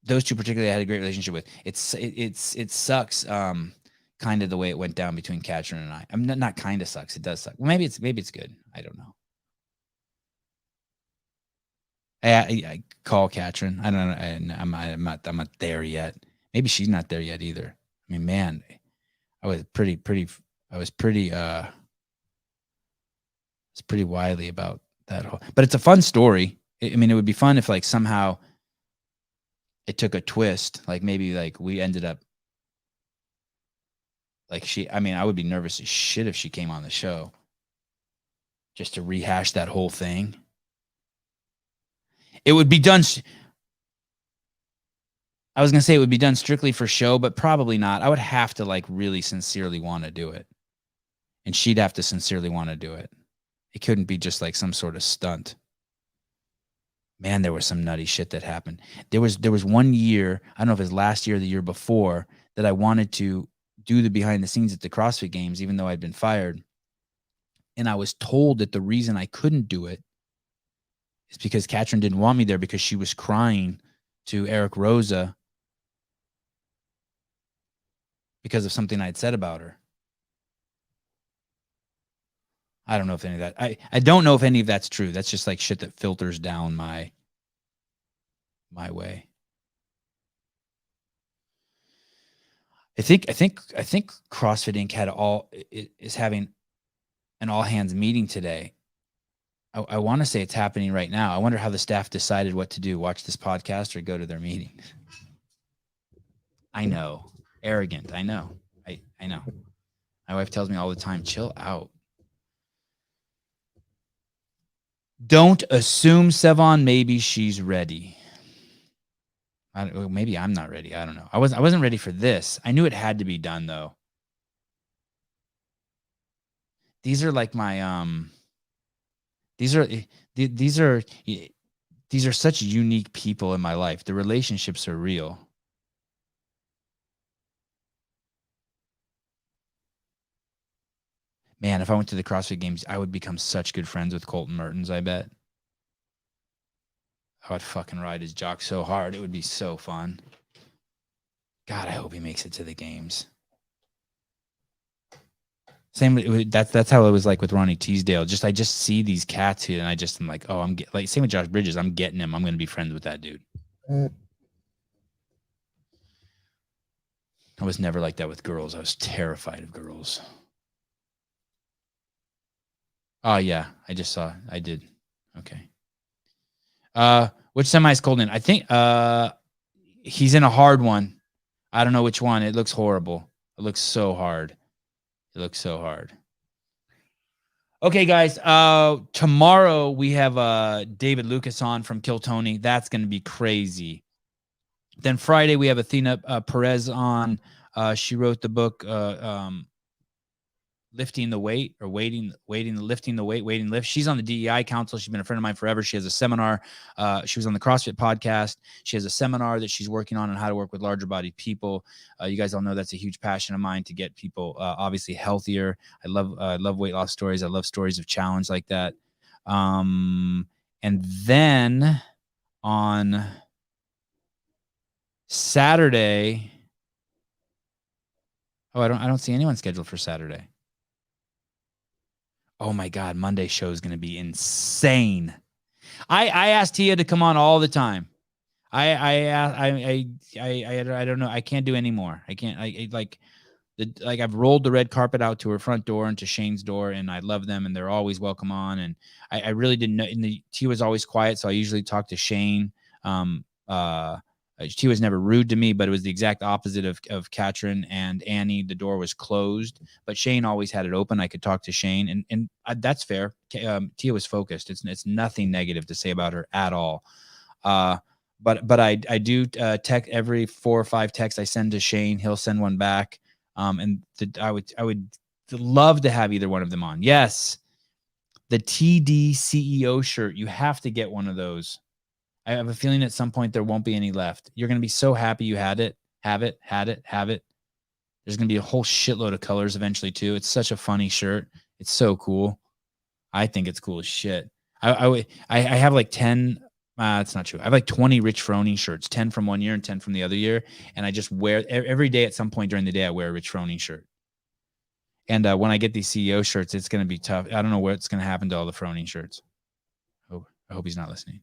Speaker 1: those two particularly I had a great relationship with. It sucks kind of the way it went down between Katrin and I. I'm not kind of sucks. It does suck. Well, maybe it's good. I don't know. I call Katrin. I don't know. I'm not there yet. Maybe she's not there yet either. I mean, man, I was pretty wily about that whole, but it's a fun story. I mean, it would be fun if like somehow it took a twist. Like maybe like we ended up like I mean, I would be nervous as shit if she came on the show just to rehash that whole thing. It would be done. I was going to say it would be done strictly for show, but probably not. I would have to like really sincerely want to do it. And she'd have to sincerely want to do it. It couldn't be just like some sort of stunt. Man, there was some nutty shit that happened. There was 1 year, I don't know if it was last year or the year before, that I wanted to do the behind the scenes at the CrossFit Games, even though I'd been fired. And I was told that the reason I couldn't do it is because Katrin didn't want me there because she was crying to Eric Rosa because of something I'd said about her. I don't know if any of that, I don't know if any of that's true. That's just like shit that filters down my way. I think CrossFit Inc. is having an all hands meeting today. I want to say it's happening right now. I wonder how the staff decided what to do, watch this podcast or go to their meetings. I know. Arrogant. I know. I know. My wife tells me all the time, chill out. Don't assume, Sevan, maybe she's ready. Maybe I'm not ready. I don't know. I wasn't ready for this. I knew it had to be done though. These are like my these are such unique people in my life. The relationships are real. Man, if I went to the CrossFit Games, I would become such good friends with Colton Mertens, I bet. I would fucking ride his jock so hard. It would be so fun. God, I hope he makes it to the games. Same, that's how it was like with Ronnie Teasdale. I just see these cats here, and I'm like, oh, like same with Josh Bridges. I'm getting him. I'm gonna be friends with that dude. I was never like that with girls. I was terrified of girls. Oh yeah, I just saw. I did. Okay. Which semi is Colton in? I think he's in a hard one. I don't know which one. It looks horrible. It looks so hard. It looks so hard. Okay, guys. Tomorrow we have David Lucas on from Kill Tony. That's going to be crazy. Then Friday we have Athena Perez on. She wrote the book Lifting the Weight or Lifting the Weight, Waiting Lift. She's on the DEI Council. She's been a friend of mine forever. She has a seminar. She was on the CrossFit podcast. She has a seminar that she's working on how to work with larger bodied people. You guys all know that's a huge passion of mine to get people obviously healthier. I love weight loss stories. I love stories of challenge like that. And then on Saturday, I don't see anyone scheduled for Saturday. Oh my God, Monday's show is going to be insane. I asked Tia to come on all the time. I don't know. I can't do anymore. I can't. I've rolled the red carpet out to her front door and to Shane's door, and I love them, and they're always welcome on. And I really didn't know. And Tia was always quiet, so I usually talk to Shane. She was never rude to me, but it was the exact opposite of Katrin and Annie. The door was closed, but Shane always had it open. I could talk to Shane, and that's fair. Tia was focused. It's nothing negative to say about her at all. But I do text every 4 or 5 texts I send to Shane. He'll send one back. And I would love to have either one of them on. Yes, the TD CEO shirt. You have to get one of those. I have a feeling at some point there won't be any left. You're going to be so happy you had it. Have it. There's going to be a whole shitload of colors eventually too. It's such a funny shirt. It's so cool. I think it's cool as shit. I have like 10. It's not true. I have like 20 Rich Froning shirts, 10 from one year and 10 from the other year. And I just wear every day at some point during the day, I wear a Rich Froning shirt. And when I get these CEO shirts, it's going to be tough. I don't know what's going to happen to all the Froning shirts. I hope he's not listening.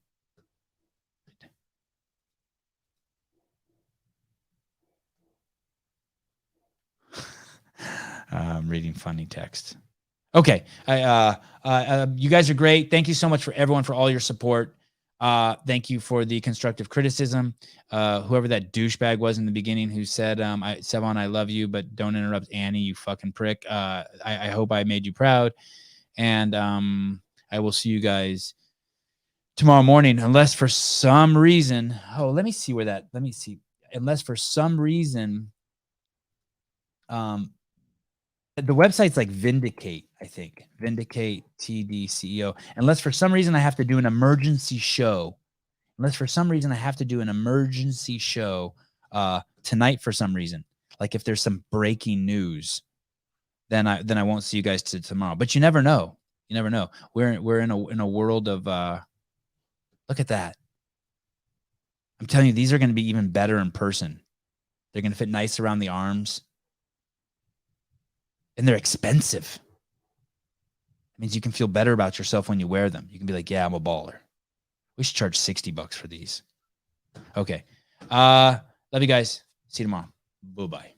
Speaker 1: I'm reading funny text. Okay. You guys are great. Thank you so much for everyone for all your support. Thank you for the constructive criticism. Whoever that douchebag was in the beginning who said, Sevan, I love you, but don't interrupt Annie, you fucking prick. I hope I made you proud. And I will see you guys tomorrow morning, unless for some reason, let me see. Unless for some reason, the website's like Vindicate, I think. Vindicate TDCEO. Unless for some reason I have to do an emergency show. Tonight for some reason. Like if there's some breaking news, then I won't see you guys till tomorrow. But you never know. We're in a world of look at that. I'm telling you, these are going to be even better in person. They're going to fit nice around the arms. And they're expensive. It means you can feel better about yourself when you wear them. You can be like, yeah, I'm a baller. We should charge $60 for these. Okay. Love you guys. See you tomorrow. Bye-bye.